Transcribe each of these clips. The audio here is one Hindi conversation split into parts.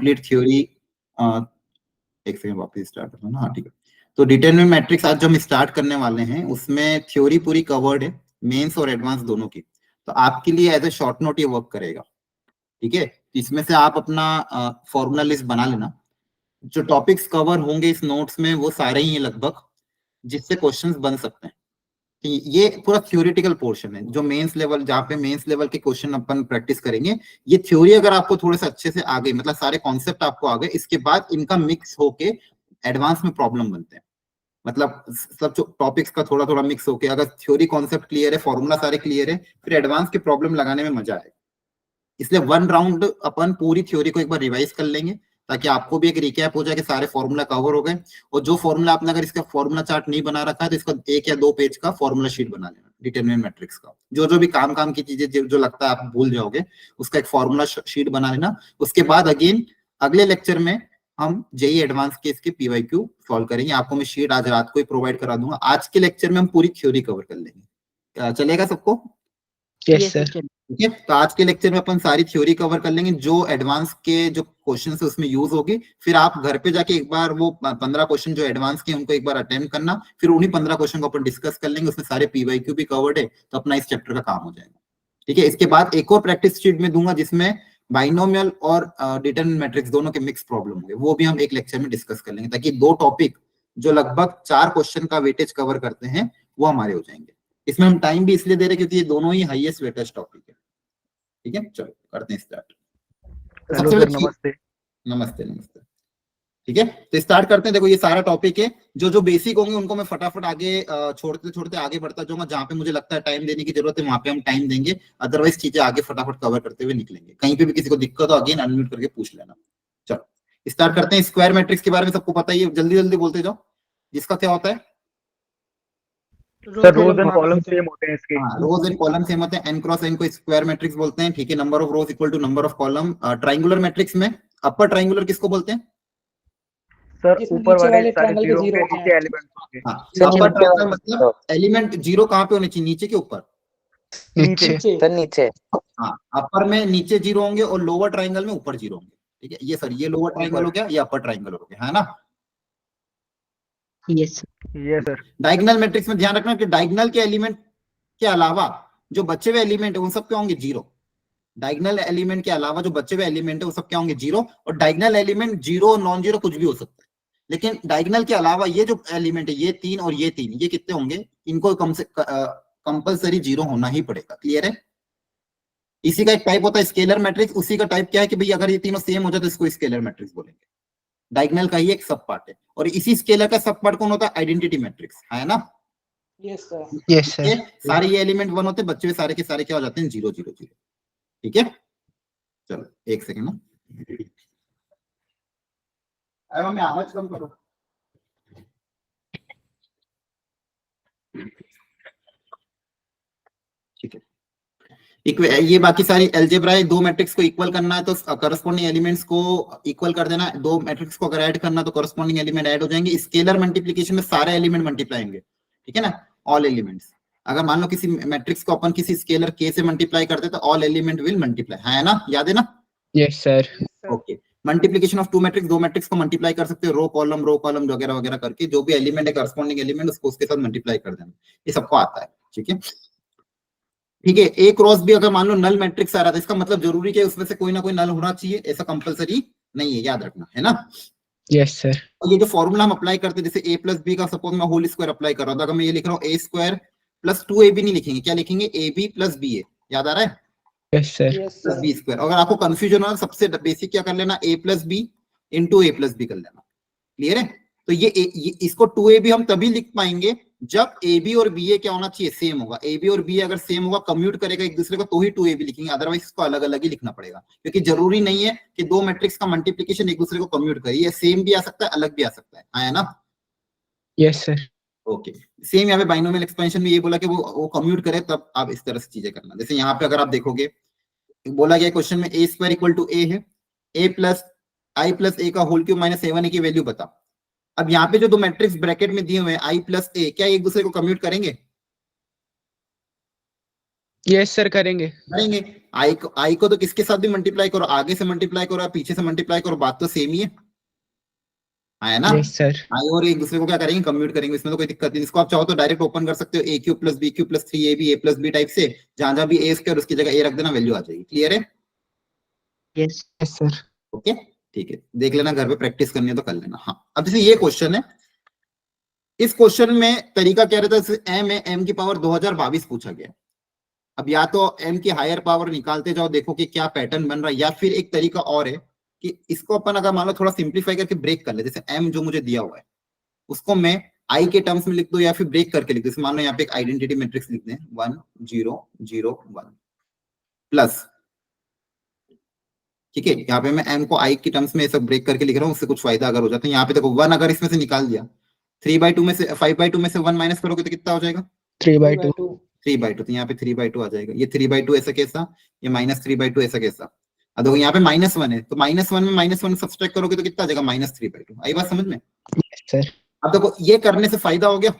Complete theory. एक सेकंड वापस स्टार्ट करना ना, हाँ ठीक है। तो डिटरमिनेंट मैट्रिक्स आज जो हम स्टार्ट करने वाले हैं उसमें थ्योरी पूरी कवर्ड है, मेंस और एडवांस दोनों की। तो आपके लिए एज ए शॉर्ट नोट ये वर्क करेगा, ठीक है। इसमें से आप अपना फॉर्मूला लिस्ट बना लेना। जो टॉपिक्स कवर होंगे इस नोट्स में वो सारे ही हैं लगभग, जिससे क्वेश्चंस बन सकते हैं। ये पूरा थ्योरेटिकल पोर्शन है, जो मेंस लेवल, जहाँ पे मेंस लेवल के क्वेश्चन अपन प्रैक्टिस करेंगे। ये थ्योरी अगर आपको थोड़े से अच्छे से आ गई, मतलब सारे कॉन्सेप्ट आपको आ गए, इसके बाद इनका मिक्स होके एडवांस में प्रॉब्लम बनते हैं। मतलब सब टॉपिक्स का थोड़ा थोड़ा मिक्स होके, अगर थ्योरी कॉन्सेप्ट क्लियर है, फॉर्मूला सारे क्लियर है, फिर एडवांस के प्रॉब्लम लगाने में मजा आए। इसलिए वन राउंड अपन पूरी थ्योरी को एक बार रिवाइज कर लेंगे, ताकि आपको भी एक रिकैप हो जाए कि सारे फॉर्मूला कवर हो गए। और जो फॉर्मूला आपने अगर इसका फॉर्मूला चार्ट नहीं बना रखा है तो इसका 1 या 2 पेज का फॉर्मूला शीट बना लेना डिटरमिनेंट मैट्रिक्स का। जो जो भी काम की चीजें जो लगता है आप भूल जाओगे, उसका एक फॉर्मूला शीट बना लेना। उसके बाद अगेन अगले लेक्चर में हम जेई एडवांस के इसके पीवाईक्यू सॉल्व करेंगे। आपको मैं शीट आज रात को ही प्रोवाइड करा दूंगा। आज के लेक्चर में हम पूरी थ्योरी कवर कर लेंगे, चलेगा सबको? Yes sir. ठीक है, तो आज के लेक्चर में अपन सारी थ्योरी कवर कर लेंगे, जो एडवांस के जो क्वेश्चंस है उसमें यूज होगी। फिर आप घर पे जाके एक बार वो 15 क्वेश्चन जो एडवांस के उनको एक बार अटेम्प्ट करना, फिर उन्हीं 15 क्वेश्चन को अपन डिस्कस कर लेंगे। उसमें सारे पीवाईक्यू भी कवर्ड है, तो अपना इस चैप्टर का काम हो जाएगा। ठीक है, इसके बाद एक और प्रैक्टिस शीट में दूंगा जिसमें बाइनोमियल और डिटरमिनेंट मैट्रिक्स दोनों के मिक्स प्रॉब्लम होंगे, वो भी हम एक लेक्चर में डिस्कस कर लेंगे, ताकि 2 टॉपिक जो लगभग 4 क्वेश्चन का वेटेज कवर करते हैं वो हमारे हो जाएंगे। इसमें हम टाइम भी इसलिए दे रहे हैं क्योंकि ये दोनों ही हाईएस्ट वेटेज टॉपिक है। ठीक है, चलो करते हैं स्टार्ट। सबसे पहले नमस्ते। नमस्ते नमस्ते। ठीक है, तो स्टार्ट करते हैं। देखो ये सारा टॉपिक है, जो जो बेसिक होंगे उनको मैं फटाफट आगे छोड़ते छोड़ते आगे बढ़ता जाऊंगा। जहां पे मुझे लगता है टाइम देने की जरूरत है वहां पे हम टाइम देंगे, अदरवाइज चीजें आगे फटाफट कवर करते हुए निकलेंगे। कहीं पे भी किसी को दिक्कत हो अगेन अनम्यूट करके पूछ लेना। चलो स्टार्ट करते हैं। स्क्वायर मैट्रिक्स के बारे में सबको पता ही है, जल्दी जल्दी बोलते जाओ। जिसका क्या होता है? Sir rows and column same होते हैं इसके। हाँ, रोज एंड कॉलम सेम होते हैं। n क्रॉस n को स्क्वायर मैट्रिक्स बोलते हैं। ठीक है, number of rows equal to number of column. Triangular matrix में अपर ट्रायंगुलर किसको बोलते हैं? सर ऊपर वाले सारे जीरो के नीचे एलिमेंट होंगे। हाँ, अपर ट्रायंगुलर मतलब एलिमेंट जीरो कहाँ पे होने चाहिए? नीचे के ऊपर? नीचे सर नीचे। हाँ, अपर में नीचे जीरो होंगे और लोअर ट्रायंगल में ऊपर जीरो होंगे। ठीक है, ये सर ये लोअर ट्रायंगल हो गया, ये अपर ट्रायंगल हो गया, है ना? Yes sir. डायगोनल मैट्रिक्स में ध्यान रखना कि डायगोनल के एलिमेंट के अलावा जो बचे हुए एलिमेंट है उन सब क्या होंगे? जीरो। डायगोनल एलिमेंट के अलावा जो बचे हुए एलिमेंट है वो सब क्या होंगे? जीरो। और डायगोनल एलिमेंट जीरो और नॉन जीरो कुछ भी हो सकता है, लेकिन डायगोनल के अलावा ये जो एलिमेंट है, ये 3 और ये 3, ये कितने होंगे? इनको कंपलसरी जीरो होना ही पड़ेगा। क्लियर है? इसी का एक टाइप होता है स्केलर मैट्रिक्स। उसी का टाइप क्या है कि भाई अगर ये तीनों सेम हो जाए तो इसको स्केलर मैट्रिक्स बोलेंगे। डायगोनल का ही एक सब पार्ट है। और इसी स्केलर का सब पार्ट कौन होता है? आइडेंटिटी मैट्रिक्स, है ना? Yes sir. Yes sir. सारे ये एलिमेंट 1 होते हैं, बच्चे सारे के सारे क्या हो जाते हैं? 0 0 0। ठीक है, चलो एक सेकेंड ना, अरे मैं आवाज कम करो। ठीक है, ये बाकी सारी अलजेब्रा है। 2 मैट्रिक्स को इक्वल करना है तो करस्पॉन्डिंग एलिमेंट्स को इक्वल कर देना। 2 मैट्रिक्स को अगर ऐड करना तो करस्पॉन्डिंग एलिमेंट ऐड हो जाएंगे। स्केलर मल्टीप्लिकेशन में सारे एलिमेंट मल्टीप्लाई होंगे। ठीक है ना, ऑल एलिमेंट्स। अगर मान लो किसी मैट्रिक्स को अपन किसी स्केलर के से मल्टीप्लाई करते तो ऑल एलिमेंट विल मल्टीप्लाई, है ना? याद है ना? Yes sir. Okay, multiplication of 2 matrix, 2 matrix को मल्टीप्लाई कर सकते हो रो कॉलम वगैरह वगैरह करके। जो भी एलिमेंट है करस्पॉन्डिंग एलिमेंट उसको उसके साथ मल्टीप्लाई कर देना। ये सबको आता है। ठीक है, ठीक है। ए क्रॉस भी अगर मान लो नल मैट्रिक्स आ रहा था, इसका मतलब जरूरी है उसमें से कोई ना कोई नल होना चाहिए, ऐसा कंपलसरी नहीं है, याद रखना, है ना? Yes sir. और ये जो फॉर्मूला हम अप्लाई करते हैं, जैसे a प्लस बी का सपोज मैं होल स्क्वायर अप्लाई कर रहा हूँ, अगर मैं ये लिख रहा हूँ a स्क्वायर प्लस 2ab नहीं लिखेंगे, क्या लिखेंगे? ab plus ba। याद आ रहा है? Yes sir. Plus B square. अगर आपको कंफ्यूजन हो सबसे बेसिक क्या कर लेना? a plus B into a plus B कर लेना। क्लियर है? तो ये इसको 2ab हम तभी लिख पाएंगे जब AB और BA क्या होना चाहिए? सेम होगा। AB और BA अगर सेम होगा, कम्यूट करेगा एक दूसरे को, तो ही 2AB लिखेंगे, अदरवाइज इसको अलग अलग ही लिखना पड़ेगा। क्योंकि जरूरी नहीं है कि 2 मैट्रिक्स का मल्टीप्लिकेशन एक दूसरे को कम्यूट करे, ये सेम भी आ सकता है अलग भी आ सकता है ना? Yes sir. ओके, सेम यहाँ पे बाइनोमियल एक्सपेंशन में ये बोला कि वो कम्यूट करे, तब आप इस तरह से चीजें करना। जैसे यहाँ पे अगर आप देखोगे बोला गया क्वेश्चन में a square equal to a है, a plus I plus a का होल क्यूब माइनस 7a की वैल्यू बता। अब यहाँ पे जो 2 मैट्रिक्स ब्रैकेट में दिए हुए हैं i प्लस a, क्या एक दूसरे को कम्यूट करेंगे? यस सर करेंगे। करेंगे। आई को तो किसके साथ भी मल्टीप्लाई करो, आगे से मल्टीप्लाई करो या पीछे से मल्टीप्लाई करो, बात तो सेम ही है ना। Yes sir. आई और एक दूसरे को क्या करेंगे, कम्यूट करेंगे, इसमें तो कोई दिक्कत नहीं। इसको आप चाहो तो डायरेक्ट ओपन कर सकते हो, A cube plus B cube plus 3ab A plus B type से, जहां जहां भी ए स्क्वायर उसकी जगह ए रख देना, वैल्यू आ जाएगी। क्लियर है? Yes sir. ओके ठीक है, देख लेना घर पे, प्रैक्टिस करनी है तो कर लेना। हाँ अब जैसे ये क्वेश्चन है, इस क्वेश्चन में तरीका क्या रहता है, एम है, एम की पावर 2022 पूछा गया। अब या तो एम की हायर पावर निकालते जाओ, देखो कि क्या पैटर्न बन रहा है, या फिर एक तरीका और है कि इसको अपन अगर मान लो थोड़ा सिंप्लीफाई करके ब्रेक कर ले, जैसे एम जो मुझे दिया हुआ है उसको मैं आई के टर्म्स में लिख दो, या फिर ब्रेक करके लिख दो। जैसे मान लो यहाँ पे एक आइडेंटिटी मैट्रिक्स लिख दें 1 0 0 1 प्लस, ठीक है, यहाँ पे मैं एम को आई की टर्म्स में सब ब्रेक करके लिख रहा हूँ, उससे कुछ फायदा अगर हो जाता है। यहाँ पे देखो 1 अगर इसमें से निकाल दिया, 3/2 में से 5/2 में से 1 माइनस करोगे तो कितना हो जाएगा, 3/2। 3/2। तो यहाँ पे 3/2 आ जाएगा, ये 3/2 ऐसा कैसा, ये -3/2 ऐसा कैसा। अब देखो यहाँ पे -1 है, तो -1 में -1 सब्सट्रैक्ट करोगे तो कितना आ जाएगा, -3/2। आई बात समझ में? Yes sir. अब देखो ये करने से फायदा हो गया,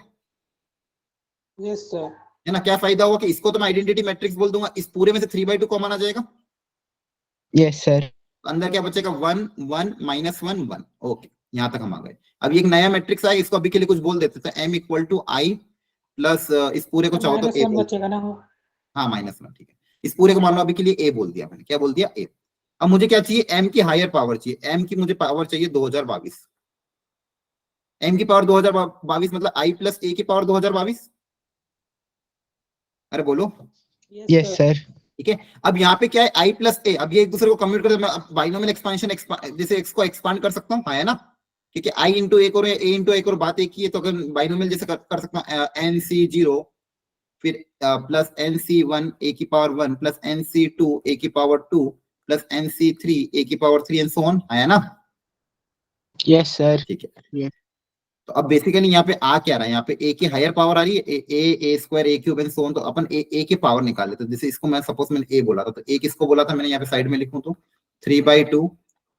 यस सर। है ना। क्या फायदा होगा कि इसको तो मैं आइडेंटिटी मैट्रिक्स बोल दूंगा, इस पूरे में से 3/2 कॉमन आ जाएगा, यस सर। अंदर क्या बचेगा, 1 1 -1 1। ओके, यहां तक हम आ गए। अब ये एक नया मैट्रिक्स आया, इसको अभी के लिए कुछ बोल देते थे, m equal to I plus, इस पूरे को चाहो तो a बोल, बचेगा ना वो। हाँ -1, ठीक है। इस पूरे को मान लो अभी के लिए a बोल दिया मैंने, क्या बोल दिया, a। अब मुझे क्या चाहिए, m की हायर पावर चाहिए, m की मुझे पावर चाहिए 2022। m की पावर 2022 मतलब i प्लस a की पावर 2022। अरे बोलो। Yes sir. ठीक है, अब यहाँ पे क्या है, i प्लस a, अब ये एक दूसरे को कम्यूट कर, मैं बाइनोमियल एक्सपेंशन जैसे x को एक्सपांड कर सकता हूँ, है ना। क्योंकि i इंटू एक और a इंटू एक और बात एक ही है, तो अगर बाइनोमियल जैसे कर सकता हूँ, nc0 फिर प्लस nc1 a की पावर 1 प्लस nc2 a की पावर 2 प्लस nc3 a की पावर 3 एंड सो ऑन, है ना। Yes sir. ठीक है, तो अब बेसिकली यहाँ पे आ क्या रहा है, यहाँ पे a की हायर पावर आ रही है, a square a cube and so on, तो अपन a की पावर निकाल लेते हैं। जैसे इसको मैं सपोज मैंने a बोला था, तो a किसको बोला था मैंने, यहाँ पे साइड में लिखूं तो 3/2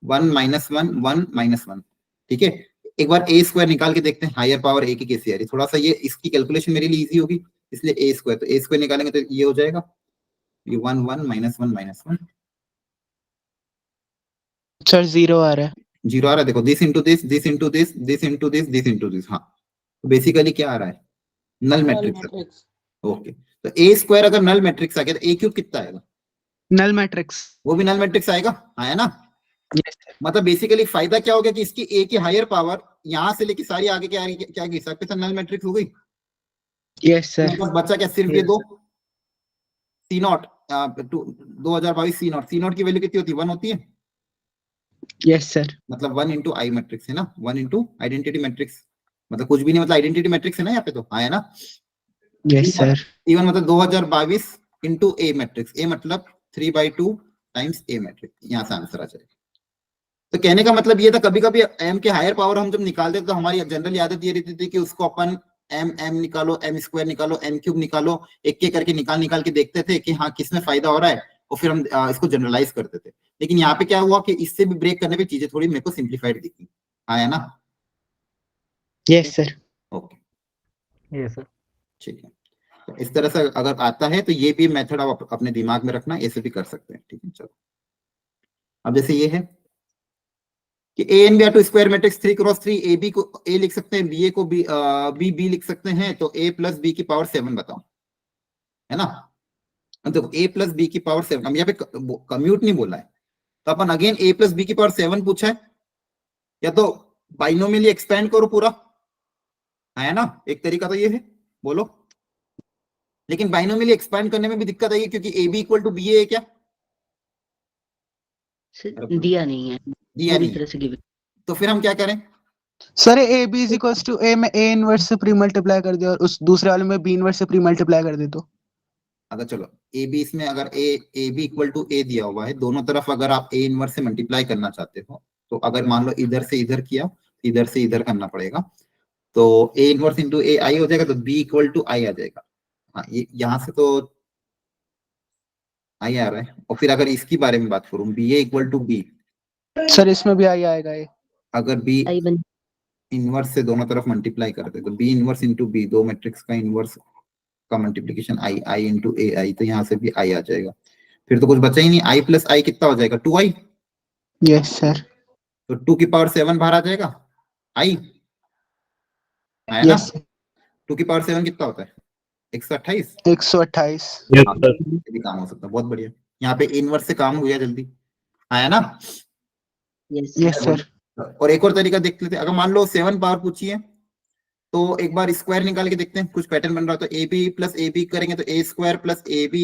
1 -1 1 -1। ठीक है, एक बार a स्क्वायर निकाल के देखते हैं, हायर पावर a की कैसी आ रही है। थोड़ा सा ये इसकी कैलकुलेशन मेरे लिए इजी होगी, इसलिए a स्क्वायर, तो a स्क्वायर निकालेंगे तो ये हो जाएगा, ये 1 1 -1 सर 0 आ रहा है। 0 आ रहा है। देखो this into this, this into this, this into this, this into this. हाँ, तो बेसिकली क्या आ रहा है, नल मैट्रिक्स। ओके, तो ए स्क्वायर अगर नल मैट्रिक्स आ गया तो ए क्यूब कितना आएगा, नल मैट्रिक्स। वो भी नल मैट्रिक्स आएगा, है ना। Yes sir. मतलब बेसिकली फायदा क्या हो गया कि इसकी ए की हायर पावर यहां से लेके सारी आगे क्या क्या की सब नल मैट्रिक्स हो गई। Yes sir. बच्चा क्या सिर्फ ये दो सी नॉट 2022 सी नॉट की वैल्यू कितनी होती है, 1 होती है। Yes sir. मतलब 1 इंटू आई मैट्रिक्स है ना, 1 इंटू आइडेंटिटी मैट्रिक्स, मतलब कुछ भी नहीं, मतलब आइडेंटिटी मैट्रिक्स है ना यहाँ पे, तो है ना। Yes sir. इवन मतलब 2022 इंटू ए मैट्रिक्स, ए मतलब 3/2 टाइम्स ए मैट्रिक्स, यहाँ से आंसर आ जाएगा। तो कहने का मतलब ये था, कभी कभी एम के हायर पावर हम जब निकालते थे तो हमारी जनरल आदत ये रहती थी कि उसको अपन एम निकालो, एम स्क्वायर निकालो, एम क्यूब निकालो, एक एक करके निकाल के देखते थे कि हाँ किसमें फायदा हो रहा है, और फिर हम इसको जनरलाइज करते थे। लेकिन यहाँ पे क्या हुआ कि इससे भी ब्रेक करने पे चीजें थोड़ी मेरे को सिंप्लीफाइड दिखी, हाँ है ना। Yes sir. Okay yes sir, ठीक है। तो इस तरह से अगर आता है तो ये भी मेथड आप अपने दिमाग में रखना, ऐसे भी कर सकते हैं। ठीक है, चलो अब जैसे ये है कि A and B are two square matrix 3x3, A B को ए लिख सकते हैं, बी ए को बी लिख सकते हैं, तो ए प्लस बी की पावर 7 बताओ, है ना। तो ए प्लस बी की पावर 7, हम यहाँ पे कम्यूट नहीं बोला है, तो अपन अगेन ए प्लस बी की पावर 7 पूछा है, या तो बाइनोमियली एक्सपेंड करो पूरा, है ना। एक तरीका तो ये है, बोलो। लेकिन बाइनोमियली एक्सपेंड करने में भी दिक्कत आई है, क्योंकि A B equal to B A क्या दिया नहीं है, दिया पूरी नहीं, तरह से गिवन। तो फिर हम क्या करें, sir A B is equals to A में ए इनवर्स से प्री मल्टीप्लाई कर दे और उस दूसरे वाले में बी इनवर्स से प्री मल्टीप्लाई कर दे तो। अगर चलो ए बी, इसमें अगर A B equal to A दिया हुआ है, दोनों तरफ अगर आप ए इनवर्स से मल्टीप्लाई करना चाहते हो, तो अगर मान लो इधर से इधर किया, इधर से इधर करना पड़ेगा, तो ए इनवर्स इंटू ए आई हो जाएगा, तो बी इक्वल टू आई आ जाएगा। हाँ, ये यहाँ से तो आई आ रहा है। और फिर अगर इसकी बारे में बात करूं, B A equal to B, sir इसमें भी आई आएगा ये। अगर बी आई बन इनवर्स से दोनों तरफ मल्टीप्लाई करते तो बी इनवर्स इंटू बी, दो मैट्रिक्स का इनवर्स का मल्टीप्लीकेशन आई, आई इंटू ए आई, तो यहाँ से भी आई आ जाएगा, फिर तो कुछ बचा ही नहीं। आई प्लस आई कितना हो जाएगा, 2i, यस सर। तो 2 की पावर 7 बाहर आ जाएगा, आई है ना। यस 2 की पावर 7 कितना होता है, 128। 128। यस हाँ, सर। ये भी काम हो सकता है, बहुत बढ़िया। यहाँ पे इनवर्स से काम हो गया जल्दी, आया ना। Yes sir. और एक और तरीका देख लेते हैं, अगर मान लो 7 पावर पूछी है तो एक बार स्क्वायर निकाल के देखते हैं, कुछ पैटर्न बन रहा है। तो A B plus A B करेंगे तो A square plus A B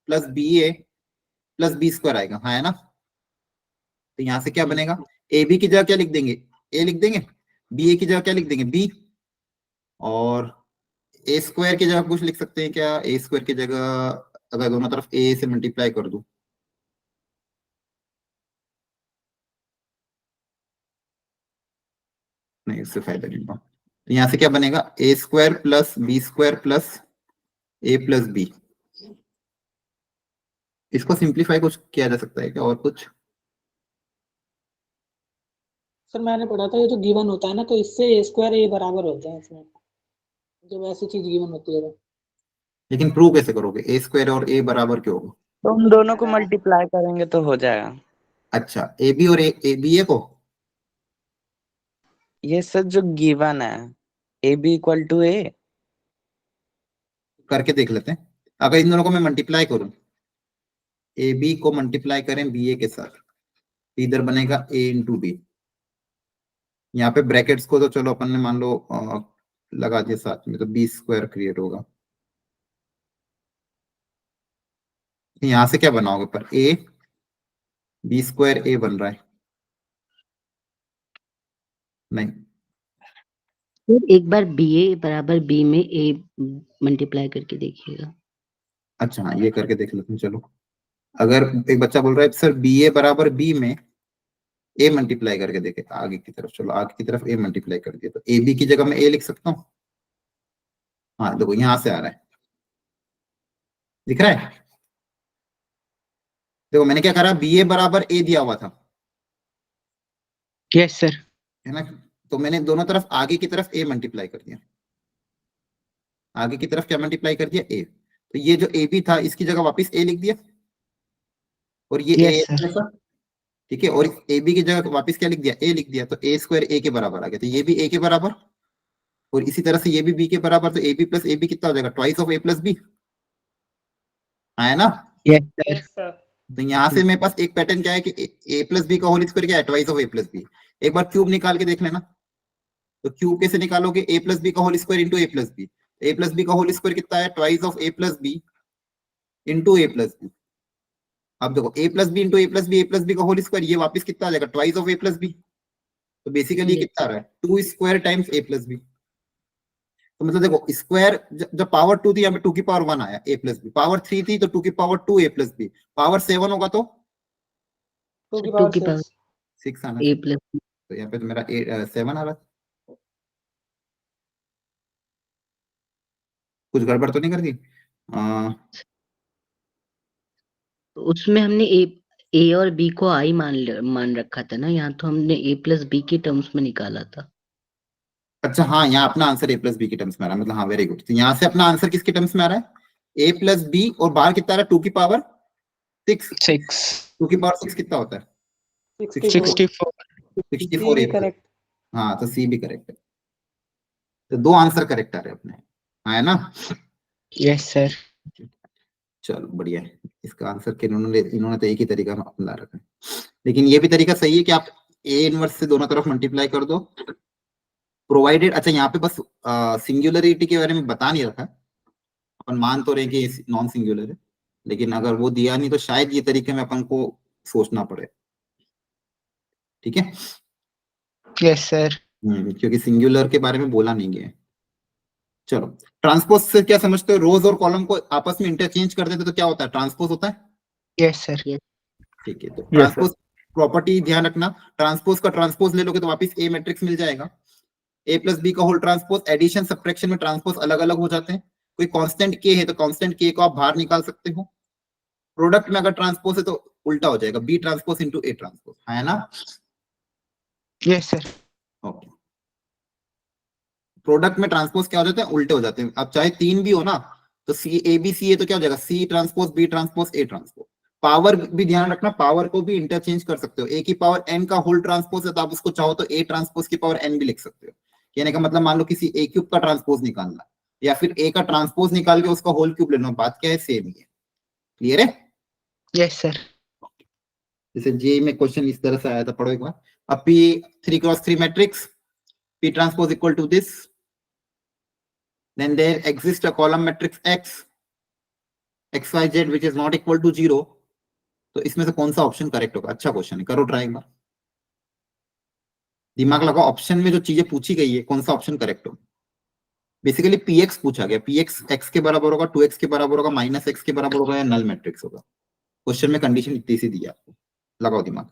plus B A plus B square आएगा, हाँ है ना। तो यहाँ से क्या बनेगा, ए बी की जगह क्या लिख देंगे, ए लिख देंगे, बी ए की जगह क्या लिख देंगे, बी, और ए स्क्वायर की जगह कुछ लिख सकते हैं क्या, ए स्क्वायर की जगह अगर दोनों तरफ ए से मल्टीप्लाई कर दूं, नहीं उससे फायदा नहीं होगा। तो यहाँ से क्या बनेगा, A square plus B square plus A plus B. इसको सिंप्लीफाई कुछ किया जा सकता है क्या, और कुछ। सर मैंने पढ़ा था ये जो गिवन होता है ना, तो इससे ए स्क्वायर ए बराबर होता है इसमें, जब ऐसी चीज गिवन होती है तो। लेकिन प्रूव कैसे करोगे, ए स्क्वायर और ए बराबर क्यों होगा। तो हम दोनों को मल्टीप्लाई करेंगे तो हो जाएगा। अच्छा, ए बी और ए बी ए को, ये सर जो गिवन है ए बी इक्वल टू ए, करके देख लेते हैं। अगर इन दोनों को मैं मल्टीप्लाई करूं, ए बी को मल्टीप्लाई करें बी ए के साथ, तो इधर बनेगा ए इंटू बी। यहाँ पे ब्रैकेट्स को तो चलो अपन ने मान लो लगा दिया साथ में, तो बी स्क्वायर क्रिएट होगा। यहाँ से क्या बनाओगे, पर ए बी स्क्वायर ए बन रहा है, नहीं। फिर एक बार बी ए बराबर बी में ए मल्टीप्लाई करके देखिएगा। अच्छा हाँ, ये करके देख लेते हैं चलो। अगर एक बच्चा बोल रहा है सर बी ए बराबर बी में ए मल्टीप्लाई करके देखे आगे की तरफ, चलो आगे की तरफ ए मल्टीप्लाई कर दिया, तो ए बी की जगह मैं ए लिख सकता हूँ। हाँ देखो यहां से आ रहा है, दिख रहा है। देखो मैंने क्या करा, बी ए बराबर ए दिया हुआ था, यस सर। है ना। तो मैंने दोनों तरफ आगे की तरफ ए मल्टीप्लाई कर दिया, आगे की तरफ क्या मल्टीप्लाई कर दिया, ए। तो ये जो ए बी था इसकी जगह वापस ए लिख दिया, और ये Yes, ए sir. ऐसा, ठीक है। और ए बी की जगह वापस क्या लिख दिया, ए लिख दिया, तो ए स्क्वायर ए के बराबर आ गया, तो ये भी ए के बराबर, और इसी तरह से ये भी बी के बराबर। तो A B plus A B कितना हो जाएगा, twice of A plus B, है ना। Yes sir. Yes sir. तो यहाँ से मेरे पास एक पैटर्न क्या है कि ए प्लस बी का होल स्क्वायर क्या है, twice of A plus B. एक बार क्यूब निकाल के देख लेना, तो क्यूब कैसे निकालोगे, ए प्लस बी का whole square into A plus B. A plus B का होल स्क्वायर कितना है, twice of A plus B into A plus B. अब देखो A plus B into A plus B, A plus B का होल स्क्वायर, ये वापस कितना आ जाएगा, twice of A plus B. तो बेसिकली ये कितना आ रहा है, 2 square times A plus B. तो मतलब देखो स्क्वायर जब पावर 2 थी, यहाँ पे 2 की पावर 1 आया, ए प्लस बी। पावर 3 थी तो 2 की पावर 2 ए प्लस बी। पावर 7 होगा तो 2 की 2 पावर की पावर 6 आना ए चाहिए। प्लस तो यहाँ पे तो मेरा 7 आ रहा है, कुछ गड़बड़ तो नहीं कर दी। उसमें हमने ए और बी को आई मान रखा था ना, यहाँ तो हमने ए प्लस बी के टर्म्स में निकाला था। अच्छा हाँ, यहाँ अपना आंसर ए प्लस बी के टर्म्स में आ रहा है, मतलब हाँ वेरी गुड। तो यहाँ से अपना आंसर किसके टर्म्स में आ रहा है, ए प्लस बी, और बाहर कितना आ रहा है, 2 की पावर 6। 6 2 की पावर 6 कितना होता है, 64। 64 ए। करेक्ट। हाँ तो सी भी करेक्ट है, तो 2 आंसर करेक्ट आ रहे हैं अपने, हाँ है ना। Yes sir. चलो बढ़िया है, इसका आंसर के इन्होंने तो एक ही तरीका अपना रखा है। लेकिन ये भी तरीका सही है कि आप ए इनवर्स से दोनों तरफ मल्टीप्लाई कर दो, प्रोवाइडेड। अच्छा यहाँ पे बस सिंगुलरिटी के बारे में बता नहीं रखा है, अपन मान तो रहे कि नॉन सिंगुलर है, लेकिन अगर वो दिया नहीं तो शायद ये तरीके में अपन को सोचना पड़े, ठीक है। Yes sir. क्योंकि सिंगुलर के बारे में बोला नहीं गया है। चलो ट्रांसपोज से क्या समझते हो, रोज और कॉलम को आपस में इंटरचेंज कर देते तो क्या होता है, ट्रांसपोज होता है। Yes sir. ठीक है, तो ट्रांसपोज प्रॉपर्टी ध्यान रखना, ट्रांसपोज का ट्रांसपोज ले लोगे तो वापस ए मैट्रिक्स मिल जाएगा। ए प्लस बी का होल ट्रांसपोज, एडिशन सब्ट्रैक्शन में ट्रांसपोज अलग अलग हो जाते हैं। कोई कांस्टेंट के है तो कांस्टेंट के को आप बाहर निकाल सकते हो। प्रोडक्ट में अगर ट्रांसपोज है तो उल्टा हो जाएगा, B transpose into A transpose, है ना। Yes sir. ओके, प्रोडक्ट में ट्रांसपोज क्या हो जाते हैं, उल्टे हो जाते हैं। अब चाहे 3 भी हो ना, तो सी ए बी सी ए तो क्या हो जाएगा, C transpose B transpose A transpose. Power भी ध्यान रखना, पावर को भी इंटरचेंज कर सकते हो, ए की पावर एन का होल ट्रांसपोज है तो आप उसको चाहो तो ए ट्रांसपोज की पावर एन भी लिख सकते हो। कहने का मतलब मान लो किसी ए क्यूब का ट्रांसपोज निकालना या फिर ए का ट्रांसपोज निकाल के उसका होल क्यूब लेना, बात क्या है, सेम ही है। क्लियर है? Yes sir. जैसे जे में क्वेश्चन इस तरह से आया था, पढ़ो एक बार। अब P 3x3 matrix P transpose equal to this, then there exists a column matrix X Y Z which is not equal to 0, तो इसमें से कौन सा ऑप्शन करेक्ट होगा? अच्छा क्वेश्चन है, करो ट्राई एक बार, दिमाग लगाओ, ऑप्शन में जो चीजें पूछी गई है कौन सा ऑप्शन करेक्ट होगा। बेसिकली px पूछा गया, px x के बराबर होगा, 2x के बराबर होगा, माइनस x के बराबर होगा या नल मैट्रिक्स होगा। क्वेश्चन में कंडीशन इतनी सी दी है आपको, लगाओ दिमाग।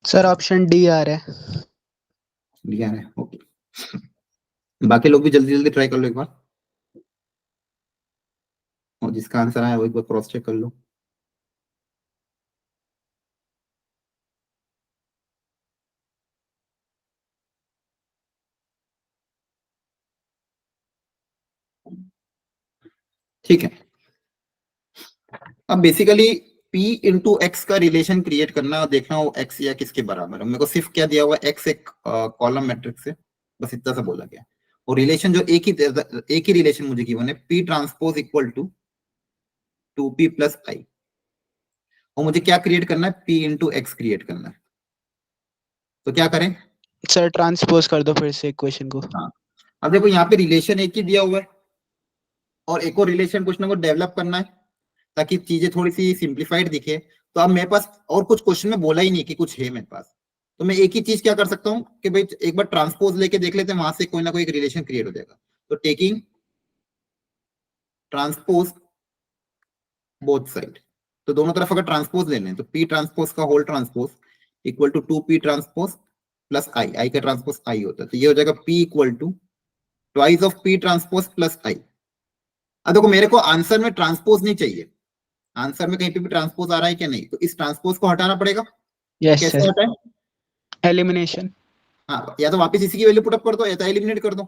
सर ऑप्शन डी आ रहा है। दिया है, ओके। बाकी लोग भी जल्दी जल्दी ट्राई कर लो एक बार, और जिसका आंसर आया वो एक बार क्रॉस चेक कर लो। ठीक है, अब बेसिकली P इंटू एक्स का रिलेशन क्रिएट करना और देखना वो x या किसके बराबर है। मेरे को सिर्फ क्या दिया हुआ है, x एक कॉलम मैट्रिक्स है, बस इतना सा बोला गया। और रिलेशन जो एक ही रिलेशन मुझे गिवन है, P transpose equal to 2P plus I, और मुझे क्या क्रिएट करना है, P इंटू एक्स क्रिएट करना है। तो क्या करें सर? ट्रांसपोज कर दो फिर से इक्वेशन को। हाँ, अब देखो यहाँ पे रिलेशन एक ही दिया हुआ है और एक और रिलेशन कुछ ना कुछ डेवलप करना है ताकि चीजें थोड़ी सी सिंप्लीफाइड दिखे। तो अब मेरे पास और कुछ क्वेश्चन में बोला ही नहीं कि कुछ है मेरे पास, तो मैं एक ही चीज क्या कर सकता हूँ कि भाई एक बार ट्रांसपोज लेके देख लेते हैं, वहां से कोई ना कोई एक रिलेशन क्रिएट हो जाएगा। तो टेकिंग ट्रांसपोज बोथ साइड, तो दोनों तरफ अगर ट्रांसपोज ले लें तो P ट्रांसपोज का whole transpose equal to 2P transpose plus I का ट्रांसपोज I होता है, तो ये हो जाएगा P equal to twice of P transpose plus I। अब देखो मेरे को आंसर में ट्रांसपोज नहीं चाहिए, आंसर में कहीं पे भी ट्रांसपोज आ रहा है क्या नहीं, तो इस ट्रांसपोज को हटाना पड़ेगा। यस कैसे सर, हटाएं? एलिमिनेशन। हाँ, या तो वापस इसी की वैल्यू पुट अप कर दो या तो एलिमिनेट कर दो,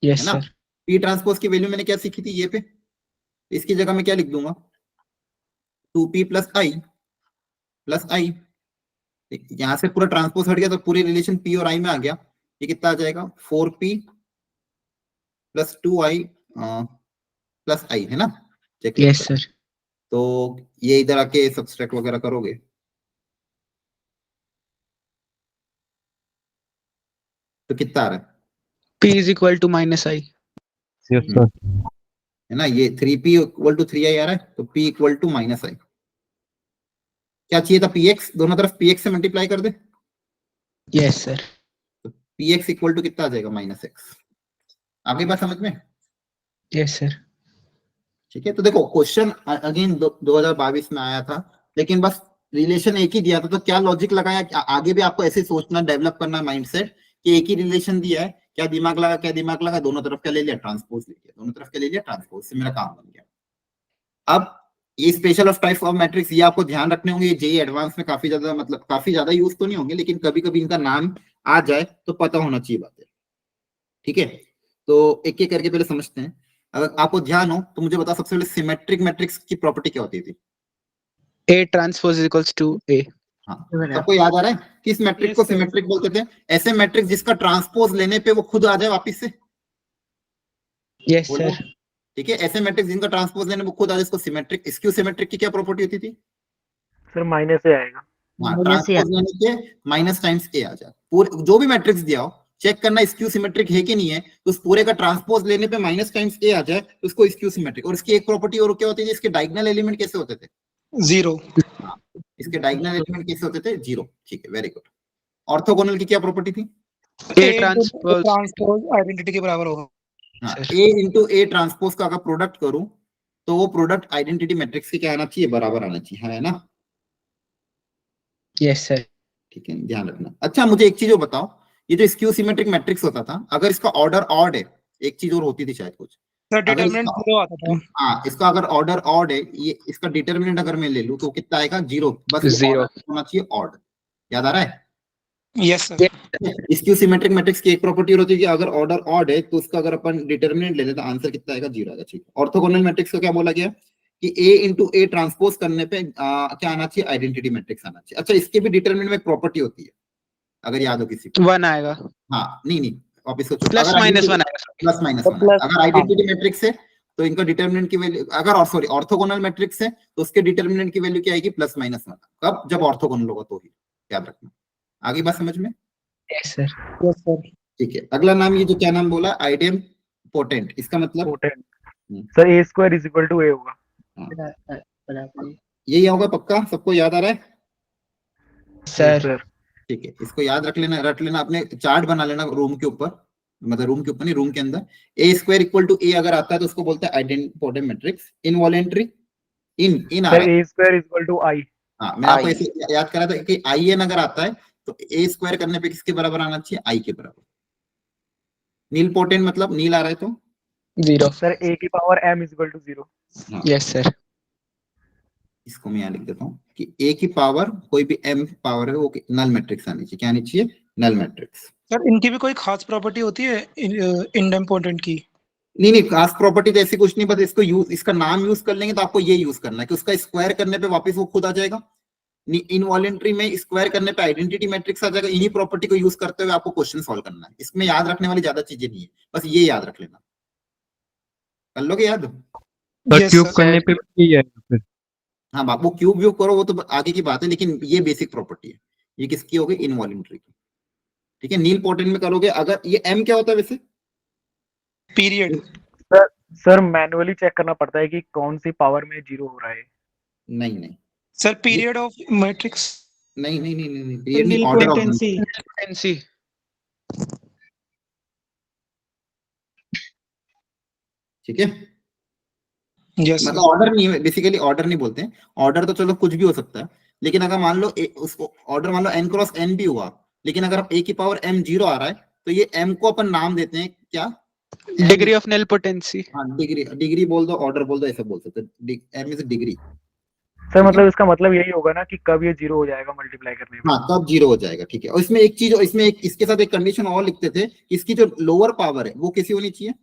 यस है ना। सर। P ट्रांसपोज की वैल्यू मैंने क्या सीखी थी, ये पे, इसकी जगह में क्या लिख दूंगा, 2P प्लस I। यहां से पूरा ट्रांसपोज हट गया तो पूरे रिलेशन P और I में आ गया। ये कितना आ जाएगा, 4P plus 2I plus I, है ना। Check yes sir. तो ये इधर आके सब्सट्रैक्ट वगैरह करोगे तो कितना आ रहा है, P is equal to minus I। Yes sir. है ना। ये 3P इक्वल टू 3I आ रहा है, तो P equal to minus I। क्या चाहिए था, PX, दोनों तरफ PX से मल्टीप्लाई कर दे, यस सर। तो PX इक्वल टू कितना आ जाएगा, माइनस X। आपकी बात समझ में? Yes sir. ठीक है, तो देखो क्वेश्चन अगेन 2022 में आया था, लेकिन बस रिलेशन एक ही दिया था, तो क्या लॉजिक लगाया, आगे भी आपको ऐसे सोचना, डेवलप करना माइंडसेट कि एक ही रिलेशन दिया है, क्या दिमाग लगा, दोनों तरफ क्या ले लिया, ट्रांसपोज ले लिया, दोनों तरफ क्या ले लिया, ट्रांसपोज से मेरा काम बन गया। अब ये special of type of matrix, ये आपको ध्यान रखने होंगे, ये जेई एडवांस में काफी ज्यादा, मतलब काफी ज्यादा यूज तो नहीं होंगे, लेकिन कभी कभी इनका नाम आ जाए तो पता होना चाहिए बातें। ठीक है, तो एक एक करके पहले समझते हैं। अगर आपको ध्यान हो तो मुझे बता, सबसे पहले सिमेट्रिक मैट्रिक्स की प्रॉपर्टी क्या होती थी? A transpose equals to A। हाँ, सबको याद आ रहा है कि इस मैट्रिक को सिमेट्रिक बोलते थे, ऐसे मैट्रिक्स जिसका ट्रांसपोज लेने पे वो खुद आ जाए वापस से। Yes sir. ठीक है, ऐसे मैट्रिक्स जिनका ट्रांसपोज लेने वो खुद आ जाए, इसको सिमेट्रिक। स्क्यू सिमेट्रिक की क्या प्रॉपर्टी होती थी? सर माइनस से आएगा। हाँ, माइनस से ट्रांसपोज लेने के माइनस टाइम्स A आ जाए। पूरे जो भी मैट्रिक्स दिया हो चेक करना स्क्यू सिमेट्रिक है कि नहीं है, तो उस पूरे का ट्रांसपोज लेने पे माइनस टाइम्स A आ जाए तो उसको स्क्यू सिमेट्रिक। और इसकी एक प्रॉपर्टी और क्या होती है, इसके डायगोनल एलिमेंट कैसे होते थे, 0। इसके डायगोनल एलिमेंट कैसे होते थे, 0। ठीक है, वेरी गुड। ऑर्थोगोनल की क्या प्रॉपर्टी थी? A ट्रांसपोज आइडेंटिटी के बराबर होगा। हाँ, A इंटू A ट्रांसपोज का अगर प्रोडक्ट करूं तो वो प्रोडक्ट आइडेंटिटी मैट्रिक्स के क्या आना चाहिए, बराबर आना चाहिए, है ना। Yes sir. ठीक है, ध्यान रखना। अच्छा मुझे एक चीज और बताओ, ये जो स्क्यू सिमेट्रिक मैट्रिक्स होता था, अगर इसका ऑर्डर ऑड है, एक चीज और होती थी शायद कुछ, सर अगर डिटरमिनेंट इसका 0 आता था। हाँ इसका अगर ऑर्डर ऑड है, ये इसका डिटरमिनेंट अगर मैं ले लूं तो कितना आएगा? 0। बस ये Zero. order होना चाहिए ऑड। याद आ रहा है? Yes sir. Skew symmetric matrix की एक प्रॉपर्टी होती है कि अगर ऑर्डर ऑड है तो उसका अगर अपन डिटरमिनेंट ले लें तो आंसर कितना आएगा? 0 आएगा। ठीक है, ऑर्थोगोनल मैट्रिक्स को क्या बोला गया कि ए इंटू ए ट्रांसपोज करने पे क्या आना चाहिए? आइडेंटिटी मैट्रिक्स आना चाहिए। अच्छा इसके भी डिटरमिनेंट में एक प्रॉपर्टी होती है, अगर याद हो किसी को। 1 आएगा, हाँ नहीं वापस सोचो, प्लस अगर माइनस 1 आएगा। प्लस माइनस तो 1 plus, अगर आइडेंटिटी मैट्रिक्स है तो इनका डिटरमिनेंट की वैल्यू, अगर और सॉरी ऑर्थोगोनल मैट्रिक्स है तो उसके डिटरमिनेंट की वैल्यू क्या आएगी? Plus minus 1। कब? जब ऑर्थोगोनल होगा तो ही। याद रखना। आगे बात समझ में? Yes sir. yes sir. ठीक है, अगला नाम, ये जो क्या नाम बोला? आइडियम पोटेंट, इसका मतलब Potent. Sir a square is equal to a होगा। बराबर। यही होगा पक्का? सबको याद आ रहा है? सर ठीक है, इसको याद रख लेना अपने चार्ट बना लेना रूम के ऊपर, मतलब रूम के ऊपर नहीं, रूम के अंदर। ए स्क्वायर इक्वल टू ए अगर आता है तो उसको बोलते हैं identity matrix. Involuntary in sir a square is equal to I। हाँ मैंने आपको ऐसे याद करा था कि आई एन अगर आता है तो ए स्क्वायर करने पे किसके बराबर आना चाहिए? आई के बराबर। नील पोटेंट मतलब नील आ रहा है तो 0। सर a की power m is equal to 0। Yes sir. इसको मैं यहाँ लिख देता हूँ कि ए की पावर कोई भी एम पावर है वो नल मैट्रिक्स आनी चाहिए। क्या आनी चाहिए? Null matrix. सर इनकी भी कोई खास प्रॉपर्टी होती है इंडेम्पोटेंट की? नहीं खास प्रॉपर्टी तो ऐसी कुछ नहीं, बस इसको यूज, इसका नाम यूज कर लेंगे तो आपको ये यूज करना है कि उसका स्क्वायर करने पे वापस वो खुद आ जाएगा। इनवॉलेंट्री में स्क्वायर करने पे आइडेंटिटी मैट्रिक्स आ जाएगा। इन्हीं प्रॉपर्टी को यूज करते हुए आपको क्वेश्चन सॉल्व करना है। इसमें याद रखने वाली ज्यादा चीजें नहीं है, बस ये याद रख लेना। कर लोगे याद? क्यूब करने पे भी है फिर। हाँ बापू क्यूब व्यू करो वो तो आगे की बात है, लेकिन ये बेसिक प्रॉपर्टी है। ये किसकी होगी? इनवॉलेंट्री की। ठीक है, नील पोटेंट में करोगे अगर ये एम क्या होता है वैसे? पीरियड। सर मैनुअली चेक करना पड़ता है कि कौन सी पावर में 0 हो रहा है। नहीं सर पीरियड ऑफ मैट्रिक्स। नहीं पीरियड नहीं, ऑर्डर ऑफ पोटेंसी। ठीक है, यस मतलब ऑर्डर नहीं है, बेसिकली ऑर्डर नहीं बोलते हैं। ऑर्डर तो चलो कुछ भी हो सकता है, लेकिन अगर मान लो उसको ऑर्डर मान लो n क्रॉस n भी हुआ, लेकिन अगर ए की पावर m 0 आ रहा है तो ये m को अपन नाम देते हैं क्या? Degree of nilpotency. हाँ डिग्री बोल दो, ऑर्डर बोल दो, ऐसा बोल सकते हैं। m is degree. सर मतलब इसका मतलब यही होगा ना कि कब ये 0 हो जाएगा मल्टीप्लाई करने में। हाँ कब 0 हो जाएगा। ठीक है, और इसमें एक चीज, इसमें एक इसके साथ एक कंडीशन और लिखते थे, इसकी जो लोअर पावर है वो कैसी होनी चाहिए?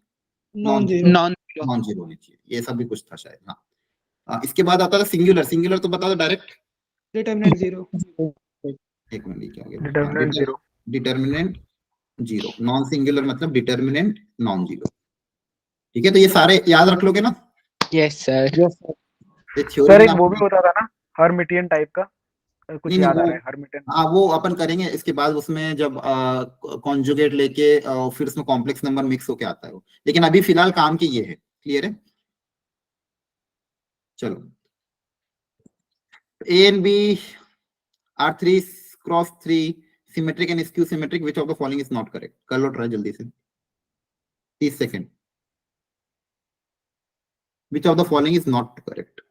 Non zero. Non non zero होनी चाहिए। ये सब भी कुछ था शायद। हाँ इसके बाद आता था सिंगुलर तो बता दो डायरेक्ट। डिटरमिनेंट 0। एक मिनट, क्या डिटरमिनेंट 0। डिटरमिनेंट 0। नॉन सिंगुलर मतलब डिटरमिनेंट नॉन जीरो। ठीक है, तो ये सारे याद रख लोगे ना? Yes sir. ये सर थ्योरी एक वो भी होता था ना हर्मिटियन टाइप का, कुछ नहीं, याद आ वो- रहा है हर्मिटियन। हाँ वो अपन करेंगे इसके बाद, उसमें जब कॉन्जुगेट लेके फिर उसमें कॉम्प्लेक्स नंबर मिक्स होके आता है वो। लेकिन अभी फिलहाल काम की ये है। क्लियर है? चलो, A and B are 3 cross 3 symmetric and skew symmetric. Which of the following is not correct? कर लो ट्राई जल्दी से, 30 second. Which of the following is not correct?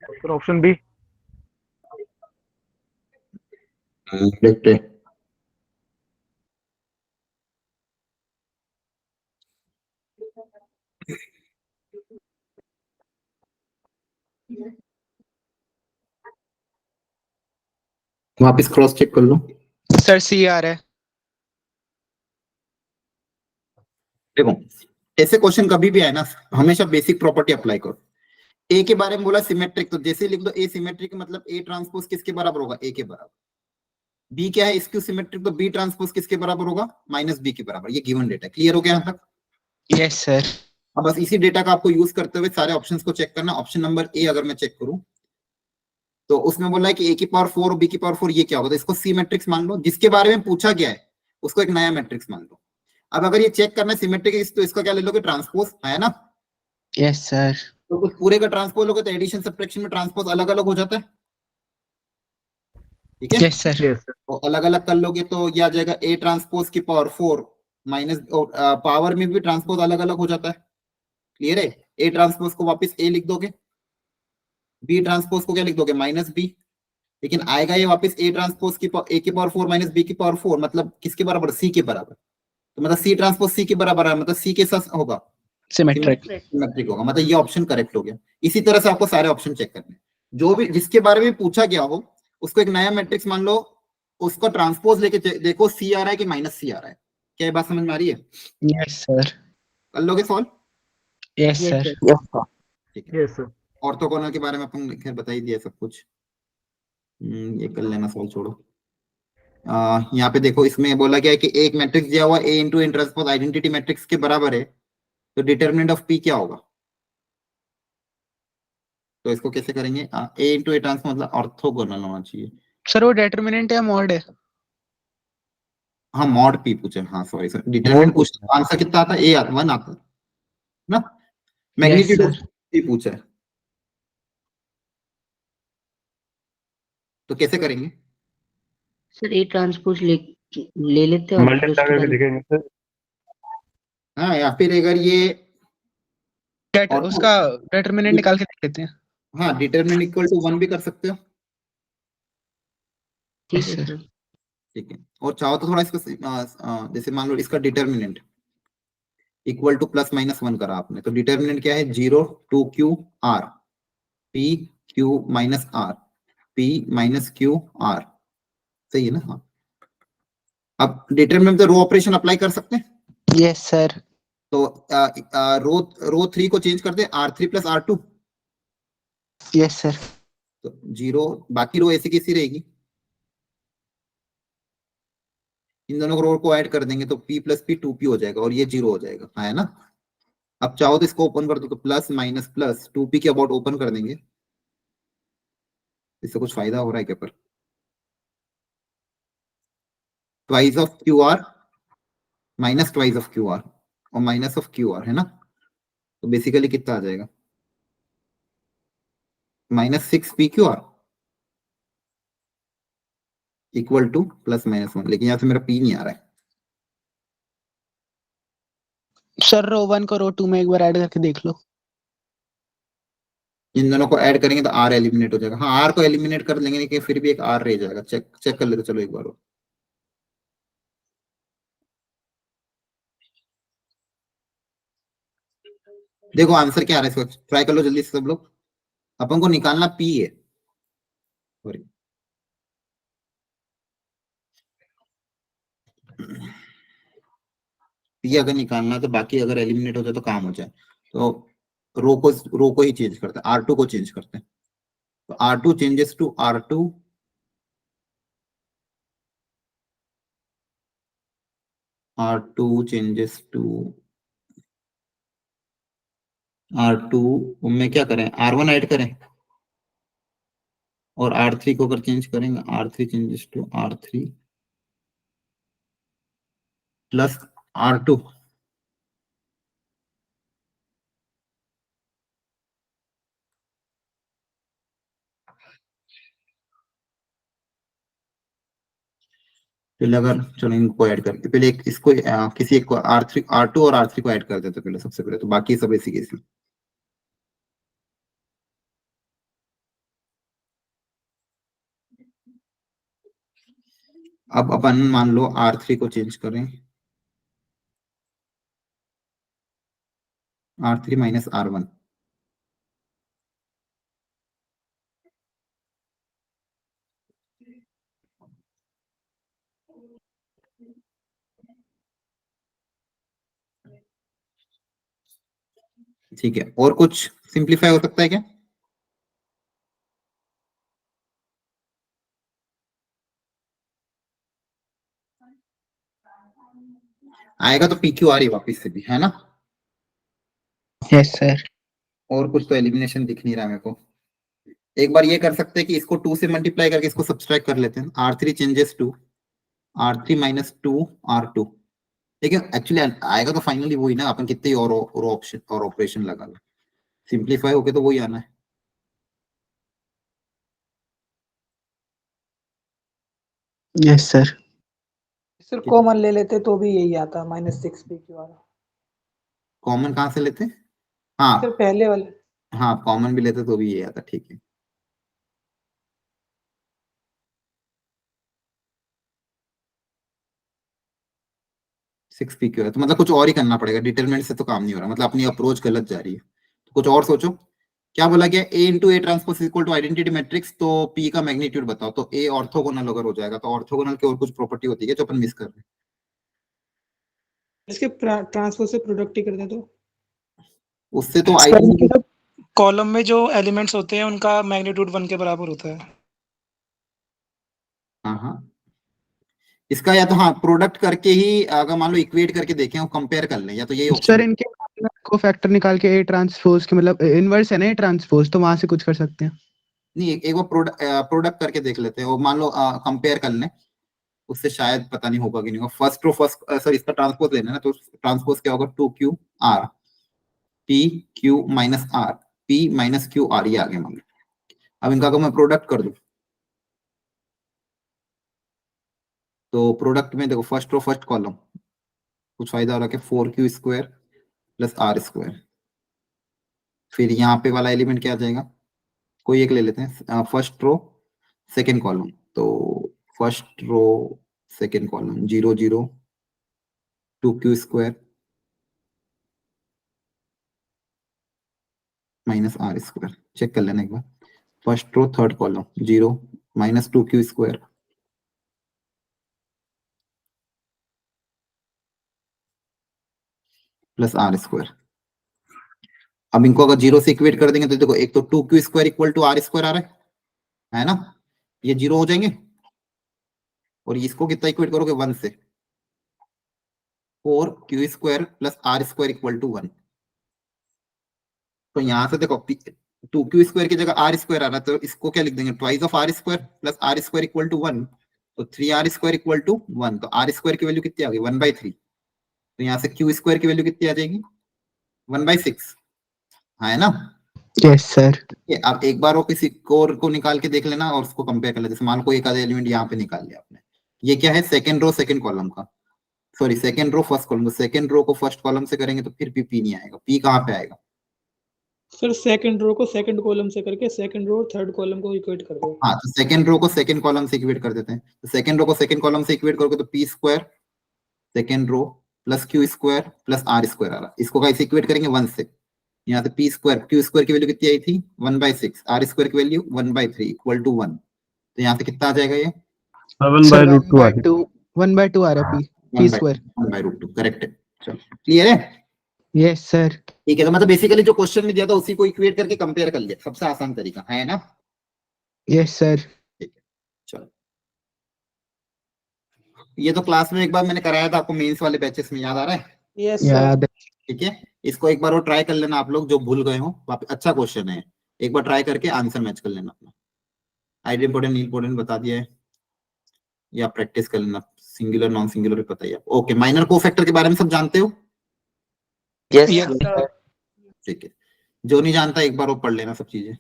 Sir option B. देखते हैं। वापिस क्रॉस चेक कर लो। सर सी आ रहा है। देखो ऐसे क्वेश्चन कभी भी आए ना, हमेशा बेसिक प्रॉपर्टी अप्लाई करो। ए के बारे में बोला सिमेट्रिक, तो जैसे लिख दो ए सिमेट्रिक मतलब ए ट्रांसपोज किसके बराबर होगा? ए के बराबर। बी क्या है? स्क्यू सिमेट्रिक, तो बी ट्रांसपोज किसके बराबर होगा? माइनस बी के बराबर। ये गिवन डेटा। क्लियर हो गया यहाँ तक? Yes sir. अब बस इसी डेटा का आपको यूज करते हुए सारे ऑप्शंस को चेक करना। ऑप्शन नंबर ए अगर मैं चेक करूं तो उसमें बोला है कि ए की पावर 4 और बी की पावर 4, ये क्या होगा? तो इसको सी मैट्रिक्स मान लो। जिसके बारे में पूछा गया है उसको एक नया मैट्रिक्स मान लो। अब अगर ये चेक करना है सिमेट्रिक तो इसका क्या ले लोगे, ट्रांसपोज है ना। Yes sir. तो कुछ पूरे का ट्रांसपोज लोगे तो एडिशन सब्ट्रैक्शन में ट्रांसपोज अलग अलग हो जाता है, ठीक है। Yes sir. Yes sir. तो अलग अलग कर लोगे तो ये आ जाएगा ए ट्रांसपोज की पावर 4 माइनस, पावर में भी ट्रांसपोज अलग अलग हो जाता है, क्लियर है। ए ट्रांसपोज को वापस ए लिख दोगे, बी ट्रांसपोज को क्या लिख दोगे, माइनस बी, लेकिन आएगा ये वापस ए ट्रांसपोज की ए की पावर 4 माइनस बी की पावर 4, मतलब किसके बराबर, सी के बराबर। तो मतलब सी ट्रांसपोज सी के बराबर है, मतलब सी के साथ होगा सिमेट्रिक। सिमेट्रिक होगा, मतलब ये ऑप्शन करेक्ट हो गया। इसी तरह से आपको सारे ऑप्शन चेक करने हैं। जो भी जिसके बारे में पूछा गया हो उसको एक नया मैट्रिक्स मान लो, उसको ट्रांसपोज लेके देखो सी आ रहा है कि माइनस सी आ रहा है। क्या ये बात समझ में आ रही है? Yes sir. कर लोगे सॉल्व? Yes sir. ठीक है। Yes sir. ऑर्थोगोनल के बारे में अपन ने खैर बता ही दिया सब कुछ। ये कर लेना सॉल्व, छोड़ो। यहाँ पे देखो इसमें बोला गया है कि एक मैट्रिक्स दिया हुआ A into N transpose identity matrix के बराबर है, तो डिटरमिनेंट ऑफ पी क्या होगा। तो इसको कैसे करेंगे, ए इंटू ए ट्रांसपोज मतलब ऑर्थोगोनल होना चाहिए। सर वो डिटरमिनेंट या मॉड है? हाँ मॉड पी पूछे, हाँ सॉरी सर, डिटरमिनेंट पूछा, आंसर कितना आता है, ए आता 1 आता है ना, मैग्नीट्यूड ऑफ पी पूछा है। तो कैसे करेंगे? सर ए ट्रांसपोज ले लेते हैं और फिर मल्टीप्लाई उसके करके बाद दिखेंगे सर। हाँ, या फिर अगर ये और उसका डिटरमिनेंट निकाल के देख लेते हैं। हाँ डिटरमिनेंट इक्वल टू 1 भी कर सकते हो, ठीक Yes, है sir. सर। ठीक है। और चाहो तो थोड़ा इसका जैसे मान लो इसका determinant equal two plus minus 1 करा आपने, तो डिटरमिनेंट क्या है, 0 2 Q R P Q minus R P minus Q R, सही है ना। हाँ, अब डिटरमिनेंट तो रो ऑपरेशन अप्लाई कर सकते हैं। Yes sir. तो रो 3 को चेंज करते हैं R3 plus R2, yes sir. तो 0, बाकी रो ऐसी कैसी रहेगी, इन दोनों रो को ऐड कर देंगे तो p प्लस पी 2p हो जाएगा और ये 0 हो जाएगा, है ना। अब चाहो तो इसको ओपन कर दो, तो प्लस माइनस प्लस 2p के अबाउट ओपन कर देंगे, इससे कुछ फायदा हो रहा है क्या, पर twice of Q R minus twice of Q R और माइनस ऑफ क्यू आर, है ना। तो बेसिकली कितना आ जाएगा, -6 p QR equal two plus minus 1, लेकिन यहाँ से मेरा p नहीं आ रहा है। सर रो 1 को रो 2 में एक बार ऐड करके देख लो। इन दोनों को ऐड करेंगे तो r एलिमिनेट हो जाएगा। हाँ r को एलिमिनेट कर लेंगे लेकिन फिर भी एक r रह जाएगा, चेक कर लेते चलो एक बार। देखो आंसर क्या आ रहा है, इसको ट्राई कर लो जल्दी से सब लोग। अपन को निकालना p है, सॉरी p अगर निकालना तो बाकी अगर एलिमिनेट हो जाए तो काम हो जाए, तो रो को ही चेंज करते हैं, R2 को चेंज करते हैं। तो R2 changes to R2 changes to R2 में क्या करें, R1 ऐड करें और R3 को अगर चेंज करेंगे, R3 changes to R3 plus R2, पहले अगर चलो इनको ऐड करके पहले एक इसको किसी एक को R2 और R3 को ऐड कर देते पहले, सबसे पहले, तो बाकी सब ऐसी कैसी। अब अपन मान लो R3 को चेंज करें, R3 माइनस R1, ठीक है। और कुछ सिंप्लीफाई हो सकता है क्या? आएगा तो PQR ही वापिस से भी, है ना। Yes sir. और कुछ तो एलिमिनेशन दिख नहीं रहा मेरे को। एक बार ये कर सकते हैं कि इसको 2 से मल्टीप्लाई करके इसको सब्सट्रैक्ट कर लेते हैं। R3 changes to R3 minus 2 R2, लेकिन एक्चुअली आएगा तो फाइनली वही ना, अपन कितने और ऑप्शन और ऑपरेशन लगा लो, सिंप्लीफाई होके तो वही आना है। Yes sir. सिर्फ कॉमन ले लेते तो भी यही आता -6 PQ वाला, कॉमन कहाँ से लेते? हाँ सिर्फ पहले वाले। हाँ, कॉमन भी लेते तो भी ये आता, ठीक है। सिक्स पी क्यू है तो मतलब कुछ और ही करना पड़ेगा, डिटरमिनेंट से तो काम नहीं हो रहा, मतलब अपनी अप्रोच गलत जा रही है, तो कुछ और सोचो। क्या बोला गया? A into A transpose equal to identity matrix, तो पी का मैग्नीट्यूड बताओ, तो ए ऑर्थोगोनल अगर हो जाएगा, तो ऑर्थोगोनल की और कुछ प्रॉपर्टी होती है जो अपन मिस कर रहे हैं? इसके ट्रांसपोज से प्रोडक्ट ही कर दे तो उससे तो आइडेंटिटी, कॉलम में जो एलिमेंट्स होते हैं उनका मैग्नीट्यूड 1 के बराबर होता है। हाँ हाँ, इसका या तो हाँ प्रोडक्ट करके ही, अगर मान लो इक्वेट करके देखें और कंपेयर कर लें, या तो यही सर ऑप्शन। इनके को फैक्टर निकाल के ए ट्रांसपोज के मतलब इनवर्स है ना ए ट्रांसपोज, तो वहां से कुछ कर सकते हैं। नहीं, एक बार प्रोडक्ट करके देख लेते हैं, और मान लो कंपेयर कर लें, उससे शायद पता नहीं होगा कि नहीं होगा। फर्स्ट रो फर्स्ट, सर इसका ट्रांसपोज लेना है ना, तो ट्रांसपोज क्या होगा? 2Q R P Q minus R P minus Q R, ये आगे मान लो। अब इनका अगर मैं प्रोडक्ट कर दूं, तो प्रोडक्ट में देखो, फर्स्ट रो फर्स्ट कॉलम, कुछ फायदा हो रहा है, 4Q square plus R square. फिर यहाँ पे वाला एलिमेंट क्या आ जाएगा? कोई एक ले लेते हैं, फर्स्ट रो सेकेंड कॉलम, तो first row second column 0 0 2Q square minus R square. Check कर लेना एक बार। First row third column 0 minus 2Q square plus R square. अब इनको अगर 0 से इक्वेट कर देंगे तो देखो, एक तो 2Q square equal to R square आ रहा है ना, ये 0 हो जाएंगे, और इसको कितना इक्वेट करोगे? 1 से, 4Q square plus R square equal to 1। तो यहां से देखो, 2Q स्क्वायर की जगह R स्क्वायर आ रहा है, तो इसको क्या लिख देंगे? Twice of R square plus R square equal to 1, तो 3R स्क्वायर इक्वल टू 1। तो R स्क्वायर की वैल्यू कितनी आ गई? 1/3। तो यहाँ से Q स्क्वायर की वैल्यू कितनी आ जाएगी? 1/6, है ना? Yes sir. अब एक बार वो किसी कोर को निकाल के देख लेना, और उसको कंपेयर कर लेना। जैसे मान लो कोई एक आधा एलिमेंट यहाँ पे निकाल लिया आपने, ये क्या है? सेकंड रो सेकंड कॉलम का, sorry second row first column, second row को फर्स्ट कॉलम से करेंगे तो फिर भी पी नहीं आएगा। पी कहाँ पे आएगा? फिर सेकंड रो को सेकंड कॉलम से करके सेकंड रो और थर्ड कॉलम को इक्वेट कर दो। हाँ, तो सेकंड रो को सेकंड कॉलम से इक्वेट कर देते हैं। तो सेकंड रो को सेकंड कॉलम से इक्वेट करोगे तो P square second row plus Q square plus R square आ रहा है। इसको कैसे इक्वेट करेंगे? 1 से। यहाँ से पी स्क्वायर, Q स्क्वायर की वैल्यू कितनी आई थी? 1/6, R स्क्वायर की वैल्यू 1/3 इक्वल टू 1। तो यहाँ से कितना आ जाएगा? ये 1/2 आ रहा है पी स्क्वायर। 1/√2 करेक्ट है। चलो क्लियर है? Yes sir. ठीक है, तो मतलब बेसिकली जो क्वेश्चन में दिया था उसी को इक्वेट करके कंपेयर कर लिया, सबसे आसान तरीका है ना? Yes sir. ठीक है, चलो। ये तो क्लास में एक बार मैंने कराया था आपको, मेंस वाले बैचेस में, याद आ रहा है? Yes sir. याद है। ठीक है, इसको एक बार और ट्राई कर लेना आप लोग जो भूल गए हो। अच्छा क्वेश्चन है, एक बार ट्राई करके आंसर मैच कर लेना अपना। आइडिया इंपोर्टेंट इंपोर्टेंट बता दिया है, या प्रैक्टिस कर लेना, सिंगुलर नॉन सिंगुलर पता ही है। ओके, माइनर कोफैक्टर के बारे में सब जानते हो? Yes, sir. ठीक है, जो नहीं जानता एक बार वो पढ़ लेना सब चीजें।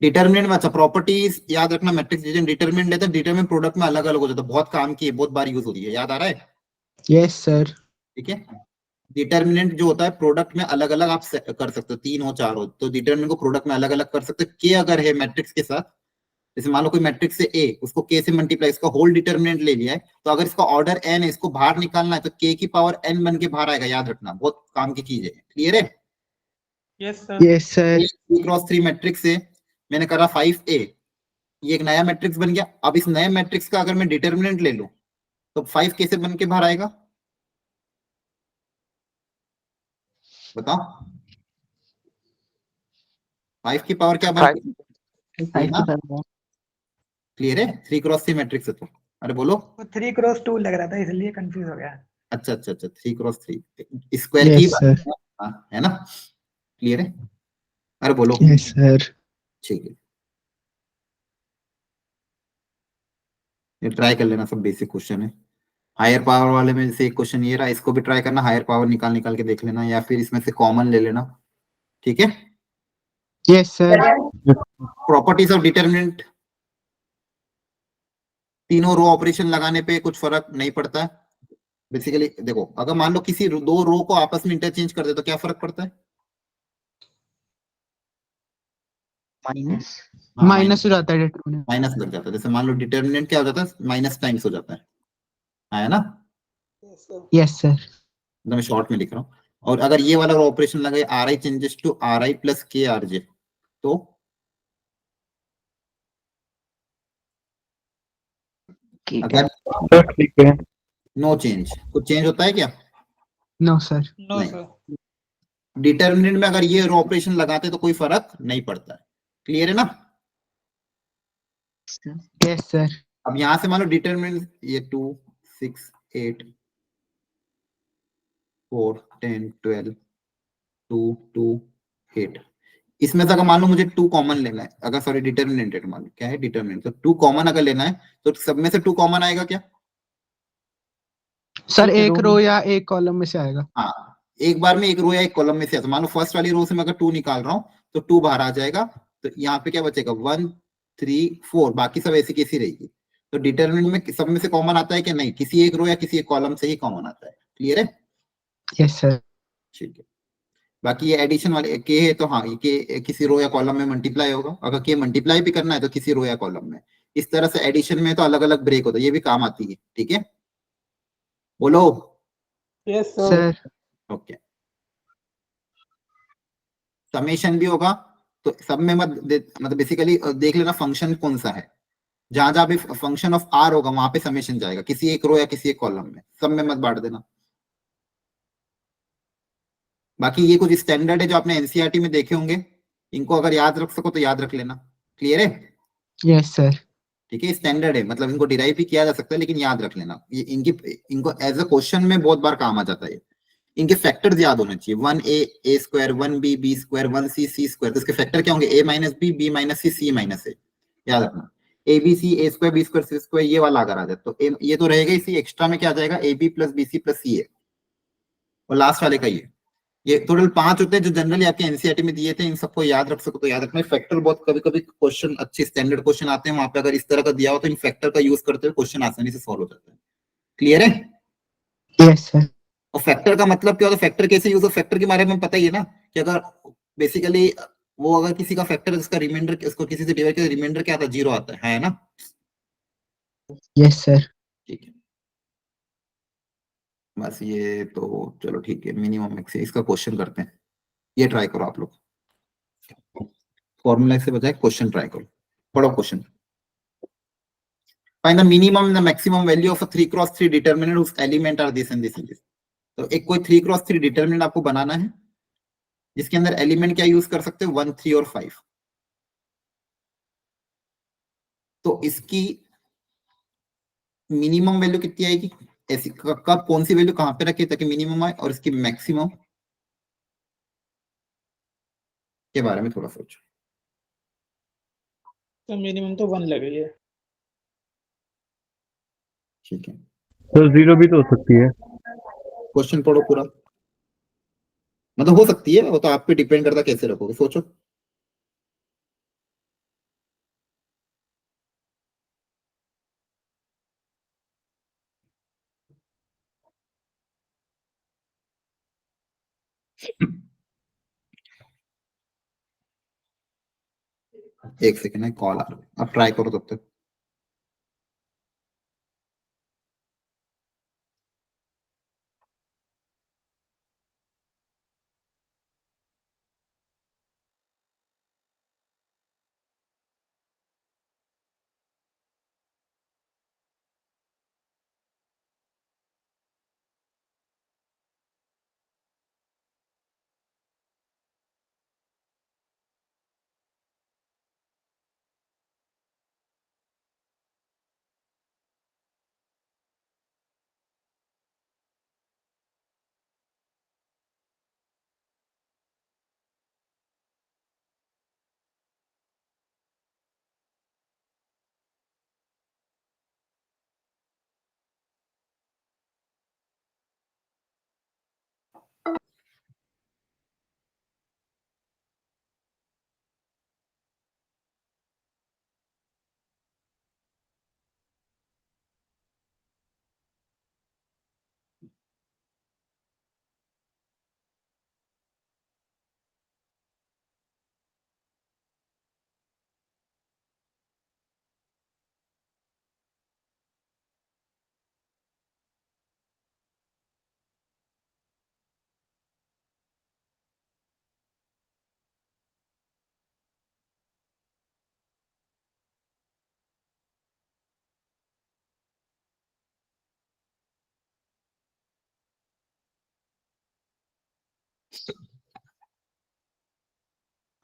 डिटरमिनेंट में, अच्छा प्रॉपर्टीज याद रखना, मैट्रिक्स डिटरमिनेंट लेते हैं, डिटरमिनेंट प्रोडक्ट में अलग अलग हो जाता है, बहुत काम की है, बहुत बार यूज होती है, याद आ रहा है? Yes sir. ठीक है, डिटरमिनेंट जो होता है प्रोडक्ट में अलग अलग आप कर सकते हो, 3 हो 4 हो, तो डिटरमिनेंट को प्रोडक्ट में अलग अलग कर सकते हो। के अगर है मैट्रिक्स के साथ, जैसे मान लो कोई मैट्रिक्स से ए, उसको के से मल्टीप्लाई, इसका होल डिटरमिनेंट ले लिया है, तो अगर इसका ऑर्डर एन है, इसको बाहर निकालना है, तो के की पावर एन बन के बाहर आएगा, याद रखना, बहुत काम की चीज है। क्लियर है? Yes sir. Yes sir. 3x3 matrix से मैंने करा 5A, ये एक नया मैट्रिक्स बन गया। अब इस नए मैट्रिक्स का अगर मैं डिटरमिनेंट ले लूं, तो 5 कैसे बन के बाहर आएगा? बताओ, 5 की पावर क्या बन? क्लियर है? 3x3 मैट्रिक्स है तो, अरे बोलो। 3x2 लग रहा था इसलिए कंफ्यूज हो गया। अच्छा अच्छा अच्छा, 3x3 स्क्वायर की यस सर। हाँ, है ना? क्लियर है? अरे बोलो। Yes sir. ठीक है, ये ट्राई कर लेना, सब बेसिक क्वेश्चन है। हायर पावर वाले में से एक क्वेश्चन ये रहा, इसको भी ट्राई करना, हायर पावर निकाल निकाल के देख लेना, या फिर इसमें से कॉमन ले लेना, ठीक है। Yes sir. Properties of determinant, तीनों रो ऑपरेशन लगाने पे कुछ फर्क नहीं पड़ता है बेसिकली। देखो अगर मान लो किसी दो रो को आपस में इंटरचेंज कर दे तो क्या फर्क पड़ता है? माइनस। हाँ, माइनस हो जाता है डिटरमिनेंट। माइनस लग जाता है। जैसे मान लो डिटरमिनेंट क्या हो जाता है, माइनस टाइम्स हो जाता है ना। Yes, sir. Yes sir. तो मैं शॉर्ट में लिख रहा हूँ। और अगर ये वाला ऑपरेशन लगे R I changes to R I plus K R J, तो ठीक है। अगर तो ठीक है। नो चेंज, कुछ चेंज होता है क्या? No sir. नो नहीं। सर। डिटरमिनेंट में अगर ये ऑपरेशन लगाते तो कोई फर्क नहीं पड़ता है। क्लियर है ना? Yes sir. अब यहां से मान लो डिटरमिनेंट ये 2 6 8 4 10 12 2 2 8, इसमें से अगर मान लो मुझे 2 कॉमन लेना है, अगर सॉरी डिटरमिनेंट है, मान लो क्या है डिटरमिनेंट, तो 2 कॉमन अगर लेना है तो सब में से 2 कॉमन आएगा क्या? सर ठीक है, एक दो रो या एक कॉलम में से आएगा। हाँ, एक बार में एक रो या एक कॉलम में से आता। मान लो फर्स्ट वाली रो से मैं अगर 2 निकाल रहा हूँ तो 2 बाहर आ जाएगा, तो यहाँ पे क्या बचेगा 1 3 4, बाकी सब ऐसी कैसी रहेगी। तो डिटरमिनेंट में सब में से कॉमन आता है कि नहीं? किसी एक रो या किसी एक कॉलम से ही कॉमन आता है। क्लियर है? Yes sir. ठीक है। बाकी ये एडिशन वाले के है तो हाँ, ये के किसी रो या कॉलम में मल्टीप्लाई होगा। अगर के मल्टीप्लाई भी करना है तो किसी रो या कॉलम में। इस तरह से एडिशन में तो अलग अलग ब्रेक होता है, ये भी काम आती है। ठीक है, बोलो। Yes, sir. Sir okay, summation भी होगा तो सब में मतलब बेसिकली देख लेना फंक्शन कौन सा है। जहां जहां भी फंक्शन ऑफ आर होगा वहां पे समेशन जाएगा, किसी एक रो या किसी एक कॉलम में, सब में मत बांट देना। बाकी ये कुछ स्टैंडर्ड है जो आपने एनसीईआरटी में देखे होंगे, इनको अगर याद रख सको तो याद रख लेना। क्लियर है? Yes sir. ठीक है, स्टैंडर्ड है, मतलब इनको डिराइव भी किया जा सकता है, लेकिन याद रख लेना ये इनको एज अ क्वेश्चन में बहुत बार काम आ जाता है। इनके फैक्टर्स याद होने चाहिए, 1a square, 1b square, 1c square. तो इसके फैक्टर क्या होंगे? a minus B, B minus C, C minus A. याद रखना, A B C, A square B square C square, ये वाला अगर आ जाए तो ये तो रहेगा इसी, एक्स्ट्रा में क्या आ जाएगा? A B plus B C plus C A. और लास्ट वाले का ये टोटल 5 होते हैं जो जनरली आपके एनसीईआरटी में दिए थे। इन सबको याद रख सको तो याद रखना। फैक्टर बहुत कभी कभी क्वेश्चन अच्छे स्टैंडर्ड क्वेश्चन आते हैं, वहां पे अगर इस तरह का दिया हो तो इन फैक्टर का यूज करते हुए क्वेश्चन आसानी से सॉल्व हो जाता है। क्लियर है? Yes sir. और फैक्टर का मतलब क्या होता है, फैक्टर कैसे यूज हो, फैक्टर के बारे में पता ही है ना, कि अगर बेसिकली वो अगर किसी का फैक्टर उसका रिमाइंडर, उसको किसी से डिवाइड करके रिमाइंडर क्या आता है? 0 आता है ना। Yes sir. ठीक है, बस ये तो चलो ठीक है। मिनिमम मैक्स इसका क्वेश्चन करते हैं, ये ट्राई करो आप लोग। फॉर्मूला से बजाय क्वेश्चन ट्राई करो। पढ़ो question. Find the minimum and the maximum value of a 3x3 determinant whose element are this and this and this. तो एक कोई 3x3 डिटरमिनेंट आपको बनाना है जिसके अंदर एलिमेंट क्या यूज कर सकते हो? 1 3 और 5। तो इसकी मिनिमम वैल्यू कितनी आएगी? ऐसी कब कौन सी वैल्यू कहां पे रखे ताकि मिनिमम आए, और इसकी मैक्सिमम के बारे में थोड़ा सोचो। तो मिनिमम तो 1 लगेगी है। ठीक है, सर जीरो भी तो हो सकती है। क्वेश्चन पढ़ो पूरा। मतलब हो सकती है, वो तो आप पे डिपेंड करता है कैसे रखोगे, सोचो। एक सेकंड है, कॉल आ रहा है, आप ट्राई करो तब तक।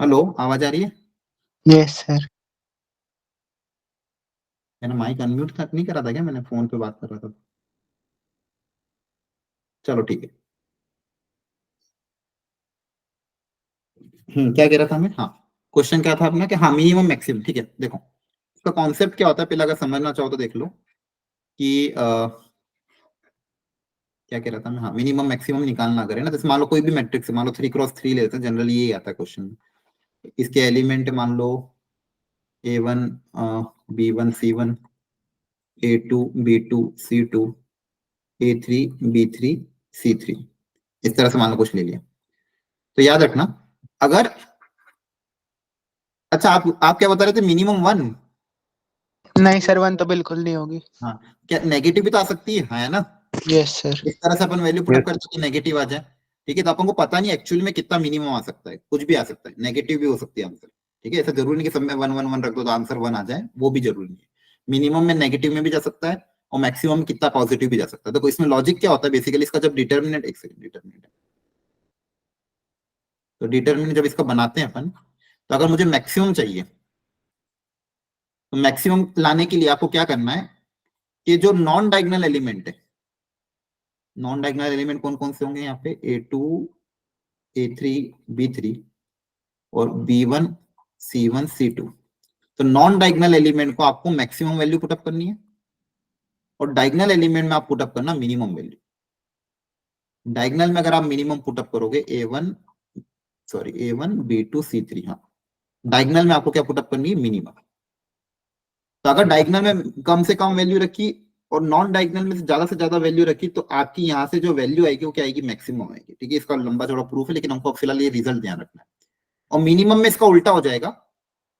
हेलो, आवाज आ रही है? Yes sir. मैंने माइक अनम्यूट नहीं करा था क्या? मैंने फोन पे बात कर रहा था। चलो ठीक है। क्या कह रहा था मैं? हाँ, क्वेश्चन क्या था अपना कि हाँ मिनिमम मैक्सिमम। ठीक है, देखो इसका कॉन्सेप्ट क्या होता है पहले अगर समझना चाहो तो देख लो कि क्या कह रहा था मैं? हाँ, मिनिमम मैक्सिमम निकालना करें ना, जैसे मान लो कोई भी मैट्रिक्स है, मान लो 3x3 लेते हैं, जनरली यही आता है क्वेश्चन। इसके एलिमेंट मान लो A1 B1 C1 A2 B2 C2 A3 B3 C3, इस तरह से मान लो कुछ ले लिया। तो याद रखना, अगर अच्छा आप क्या बता रहे थे? मिनिमम 1? नहीं सर, 1 तो बिल्कुल नहीं होगी। हाँ, क्या नेगेटिव भी तो आ सकती है ना? Yes sir. इस तरह से अपन वैल्यू पुट अप करते हैं नेगेटिव आ जाए। ठीक है, तो अपन को पता नहीं एक्चुअली में कितना मिनिमम आ सकता है, कुछ भी आ सकता है, नेगेटिव भी हो सकती है आंसर। ठीक है, ऐसा जरूरी नहीं कि सब में 1 1 1 रख दो तो आंसर 1 आ जाए, वो भी जरूरी नहीं है। मिनिमम में नेगेटिव में भी जा सकता है और मैक्सिमम में कितना पॉजिटिव भी जा सकता है। तो इसमें लॉजिक क्या होता है बेसिकली इसका, जब डिटर्मिनेंट, एक सेकंड, डिटर्मिनेंट, तो डिटर्मिनेंट जब इसका बनाते हैं अपन, तो अगर मुझे मैक्सिमम चाहिए तो मैक्सिमम लाने के लिए आपको क्या करना है कि जो नॉन डायगोनल एलिमेंट है, नॉन डायगोनल एलिमेंट कौन कौन से होंगे यहाँ पे? A2 A3 B3 और B1 C1 C2। तो नॉन डायगोनल एलिमेंट को आपको मैक्सिमम वैल्यू पुटअप करनी है और डायगोनल एलिमेंट में आप पुटअप करना मिनिमम वैल्यू। डायगोनल में अगर आप मिनिमम पुटअप करोगे A1 B2 C3, हाँ, डायगोनल में आपको क्या पुटअप करनी है? मिनिमम। तो अगर डायगोनल में कम से कम वैल्यू रखी और नॉन डायगोनल में से ज्यादा वैल्यू रखी तो आपकी यहाँ से जो वैल्यू आएगी वो क्या आएगी? मैक्सिमम आएगी। ठीक है, इसका लंबा चौड़ा प्रूफ है लेकिन हमको फिलहाल ये रिजल्ट ध्यान रखना है। और मिनिमम में इसका उल्टा हो जाएगा,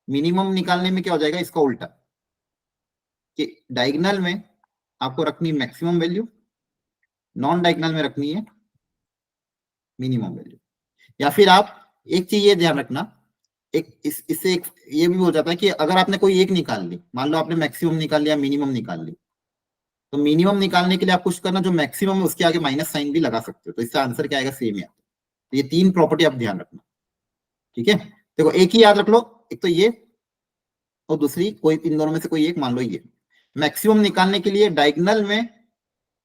मिनिमम निकालने में क्या हो जाएगा? इसका उल्टा, कि डायगोनल में आपको रखनी मैक्सिमम वैल्यू, नॉन डायगोनल में रखनी है मिनिमम वैल्यू। या फिर आप एक चीज ये ध्यान रखना, इससे एक ये भी हो जाता है कि अगर आपने कोई एक निकाल ली, मान लो आपने मैक्सिमम निकाल लिया, मिनिमम निकाल ली, तो मिनिमम निकालने के लिए आप कुछ करना, जो मैक्सिमम है उसके आगे माइनस साइन भी लगा सकते हो, तो इसका आंसर क्या आएगा? सेम ही आता है। तो ये 3 प्रॉपर्टी आप ध्यान रखना। ठीक है, देखो एक ही याद रख लो, एक तो ये और दूसरी कोई, इन दोनों में से कोई एक, मान लो ये। मैक्सिमम निकालने के लिए डायगोनल में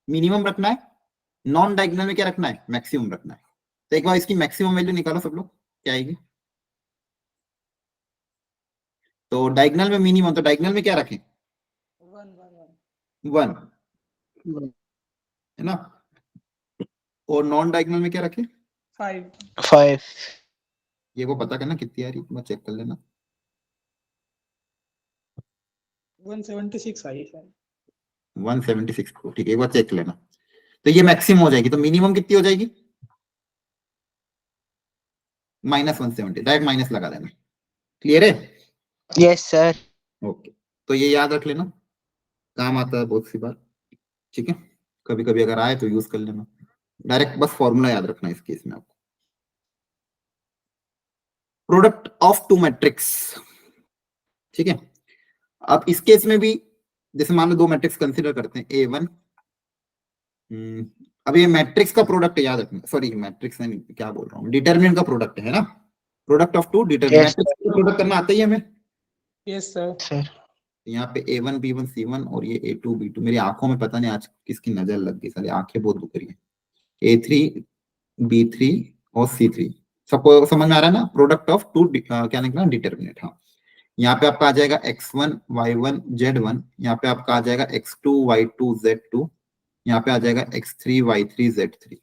मिनिमम रखना है, नॉन डायगोनल में क्या रखना है? मैक्सिमम रखना है। तो एक बार इसकी मैक्सिमम वैल्यू निकालो सब लोग, क्या आएगी? तो डायगोनल में मिनिमम, तो डायगोनल में क्या रखें? 1 है ना, और नॉन डायगोनल में क्या रखें? 5। ये वो पता करना कितनी आ रही है, चेक कर लेना। 176 आई है। 176, ठीक है, एक बार चेक लेना। तो ये मैक्सिमम हो जाएगी, तो मिनिमम कितनी हो जाएगी? -170, डायरेक्ट माइनस लगा देना। क्लियर है? Yes sir. ओके, तो ये याद रख लेना, काम आता है बहुत सी बार। ठीक है, कभी कभी अगर आए तो यूज कर लेना। डायरेक्ट बस फॉर्मूला याद रखना इस केस में आपको। Product of two matrix. ठीक है, अब इस केस में भी जैसे मान लो 2 मैट्रिक्स कंसीडर करते हैं A1, अब ये मैट्रिक्स का प्रोडक्ट याद रखना, सॉरी मैट्रिक्स नहीं, क्या बोल रहा हूँ, डिटरमिनेंट का प्रोडक्ट है ना, product of two determinant. Yes, matrix का प्रोडक्ट करना आता ही है हमें। Yes sir. सर। यहाँ पे A1 B1 C1 और ये A2 B2, मेरी आंखों में पता नहीं आज किसकी नजर लग गई, सारी आंखें बहुत दुख रही है। A3 B3 और C3, सबको समझ में आ रहा है ना? प्रोडक्ट ऑफ टू क्या निकला? डिटरमिनेंट। हाँ, यहाँ पे आपका आ जाएगा x1 y1 z1, यहाँ पे आपका आ जाएगा x2 y2 z2, यहाँ पे आ जाएगा x3 y3 z3।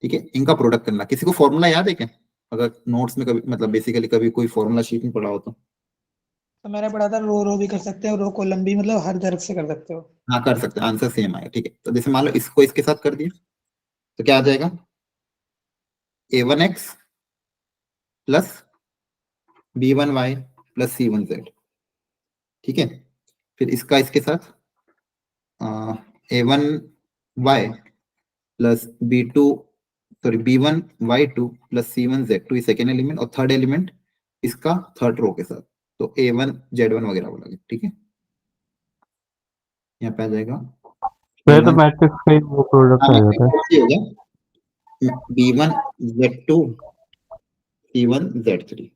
ठीक है, इनका प्रोडक्ट करना। किसी को फॉर्मूला याद है क्या? अगर नोट्स में कभी, मतलब बेसिकली कभी कोई फॉर्मूला शीट में पढ़ा हो तो मैंने पढ़ा था रो रो भी कर सकते हो, रो कॉलम भी, मतलब हर तरफ से कर सकते हो। हाँ कर सकते हैं, आंसर सेम आएगा। ठीक है, तो जैसे मान लो इसको इसके साथ कर दिया तो क्या आ जाएगा? A1x plus B1y plus C1z। ठीक है, फिर इसका इसके साथ A1y plus B1y2 plus C1z2, ये सेकेंड एलिमेंट, और थर्ड एलिमेंट इसका थर्ड रो के साथ, तो A1 Z1 वगैरह बोला। ठीक है, यहाँ पे आ जाएगा तो मैट्रिक्स का ही वो प्रोडक्ट आ जाता है। हो गया। B1 Z2 C1 Z3।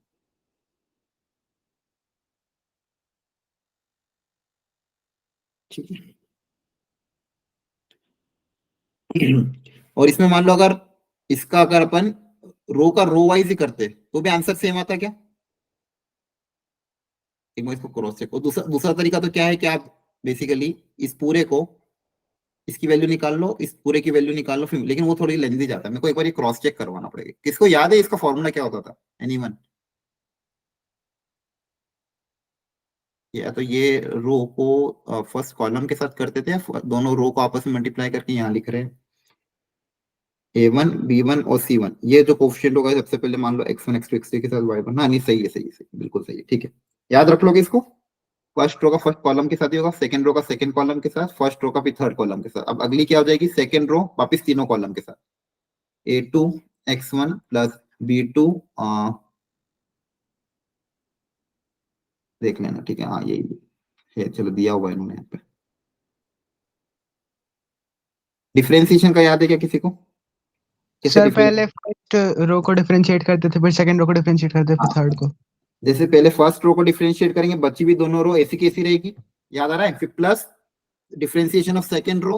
ठीक है। और इसमें मान लो अगर इसका अगर अपन रो वाइज ही करते तो भी आंसर सेम आता क्या? एक बार इसको क्रॉस चेक। और दूसरा तरीका तो क्या है कि आप बेसिकली इस पूरे को, इसकी वैल्यू निकाल लो, इस पूरे की वैल्यू निकाल लो, फिर लेकिन वो थोड़ी लेंथी जाता है। मेरे को एक बार ये क्रॉस चेक करवाना पड़ेगा। किसको याद है इसका फॉर्मूला क्या होता था? एनीवन? या तो ये रो को फर्स्ट कॉलम के साथ करते थे, दोनों रो को आपस में मल्टीप्लाई करके यहाँ लिख रहे हैं A1 B1 और C1। ये जो कोफिशिएंट होगा सबसे पहले मान लो x1 x2 x3 के साथ y1। हाँ नहीं, सही है, बिल्कुल सही है। ठीक है, याद रख लोगे इसको। फर्स्ट रो का फर्स्ट कॉलम के साथ ही होगा, सेकंड रो का सेकंड कॉलम के साथ, फर्स्ट रो का भी थर्ड कॉलम के साथ। अब अगली क्या हो जाएगी? सेकंड रो वापस तीनों कॉलम के साथ। A2 x1 प्लस B2 देख लेना। ठीक है, हाँ यही है, चलो दिया हुआ है इन्होंने यहाँ पे। डिफरेंशिएशन का याद है क्या किसी को? कैसे सर differentiate- पहले फर्स्ट रो को डिफरेंशिएट करते थे, फिर सेकंड रो को डिफरेंशिएट करते थे, फिर थर्ड को। जैसे पहले फर्स्ट रो को डिफरेंशिएट करेंगे, बची हुई दोनों रो ऐसी कैसी रहेगी, याद आ रहा है? फिर plus differentiation of second row,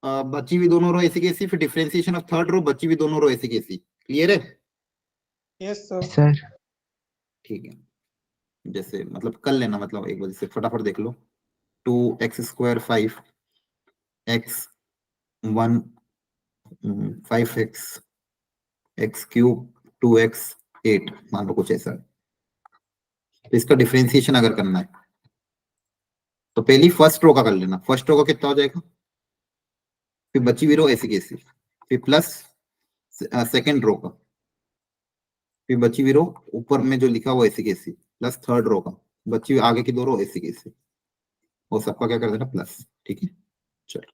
बची हुई दोनों रो ऐसी कैसी, फिर डिफरेंशिएशन ऑफ थर्ड रो, बची हुई दोनों रो ऐसी कैसी। क्लियर है? Yes sir. सर ठीक है, जैसे मतलब कर लेना, मतलब एक बार से फटाफट देख लो। 2x² 5 x 1 5x x³ 2x 8 मान लो कुछ ऐसा। तो इसका डिफरेंशिएशन अगर करना है तो पहली फर्स्ट रो का कर लेना। फर्स्ट रो का कितना हो जाएगा, फिर बची हुई रो ऐसी कैसी, फिर प्लस सेकंड रो का, फिर बची हुई रो ऊपर में जो लिखा हुआ ऐसी कैसी, प्लस थर्ड रो का, बची हुई आगे की दो रो ऐसी कैसी, और सबका क्या कर देना प्लस। ठीक है, चलो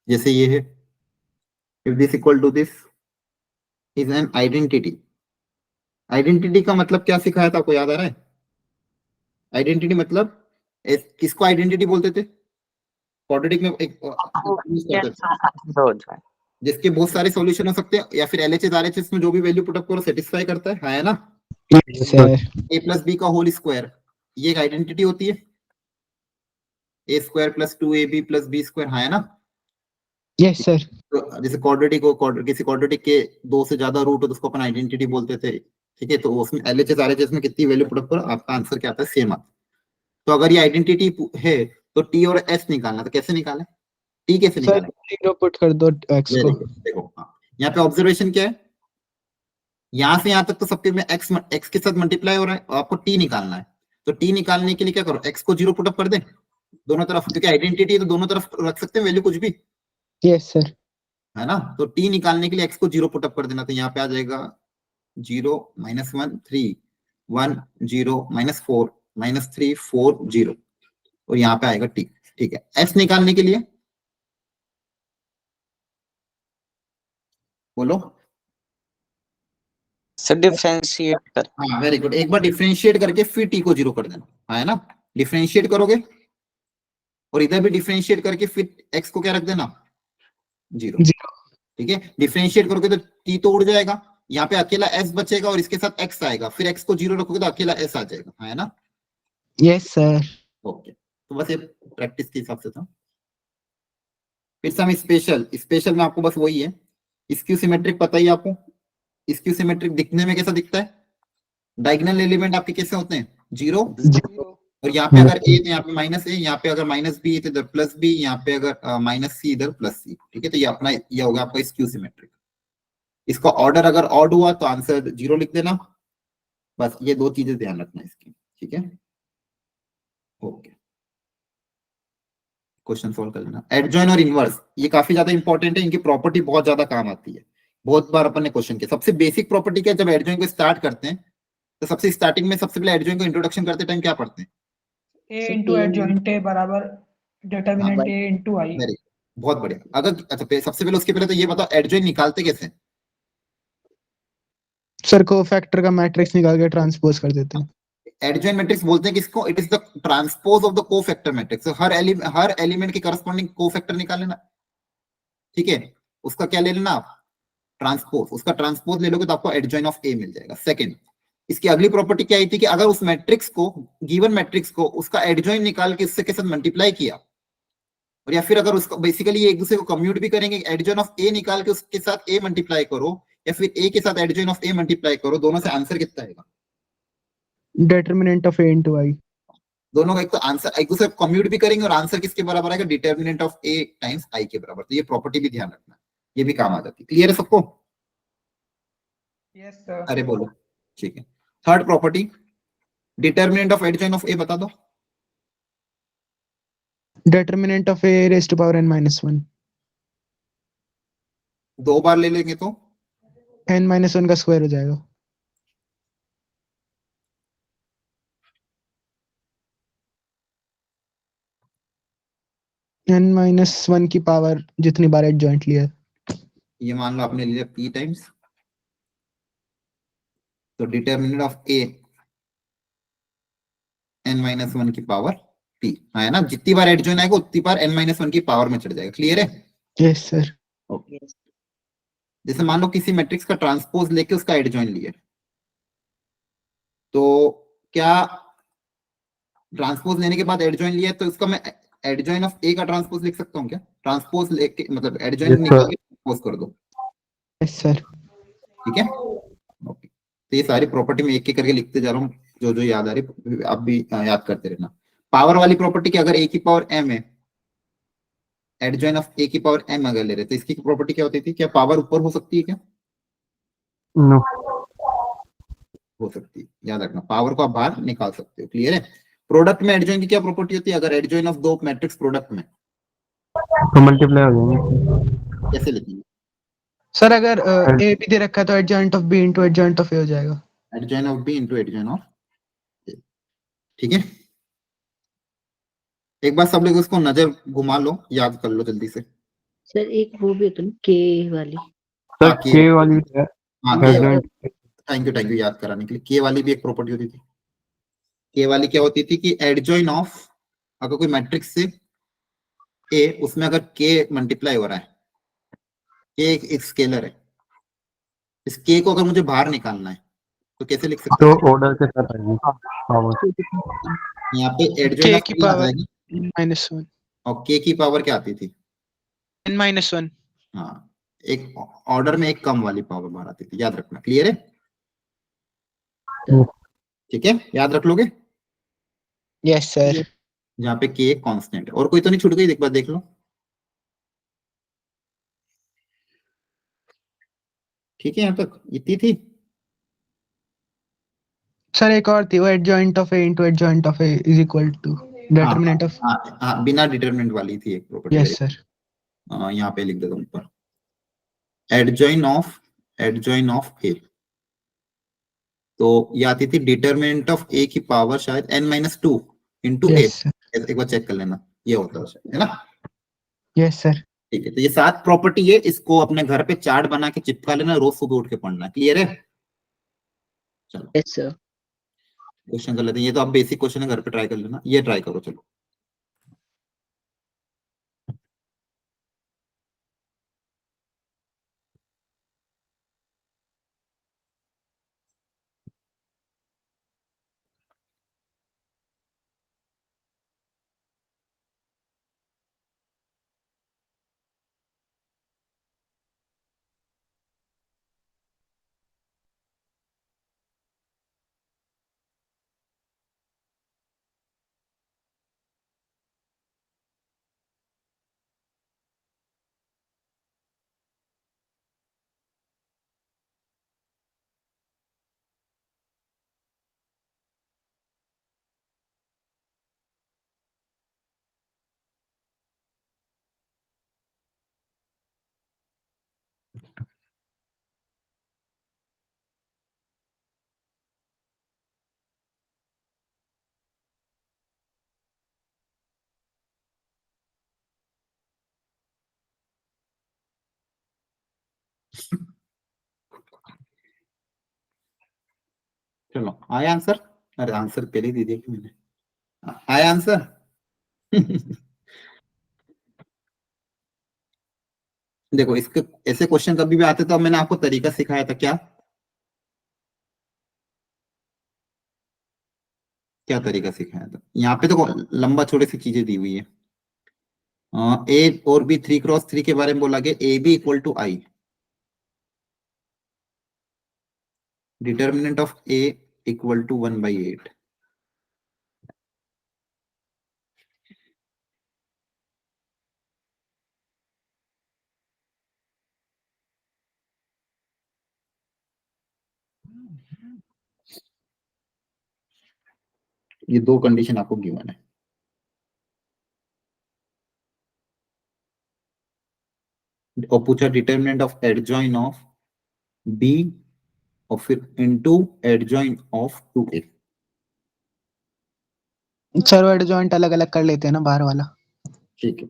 जैसे ये है, if this equal to this is an identity. Identity का मतलब क्या सिखाया था, आपको याद आ रहा है? आइडेंटिटी मतलब किसको आइडेंटिटी बोलते थे? क्वाड्रेटिक में एक use करते थे, जिसके बहुत सारे सॉल्यूशन हो सकते हैं, या फिर एलएचएस आरएचएस में जो भी वैल्यू पुट अप करो सेटिस्फाई करता है ना? सर a प्लस बी का होल स्क्वायर, ये एक आइडेंटिटी होती है। a² plus 2ab plus b square, है ना? Yes sir. तो जैसे क्वाड्रेटिक हो, किसी क्वाड्रेटिक के दो से ज्यादा रूट हो तो उसको अपन आइडेंटिटी बोलते थे। ठीक है, तो उसमें एलएचएस आरएचएस में कितनी वैल्यू पुट अप करो, आपका आंसर क्या आता है? सेम आता है। तो अगर ये आइडेंटिटी है तो टी और एस निकालना, तो कैसे निकालें? टी कैसे सर निकालें? 0 पुट कर दो x को। देखो हाँ, यहाँ पे ऑब्जर्वेशन क्या है, यहाँ से यहाँ तक तो सबके में एक्स के साथ मल्टीप्लाई हो रहा है, और आपको टी निकालना है। तो टी निकालने के लिए क्या करो, एक्स को 0 पुटअप कर दे दोनों तरफ, क्योंकि आइडेंटिटी है तो दोनों तरफ रख सकते हैं वैल्यू कुछ भी, यस सर। है ना? तो टी निकालने के लिए एक्स को 0 पुटअप कर देना। तो यहाँ पे आ जाएगा 0 -1 3 1 0 -4 -3 4 0, और यहाँ पे आएगा टी। ठीक है, एस निकालने के लिए बोलो। सर डिफरेंशिएट कर। हाँ वेरी गुड, एक बार डिफरेंशिएट करके फिर टी को 0 कर देना, है ना? डिफरेंशिएट करोगे और इधर भी डिफरेंशिएट करके फिर एक्स को क्या रख देना, 0। ठीक है, डिफरेंशिएट करोगे तो टी तो उड़ जाएगा, यहाँ पे अकेला एस बचेगा और इसके साथ एक्स आएगा, फिर एक्स को 0 रखोगे तो अकेला एस आ जाएगा, है ना? Yes sir. ओके, तो बस ये प्रैक्टिस के हिसाब से था। फिर से हम स्पेशल में आपको बस वही है, स्क्यू सिमेट्रिक पता ही आपको। स्क्यू सिमेट्रिक दिखने में कैसा दिखता है? डायगोनल एलिमेंट आपके कैसे होते हैं? 0, और यहाँ पे अगर ए तो यहाँ पे माइनस ए, यहाँ पे अगर माइनस बी तो इधर प्लस बी, यहाँ पे अगर माइनस सी इधर प्लस सी। ठीक है, तो ये अपना ये होगा आपका स्क्यू सिमेट्रिक। इसका ऑर्डर अगर ऑड हुआ तो आंसर 0 लिख देना। बस ये दो चीजें ध्यान रखना इसकी। ठीक है, ओके, क्वेश्चन सॉल्व कर लेना। एडजॉइन और इनवर्स ये काफी ज्यादा इंपॉर्टेंट है, इनकी प्रॉपर्टी बहुत ज्यादा काम आती है। बहुत बार अपन ने क्वेश्चन किया। सबसे बेसिक प्रॉपर्टी क्या है, जब एडजॉइन को स्टार्ट करते हैं तो सबसे स्टार्टिंग में सबसे पहले एडजॉइन को इंट्रोडक्शन करते टाइम क्या पढ़ते हैं? ए इंटू एडजॉइंट ए बराबर डिटर्मिनेंट ए इंटू आई। वेरी, बहुत बढ़िया। अगर अच्छा सबसे पहले उसके पहले तो ये बताओ एडजॉइन निकालते कैसे? सर को फैक्टर का मैट्रिक्स निकाल के ट्रांसपोज कर देते हैं। एडजॉइंट मैट्रिक्स बोलते हैं किसको? It is the transpose of the cofactor matrix. Her element के करस्पॉन्डिंग कोफैक्टर निकाल लेना। ठीक है, उसका क्या ले लेना आप, ट्रांसपोज, उसका ट्रांसपोज ले लोगे तो आपको एडजॉइन ऑफ ए मिल जाएगा। सेकंड, इसकी अगली प्रॉपर्टी क्या आई थी कि अगर उस मैट्रिक्स को, गिवन मैट्रिक्स को उसका एडजॉइन निकाल के इससे के साथ मल्टीप्लाई किया, और या फिर अगर उसको बेसिकली ये एक दूसरे को कम्यूट भी करेंगे, एडजॉइन ऑफ ए निकाल के उसके साथ ए मल्टीप्लाई करो, या फिर ए के साथ एडजॉइन ऑफ ए मल्टीप्लाई करो, दोनों से आंसर कितना आएगा? Determinant of A into I. दोनों का एक तो आंसर एक दूसरे को कम्यूट भी करेंगे और आंसर किसके बराबर आएगा? Determinant of A times I के बराबर। तो ये प्रॉपर्टी भी ध्यान रखना, ये भी काम आ जाती है। क्लियर है सबको? Yes sir. अरे बोलो, ठीक है। Third property, determinant of adjoint of A बता दो। Determinant of A raise to power n-1। दो बार ले लेंगे तो n-1 का स्क्वायर हो जाएगा। n-1 की पावर जितनी बार एडजॉइंट लिया है। ये मान लो आपने लिया p टाइम्स, तो डिटरमिनेंट ऑफ a n-1 की पावर p है ना, जितनी बार एडजॉइन आएगा उतनी बार n-1 की पावर में चढ़ जाएगा। क्लियर है? Yes sir. ओके। जैसे मान लो किसी मैट्रिक्स का ट्रांसपोज लेके उसका एडजॉइन लिया, तो क्या ट्रांसपोज लेने के बाद एडजॉइन लिया है तो उसका मैं एडजॉइन ऑफ ए का ट्रांसपोज लिख सकता हूँ क्या? ट्रांसपोज लेके मतलब एडजॉइन निकाल के ट्रांसपोज कर दो। Yes sir. ठीक है, ओके। तो ये सारी प्रॉपर्टी में एक एक करके लिखते जा रहा हूँ, जो जो याद आ रही आप भी याद करते रहना। पावर वाली प्रॉपर्टी की अगर ए की पावर m है, एडजॉइन ऑफ ए की पावर m अगर ले रहे तो इसकी प्रॉपर्टी क्या होती थी? क्या पावर ऊपर हो सकती है क्या? नो। हो सकती है, याद रखना, पावर को आप बाहर निकाल सकते हो। क्लियर है? प्रोडक्ट में एडजॉइन की क्या प्रॉपर्टी होती है? अगर एडजॉइन ऑफ दो मैट्रिक्स प्रोडक्ट में, तो मल्टीप्लाई हो जाएंगे। कैसे लिखेंगे? सर अगर ए भी दे रखा है तो adjoint of B into adjoint of A हो जाएगा। Adjoint of B into adjoint of A. ठीक है, एक बार सब लोग उसको नजर घुमा लो, याद कर लो जल्दी से। सर एक वो भी होता है ना के वाली। हाँ, के वाली है। हाँ, थैंक यू याद कराने के लिए। के वाली भी एक प्रॉपर्टी होती थी। के वाली क्या होती थी कि एडजॉइन ऑफ, अगर कोई मैट्रिक्स से ए, उसमें अगर के मल्टीप्लाई हो रहा है, के एक स्केलर है, इस के को अगर मुझे बाहर निकालना है तो कैसे लिख सकते तो हैं? ऑर्डर के साथ आएगी पावर। यहाँ पे एडजॉइन के ऑफ की के आ पावर जाएगी, n-1। और के की पावर क्या आती थी? n-1। हाँ, एक ऑर्डर में एक कम वाली पावर बाहर आती थी, याद रखना। क्लियर है? ठीक है, याद रख लोगे? Yes sir. जहाँ पे के एक कांस्टेंट है। और कोई तो नहीं छूट गई? एक बार देख लो। ठीक है, यहाँ तक इतनी थी। सर एक और थी, वो adjoint of A into adjoint of A is equal to determinant of. हाँ, बिना डिटरमिनेंट वाली थी एक प्रॉपर्टी। Yes sir. यहाँ पे लिख देता हूँ ऊपर, एडजॉइन ऑफ ए। तो ये आती थी डिटरमिनेंट ऑफ ए की पावर शायद n-2 इंटू ए। Yes sir. एक बार चेक कर लेना, ये होता है शायद, है ना? Yes sir. ठीक है, तो ये 7 प्रॉपर्टी है, इसको अपने घर पे चार्ट बना के चिपका लेना, रोज सुबह उठ के पढ़ना। क्लियर है? चलो यस सर। क्वेश्चन कर लेते हैं। ये तो आप बेसिक क्वेश्चन है, घर पे ट्राई कर लेना, ये ट्राई करो। चलो चलो, आया आंसर? अरे आंसर पहले ही दे दिया कि मैंने। आया आंसर? देखो इसके ऐसे क्वेश्चन कभी भी आते तो मैंने आपको तरीका सिखाया था, क्या क्या तरीका सिखाया था। यहाँ पे तो लंबा छोटे सी चीजें दी हुई है। ए और बी 3x3 के बारे में बोला गया, A B equal to I, determinant of A equal to 1/8। ये दो कंडीशन आपको गिवन है। और पूछा determinant of adjoint of B और फिर into adjoint of 2a। Sir वो एडजॉइंट अलग अलग कर लेते हैं ना बाहर वाला। ठीक है,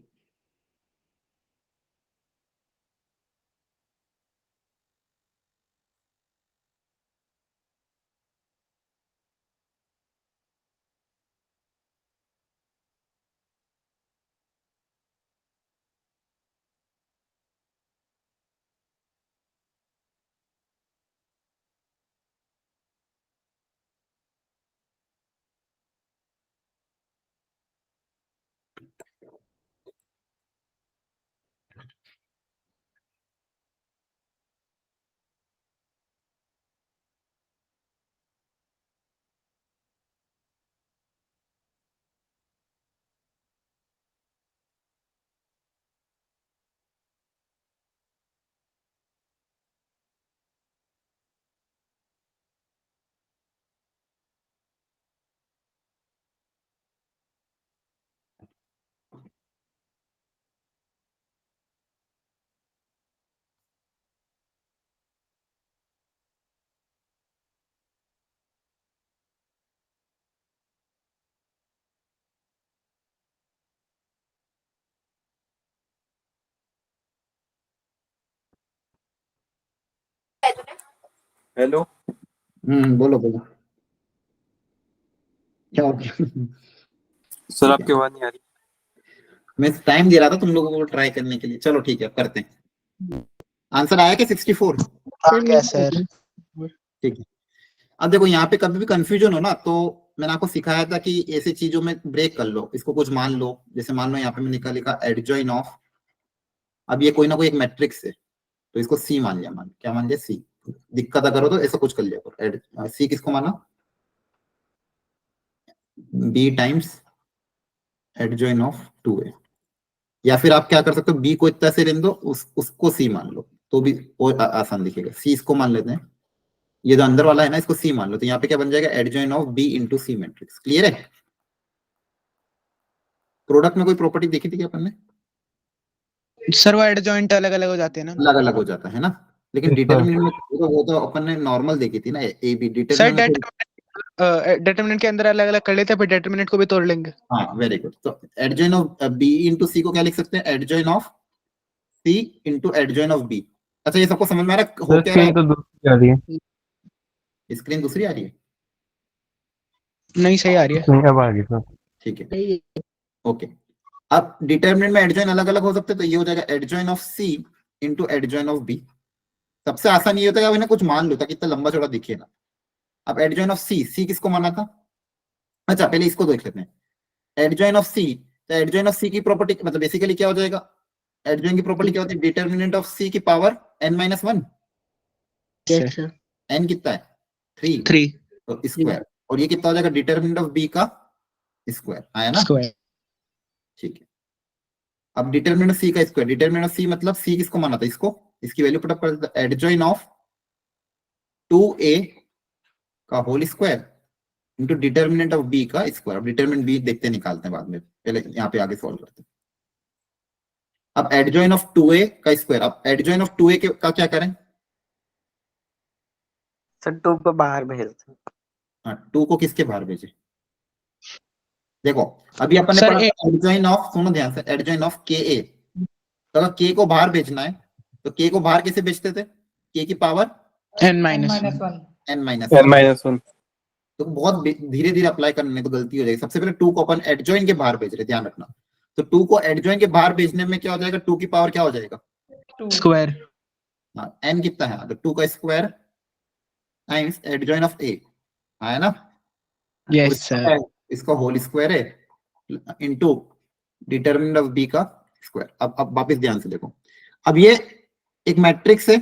हेलो बोलो बोलो, क्या हो गया? सर, आपकी आवाज नहीं आ रही। मैं टाइम दे रहा था तुम लोगों को ट्राई करने के लिए। चलो ठीक है, अब करते हैं। आंसर आया क्या 64? आ गया सर। ठीक है। अब देखो यहाँ पे कभी भी कंफ्यूजन हो ना, तो मैंने आपको सिखाया था कि ऐसे चीजों में ब्रेक कर लो, इसको कुछ मान लो। जैसे मान लो यहाँ पे मैंने लिखा एडजॉइन ऑफ, अब ये कोई ना कोई एक मैट्रिक्स है, तो इसको सी मान लिया। क्या मान लिया? सी। दिक्कत अगर हो तो ऐसा कुछ कर लिया करो। सी किसको माना? B times adjoint of 2a। या फिर आप क्या कर सकते हो, बी को इतना से रहने दो, उसको सी मान लो, तो भी और आसान दिखेगा। सी इसको मान लेते हैं, ये जो अंदर वाला है ना, इसको सी मान लो, तो यहाँ पे क्या बन जाएगा? Adjoint of B into C matrix. Clear है? प्रोडक्ट में कोई प्रॉपर्टी देखी थी क्या अपन ने? सर वो एडजॉइंट अलग अलग हो जाते हैं ना। अलग अलग हो जाता है ना, लेकिन डिटर्मिनेंट में वो तो अपन ने नॉर्मल देखी थी ना, A B. Sir determinant determinant के अंदर अलग अलग कर लेते हैं, फिर डिटरमिनेंट को भी तोड़ लेंगे। हाँ, वेरी गुड। तो adjoint of B into C को क्या लिख सकते हैं? Adjoint of C into adjoint of B. अच्छा, ये सबको समझ में आ रहा है? हो क्या रहा है? तो दूसरी आ रही है। स्क्रीन दूसरी आ रही है? नहीं सही आ रही है। अब आ गई सर। ठीक है, ओके। अब डिटर्मिनेंट में एडजॉइन अलग अलग हो सकते हैं, तो ये हो जाएगा adjoint of C into adjoint of B. सबसे आसान ये होता है कि इन्हें कुछ मान लो ताकि इतना लंबा चौड़ा दिखे ना। अब एडजॉइन ऑफ सी, सी किसको माना था? अच्छा, पहले इसको देख लेते हैं। एडजॉइन ऑफ सी, तो एडजॉइन ऑफ सी की प्रॉपर्टी मतलब बेसिकली क्या हो जाएगा? एडजॉइन की प्रॉपर्टी क्या होती है? डिटर्मिनेंट ऑफ सी की power n-1। Yes sir. n कितना है? 3। 3 तो स्क्वायर, और ये कितना हो जाएगा? डिटर्मिनेंट ऑफ बी का स्क्वायर। आया ना? स्क्वायर। ठीक है। अब डिटर्मिनेंट ऑफ सी का स्क्वायर, डिटर्मिनेंट ऑफ सी मतलब सी किसको माना था? इसको। इसकी वैल्यू पुटअप कर देते हैं, एडजॉइन ऑफ 2a का whole square into determinant of B का स्क्वायर। अब डिटर्मिनेंट बी देखते निकालते हैं बाद में, पहले यहाँ पे आगे सॉल्व करते हैं। अब एडजॉइन ऑफ 2a का स्क्वायर, अब एडजॉइन ऑफ 2a का क्या करें? सर 2 को बाहर भेज दो। हाँ, 2 को किसके बाहर भेजे? देखो अभी अपन ने सर, पढ़ा एडजॉइन ऑफ, सुनो ध्यान से, एडजॉइन ऑफ के ए। तो अगर के को बाहर भेजना है तो के को बाहर कैसे भेजते थे? के की पावर n-1। n-1। तो बहुत धीरे धीरे अप्लाई करने तो गलती हो जाएगी। सबसे पहले 2 को अपन एडजॉइन के बाहर भेज रहे, ध्यान रखना। तो 2 को एडजॉइन के बाहर भेजने में क्या हो जाएगा? 2 की पावर क्या हो जाएगा? 2 स्क्वायर हाँ n कितना है, तो 2 का square times adjoint of a आया ना, और यस इसका सर क्या है? इसका होल स्क्वायर है इनटू डिटरमिनेंट ऑफ b का स्क्वायर। अब वापस ध्यान से देखो, अब ये एक मैट्रिक्स है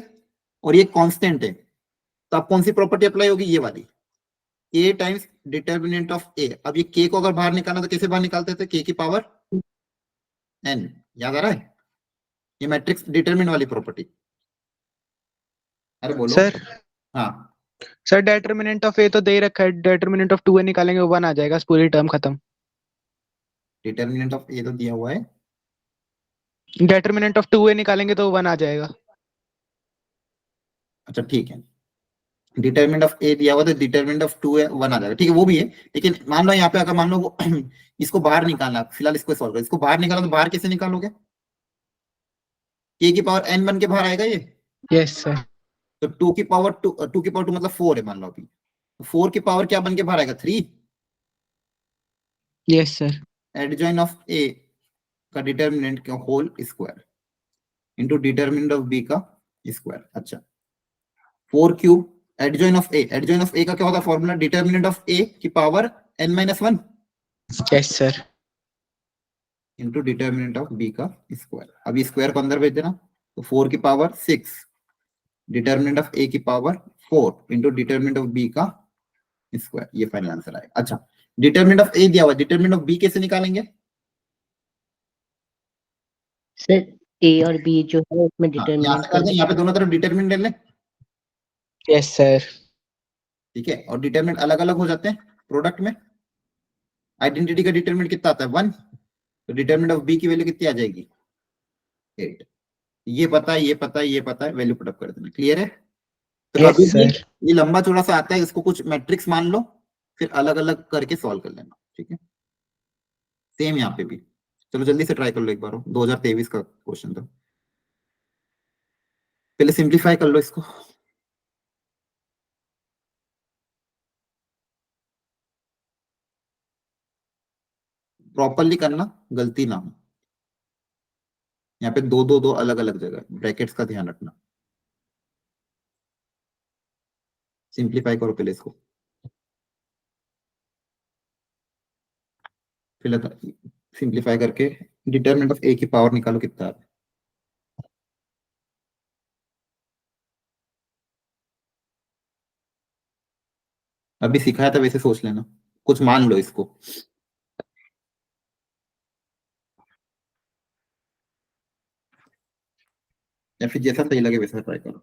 और ये कांस्टेंट है, तो अब कौन सी प्रॉपर्टी अप्लाई होगी, ये वाली, a times determinant of a। अब ये k को अगर बाहर निकालना तो कैसे बाहर निकालते थे, k की पावर n, याद आ रहा है, ये मैट्रिक्स डिटरमिनेंट वाली प्रॉपर्टी। अरे बोलो। सर हाँ सर डेटरमिनेंट ऑफ ए तो दे ही रखा है, डेटरमिनेंट ऑफ 2a निकालेंगे वो 1 आ जाएगा, पूरी टर्म खत्म। डिटरमिनेंट ऑफ a तो दिया हुआ है, डेटरमिनेंट ऑफ 2a निकालेंगे तो 1 आ जाएगा। अच्छा ठीक है, डिटरमिनेंट ऑफ a दिया हुआ तो डिटरमिनेंट ऑफ 2 1 आ जाएगा, ठीक है वो भी है। लेकिन मान लो यहाँ पे अगर मान लो वो इसको बाहर निकालना, फिलहाल इसको सॉल्व करो, इसको बाहर निकाला तो बाहर कैसे निकालोगे, k की पावर n बन के बाहर आएगा ये, यस सर तो 2 की पावर 2 मतलब 4 है मान लो अभी, तो 4 की पावर क्या बन के बाहर आएगा, 3। Yes sir adjoint of a का डिटरमिनेंट का whole square into determinant of b का स्क्वायर। अच्छा 4 cube adjoint of a, adjoint of a का क्या होता है फॉर्मूला, डिटरमिनेंट ऑफ a की power n-1 yes sir into determinant of b का स्क्वायर। अभी स्क्वायर को अंदर भेज देना, तो 4 की पावर 6 डिटरमिनेंट ऑफ a की power 4 into determinant of b का स्क्वायर, ये फाइनल आंसर आएगा। अच्छा डिटरमिनेंट ऑफ a दिया हुआ, डिटरमिनेंट ऑफ b कैसे निकालेंगे, सर ए और बी जो है उसमें हाँ यहाँ डिटरमिनेंट से कर दें, यहाँ पे दोनों तरफ डिटरमिनेंट ले लें, यस सर ठीक है, और डिटरमिनेंट अलग अलग हो जाते हैं प्रोडक्ट में। आइडेंटिटी का डिटरमिनेंट कितना आता है 1, तो डिटरमिनेंट ऑफ b की वैल्यू कितनी आ जाएगी 8। ये पता है, ये पता है, ये पता है, वैल्यू पुट अप कर देना, क्लियर है। तो यस कभी भी सर ये लंबा चौड़ा सा आता है, इसको कुछ मैट्रिक्स मान लो, फिर अलग अलग करके सॉल्व कर लेना, ठीक है। सेम यहाँ पे भी, चलो जल्दी से ट्राई कर लो एक बार, 2023 का क्वेश्चन था, पहले सिंप्लीफाई कर लो इसको। प्रॉपरली करना, गलती ना हो, यहाँ पे दो दो दो अलग अलग जगह, ब्रैकेट्स का ध्यान रखना। सिंप्लीफाई करो पहले इसको, फिर सिंप्लीफाई करके डिटरमिनेंट ऑफ ए की पावर निकालो कितना है। अभी सिखाया था वैसे सोच लेना, कुछ मान लो इसको, या फिर जैसा सही लगे वैसा ट्राई करो।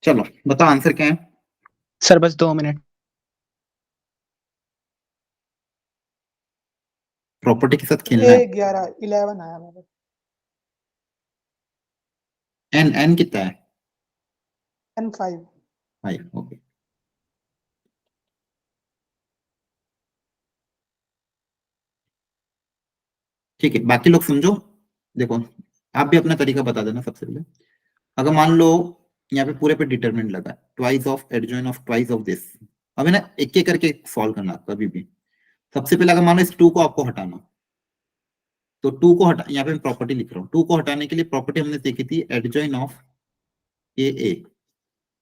चलो बताओ आंसर क्या है। सर बस 2 मिनट। प्रॉपर्टी के साथ खेलना है। 11 आया मेरे। एन एन कितना है, N5 5, ओके। ठीक है बाकी लोग समझो, देखो आप भी अपना तरीका बता देना सबसे पहले। अगर मान लो यहाँ पे पूरे पे डिटरमिनेंट लगा, twice of adjoint of twice of this, अब है ना एक एक करके सॉल्व करना कभी भी। सबसे पहले अगर मान लो इस 2 को आपको हटाना, तो 2 को हटा, यहाँ पे मैं प्रॉपर्टी लिख रहा हूँ, 2 को हटाने के लिए प्रॉपर्टी हमने देखी थी एडजॉइन ऑफ के ए।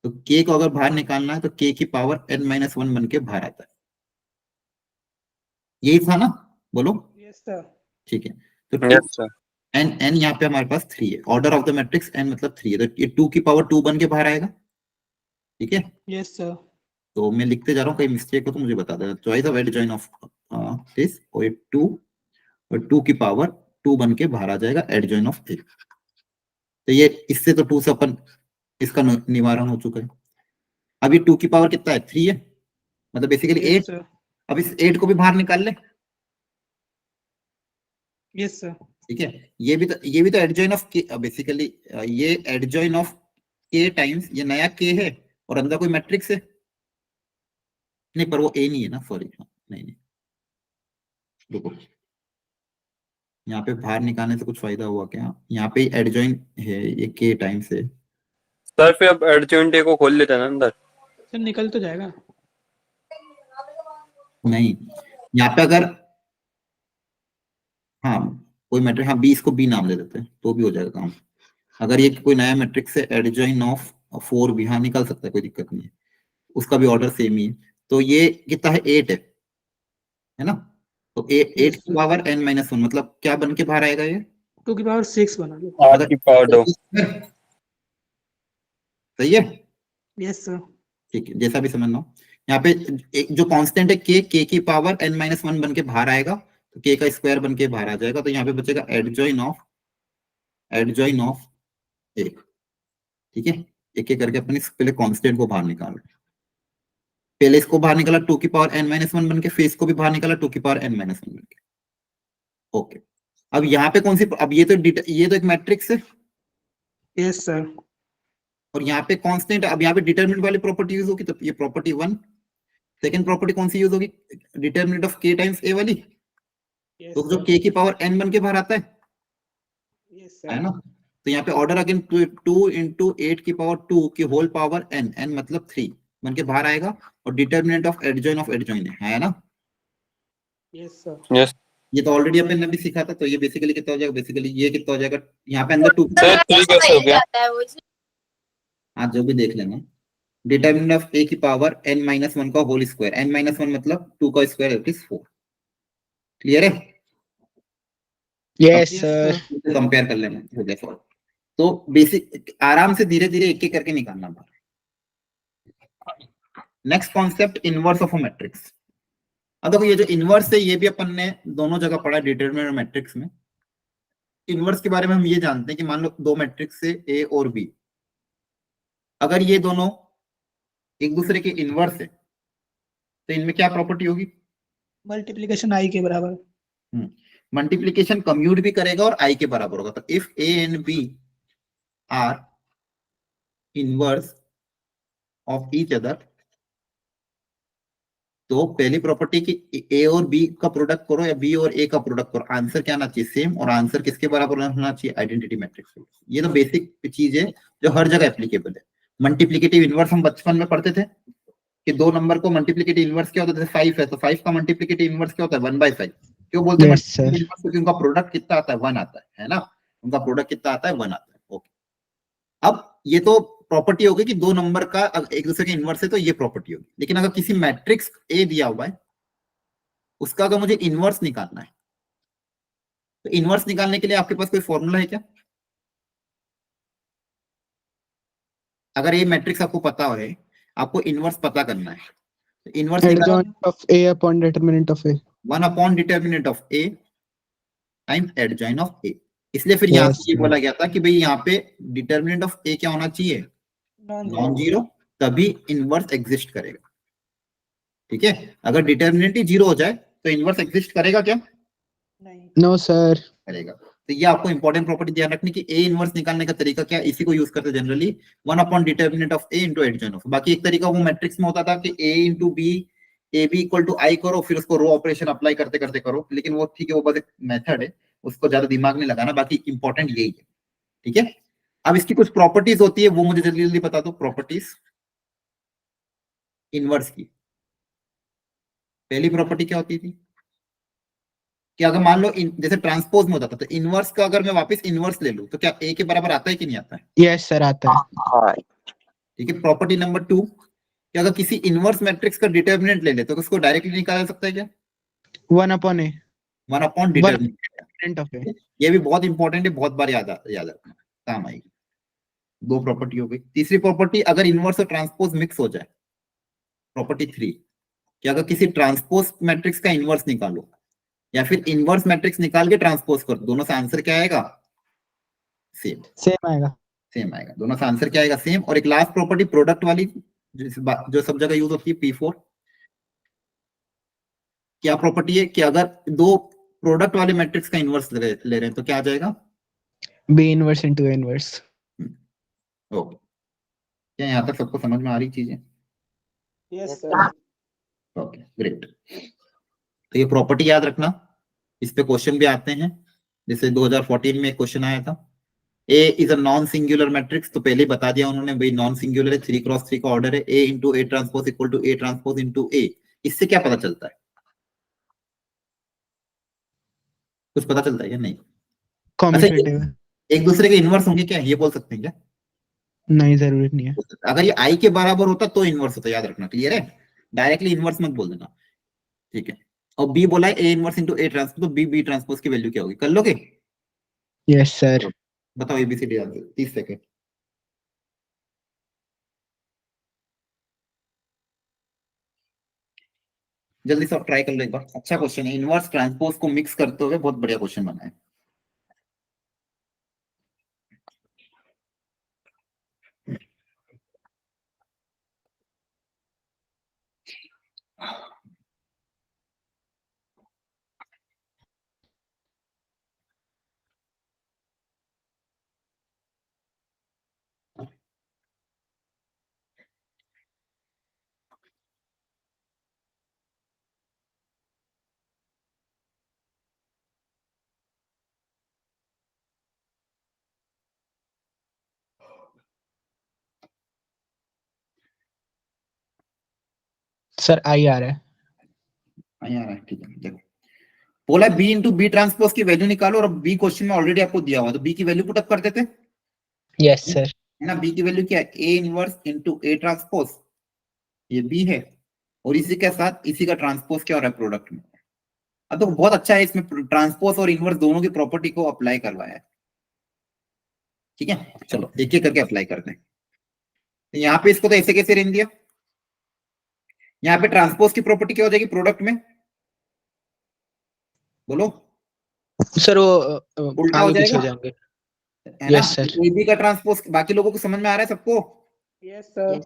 तो k को अगर बाहर निकालना है तो k की पावर n-1 बन के बाहर आता है, यही था ना, बोलो। Yes sir. ठीक है, तो यस सर। n यहाँ पे हमारे पास 3 है, order of the matrix n मतलब 3 है, तो ये 2 की पावर 2 बन के बाहर आएगा। ठीक है, यस सर। तो मैं लिखते जा रहा हूँ, कहीं मिस्टेक हो तो मुझे बता देना। Choice of adjoint of this, और 2 और 2 की पावर 2 बन के बाहर आ जाएगा एडजॉइन ऑफ ए। तो ये इससे तो 2 से अपन इसका निवारण हो चुका है। अब ये 2 की पावर कितना है, 3 है, मतलब बेसिकली 8। Yes sir. अब इस 8 को भी बाहर निकाल ले। Yes sir. ठीक है, ये भी तो एडजॉइन ऑफ के, बेसिकली ये एडजॉइन ऑफ के टाइम्स ये नया के है और अंदर कोई मैट्रिक्स है, नहीं पर वो ए नहीं है ना, सॉरी, नहीं रुको, यहाँ पे बाहर निकालने से कुछ फायदा हुआ क्या, यहाँ पे एडजॉइन है ये के टाइम्स है। सर फिर अब एडजॉइंट ए को खोल लेते हैं ना अंदर। सर निकल तो जाएगा। नहीं, यहाँ पे अगर हाँ कोई मैट्रिक्स, हाँ 20 को बी नाम दे देते हैं तो भी हो जाएगा काम। अगर ये कोई नया मैट्रिक्स है एडजॉइन ऑफ 4 भी, हाँ निकल सकता है, कोई दिक्कत नहीं है, उसका भी ऑर्डर सेम ही है। तो ये कितना है, 8 है ना, तो 8 की पावर n-1 मतलब क्या बन के बाहर आएगा ये, 2 की पावर 6 बना लो। 8 की पावर 2। सही है। Yes sir. ठीक है, जैसा भी समझना हो, यहाँ पे एक जो कांस्टेंट है k की पावर n-1 बन के बाहर आएगा, तो k का स्क्वायर बन के बाहर आ जाएगा, तो यहाँ पे बचेगा एडजॉइन ऑफ ए। ठीक है, एक एक करके अपने पहले कांस्टेंट को बाहर निकाल, पहले इसको बाहर निकाला 2 की पावर n-1 बन के, फिर इसको भी बाहर निकाला 2 की पावर n-1 बन के। ओके, अब यहाँ पे कौन सी, अब ये तो एक मैट्रिक्स है, यस सर। और यहाँ पे कांस्टेंट, अब यहाँ पे डिटरमिनेंट वाली प्रॉपर्टी यूज होगी, तो ये प्रॉपर्टी 1। सेकंड प्रॉपर्टी कौन सी यूज होगी, determinant of k times a वाली, यस तो जो k की पावर n बन के बाहर आता है सर। है ना, तो यहाँ पे ऑर्डर अगेन 2 इंटू 8 की पावर 2 की होल पावर n मतलब 3 बन के बाहर आएगा, और डिटरमिनेंट ऑफ एडजॉइन है ना। Yes sir. यस ये तो ऑलरेडी अपन ने भी सीखा था, तो ये बेसिकली कितना हो जाएगा, बेसिकली ये कितना हो जाएगा, यहाँ पे अंदर 2, सर 3 कैसे हो गया। हाँ जो भी देख लेना, डिटरमिनेंट ऑफ a की पावर n-1 का होल स्क्वायर, n-1 मतलब 2 का स्क्वायर इट इज 4। क्लियर है, यस सर। कंपेयर कर लेना हो गया सॉल्व। तो बेसिक आराम से धीरे धीरे एक एक करके निकालना बाहर। Next concept, inverse of a matrix. अब देखो ये जो इनवर्स है ये भी अपन ने दोनों जगह पढ़ा, डिटरमिनेंट मैट्रिक्स में। इनवर्स के बारे में हम ये जानते हैं कि मान लो दो मैट्रिक्स है ए और बी, अगर ये दोनों एक दूसरे के इनवर्स है तो इनमें क्या प्रॉपर्टी होगी, मल्टीप्लिकेशन आई के बराबर। मल्टीप्लिकेशन कम्यूट भी करेगा और आई के बराबर होगा। तो if A and B are inverse of each other, तो पहली प्रॉपर्टी की ए और बी का प्रोडक्ट करो या बी और ए का प्रोडक्ट करो, आंसर क्या आना चाहिए, सेम, और आंसर किसके बराबर होना चाहिए, आइडेंटिटी मैट्रिक्स। ये तो बेसिक चीज है जो हर जगह एप्लीकेबल है। मल्टीप्लिकेटिव इनवर्स हम बचपन में पढ़ते थे कि दो नंबर को मल्टीप्लिकेटिव इनवर्स क्या होता है, 5 है तो 5 का मल्टीप्लिकेटिव इनवर्स क्या होता है, 1/5। क्यों बोलते हैं Yes, sir. multiplicative inverse? क्योंकि उनका प्रोडक्ट कितना आता है, 1 आता है ना, उनका प्रोडक्ट कितना आता है, 1 आता है। ओके, अब ये तो प्रॉपर्टी होगी कि दो नंबर का एक दूसरे के इनवर्स है, तो ये प्रॉपर्टी होगी। लेकिन अगर किसी मैट्रिक्स ए दिया हुआ है, उसका अगर मुझे इनवर्स निकालना है, तो इनवर्स निकालने के लिए आपके पास कोई फॉर्मूला है क्या, अगर ये मैट्रिक्स आपको पता है, आपको इनवर्स पता करना है, तो inverse Adjoint of A upon determinant of A. 1 upon determinant of A times adjoint of A. इसलिए फिर यहाँ Yes, पे ये sir. बोला गया था कि भाई यहाँ पे डिटरमिनेंट ऑफ ए क्या होना चाहिए, नॉन जीरो, तभी इनवर्स एग्जिस्ट करेगा। ठीक है, अगर डिटरमिनेंट ही जीरो हो जाए तो इनवर्स एग्जिस्ट करेगा क्या, नहीं। No, sir. करेगा। तो ये आपको इंपॉर्टेंट प्रॉपर्टी ध्यान रखनी कि ए इनवर्स निकालने का तरीका क्या, इसी को यूज करते generally 1 upon determinant of A into adjoint of. बाकी एक तरीका वो मैट्रिक्स में होता था कि A into B, A B equal to I करो, फिर उसको रो ऑपरेशन अप्लाई करते करते करो, लेकिन वो ठीक है, वो बस एक मेथड है, उसको ज्यादा दिमाग नहीं लगाना, बाकी इंपॉर्टेंट यही है। ठीक है, अब इसकी कुछ प्रॉपर्टीज होती है, वो मुझे जल्दी जल्दी बता दो। प्रॉपर्टीज इनवर्स की, पहली प्रॉपर्टी क्या होती थी, कि अगर मान लो जैसे ट्रांसपोज में होता था, तो इनवर्स का अगर मैं वापस इनवर्स ले लूं तो क्या ए के बराबर आता है कि नहीं आता है? यस सर आता है। हाँ ठीक है। प्रॉपर्टी नंबर 2, कि अगर किसी इनवर्स मैट्रिक्स का डिटर्मिनेंट ले ले तो उसको डायरेक्टली निकाला जा सकता है क्या? 1/a 1/, determinant. ऑफ ए। ये भी बहुत इंपॉर्टेंट है, बहुत बार याद रखना, काम आएगी। 2 प्रॉपर्टी हो गई। तीसरी प्रॉपर्टी, अगर इनवर्स और ट्रांसपोज मिक्स हो जाए, प्रॉपर्टी 3, कि अगर किसी ट्रांसपोज मैट्रिक्स का इनवर्स निकालो या फिर इनवर्स मैट्रिक्स निकाल के ट्रांसपोज कर, दोनों से आंसर क्या आएगा? सेम। सेम आएगा। सेम आएगा, दोनों से आंसर क्या आएगा? सेम। और एक लास्ट प्रॉपर्टी प्रोडक्ट वाली, जो सब जगह यूज होती है, P4। क्या प्रॉपर्टी है कि अगर 2 प्रोडक्ट वाले मैट्रिक्स का इनवर्स ले रहे हैं तो क्या आ जाएगा? B inverse into A inverse. Okay, क्या यहाँ तक सबको समझ में आ रही चीजें? Yes sir. Okay great. तो ये प्रॉपर्टी याद रखना, इस पे क्वेश्चन भी आते हैं। जैसे 2014 में एक क्वेश्चन आया था, A is a non singular matrix, तो पहले ही बता दिया उन्होंने भाई नॉन सिंगुलर है, 3x3 का ऑर्डर है, A into A transpose equal to A transpose into A. इससे क्या पता चलता है? कुछ पता चलता है या नहीं? कॉम्यूटेटिव है। एक दूसरे के इनवर्स होंगे क्या, ये बोल सकते हैं क्या? नहीं जरूरत नहीं है। अगर ये आई के बराबर होता तो इनवर्स होता, याद रखना। क्लियर है? डायरेक्टली इनवर्स मत बोल देना, ठीक है। और बी बोला है A inverse into A transpose, तो बी ट्रांसपोज की वैल्यू क्या होगी? कर लोगे? Yes sir. बताओ एबीसीडी आंसर, 30 सेकंड। जल्दी से आप ट्राई कर लो एक बार, अच्छा क्वेश्चन है। इनवर्स ट्रांसपोज को मिक्स करते हुए बहुत बढ़िया क्वेश्चन बना है। सर आई आ रहा है। यहाँ आ रहा है, ठीक है। देखो, बोला बी इंटू बी ट्रांसपोज की वैल्यू निकालो, और बी क्वेश्चन में ऑलरेडी आपको दिया हुआ, तो बी की वैल्यू पुट अप कर देते हैं, यस सर। है ना। बी की वैल्यू क्या है? A inverse into A transpose, ये बी है, और इसी के साथ इसी का ट्रांसपोज क्या हो रहा है प्रोडक्ट में। अब तो बहुत अच्छा है, इसमें ट्रांसपोज और इनवर्स दोनों की प्रॉपर्टी को अप्लाई करवाया है, ठीक है। चलो एक एक करके अप्लाई करते हैं। तो यहाँ पे इसको तो ऐसे कैसे रहने दिया? यहाँ पे ट्रांसपोज की प्रॉपर्टी क्या हो जाएगी प्रोडक्ट में? बोलो। सर वो उल्टा हो आगे पीछे जाएगा, हो जाएंगे। है ना। Yes sir. एबी का ट्रांसपोज, बाकी लोगों को समझ में आ रहा है सबको? Yes sir.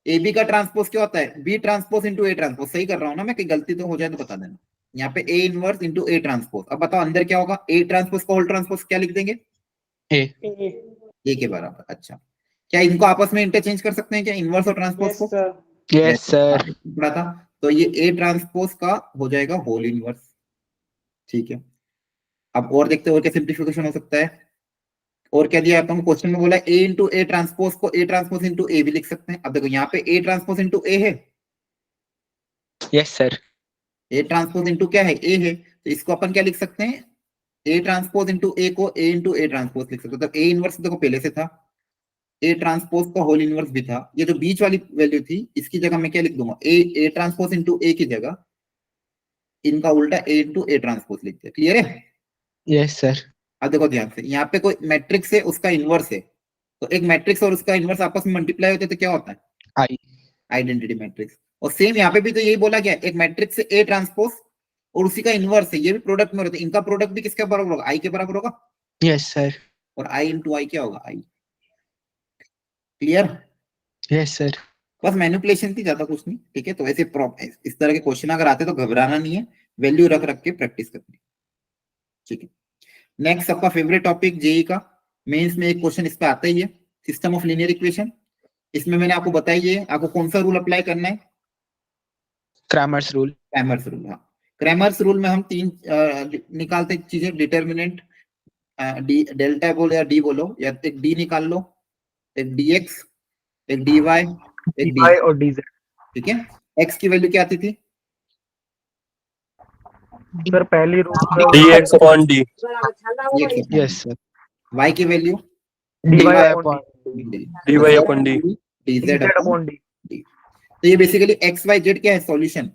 एबी का ट्रांसपोज क्या होता है? B transpose into A transpose. सही कर रहा हूँ ना मैं? कहीं गलती तो हो जाए तो बता देना। यहाँ पे A inverse into A transpose. अब बताओ अंदर क्या होगा? ए ट्रांसपोज का होल ट्रांसपोज क्या लिख देंगे? ए। ए के बराबर। अच्छा, क्या इनको आपस में इंटरचेंज कर सकते हैं क्या, इनवर्स और ट्रांसपोज यस को? सर। Yes sir. पढ़ा था। तो ये ए ट्रांसपोज का हो जाएगा होल इनवर्स, ठीक है। अब और देखते हैं और क्या सिंप्लीफिकेशन हो सकता है। और क्या दिया आपको क्वेश्चन में? बोला ए इंटू ए ट्रांसपोज को ए ट्रांसपोज इंटू ए भी लिख सकते हैं। अब देखो यहाँ पे ए ट्रांसपोज इंटू ए है, यस सर। ए ट्रांसपोज इंटू क्या है? ए है, तो इसको अपन क्या लिख सकते हैं? ए ट्रांसपोज इंटू ए को ए इंटू ए ट्रांसपोज लिख सकते हैं। तो ए इनवर्स देखो पहले से था, ए ट्रांसपोज का होल इनवर्स भी था। ये जो बीच वाली वैल्यू थी इसकी जगह मैं क्या लिख दूंगा? ए ट्रांसपोज इंटू ए की जगह इनका उल्टा ए इंटू ए ट्रांसपोज लिख दिया। क्लियर है? Yes sir. अब देखो ध्यान से, यहाँ पे कोई मैट्रिक्स है, उसका इनवर्स है, तो एक मैट्रिक्स और उसका इनवर्स आपस में मल्टीप्लाई होते तो क्या होता है? आई। Identity matrix. और सेम यहाँ पे भी तो यही बोला गया, एक मैट्रिक्स से ए ट्रांसपोज और उसी का इनवर्स है, ये भी प्रोडक्ट में रहता है। इनका प्रोडक्ट भी किसके बराबर होगा? आई के बराबर होगा। Yes sir. और आई इंटू आई क्या होगा? आई। क्लियर? Yes sir. बस मैनिपुलेशन थी, ज्यादा कुछ नहीं, ठीक है। तो ऐसे इस तरह के क्वेश्चन अगर आते तो घबराना नहीं है, वैल्यू रख रख के प्रैक्टिस करनी, ठीक है। नेक्स्ट आपका फेवरेट टॉपिक जेई का मेंस में एक क्वेश्चन इस पे आता ही है, सिस्टम ऑफ लीनियर इक्वेशन। इसमें मैंने आपको बताई है, आपको कौन सा रूल अप्लाई करना है? Cramer's rule. Cramer's rule. हाँ, क्रैमर्स रूल में हम 3 निकालते चीजें, डिटर्मिनेंट, डी डेल्टा बोलो या डी बोलो, या एक डी निकाल लो, एक dx, एक dy, एक dy और dz। ठीक है। x की वैल्यू क्या आती थी? सर पहली रो dx upon d yes sir y की value dy dy upon dy upon d dz dz upon upon d। d। तो ये बेसिकली x y z क्या है सॉल्यूशन,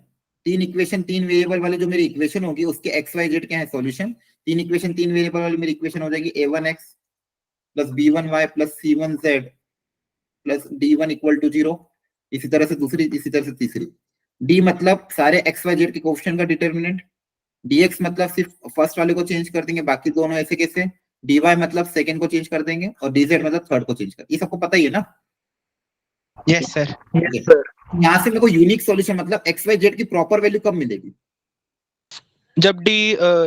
तीन इक्वेशन तीन वेरिएबल वाले जो मेरी इक्वेशन होगी उसके x y z क्या है सॉल्यूशन, तीन इक्वेशन तीन वेरिएबल वाली मेरी इक्वेशन हो जाएगी a1x plus b1y plus c1z plus d1 equal to 0। इसी तरह से दूसरी, इसी तरह से तीसरी। d मतलब सारे x y z के कोएफिशिएंट का डिटरमिनेंट, dx मतलब सिर्फ फर्स्ट वाले को चेंज कर देंगे, बाकी दोनों ऐसे कैसे, dy मतलब सेकंड को चेंज कर देंगे और dz मतलब थर्ड को चेंज कर, ये सबको पता ही है ना। Yes sir yes sir. यहाँ से मेरे को यूनिक सॉल्यूशन मतलब एक्स वाई जेड की प्रॉपर वैल्यू कब मिलेगी, जब d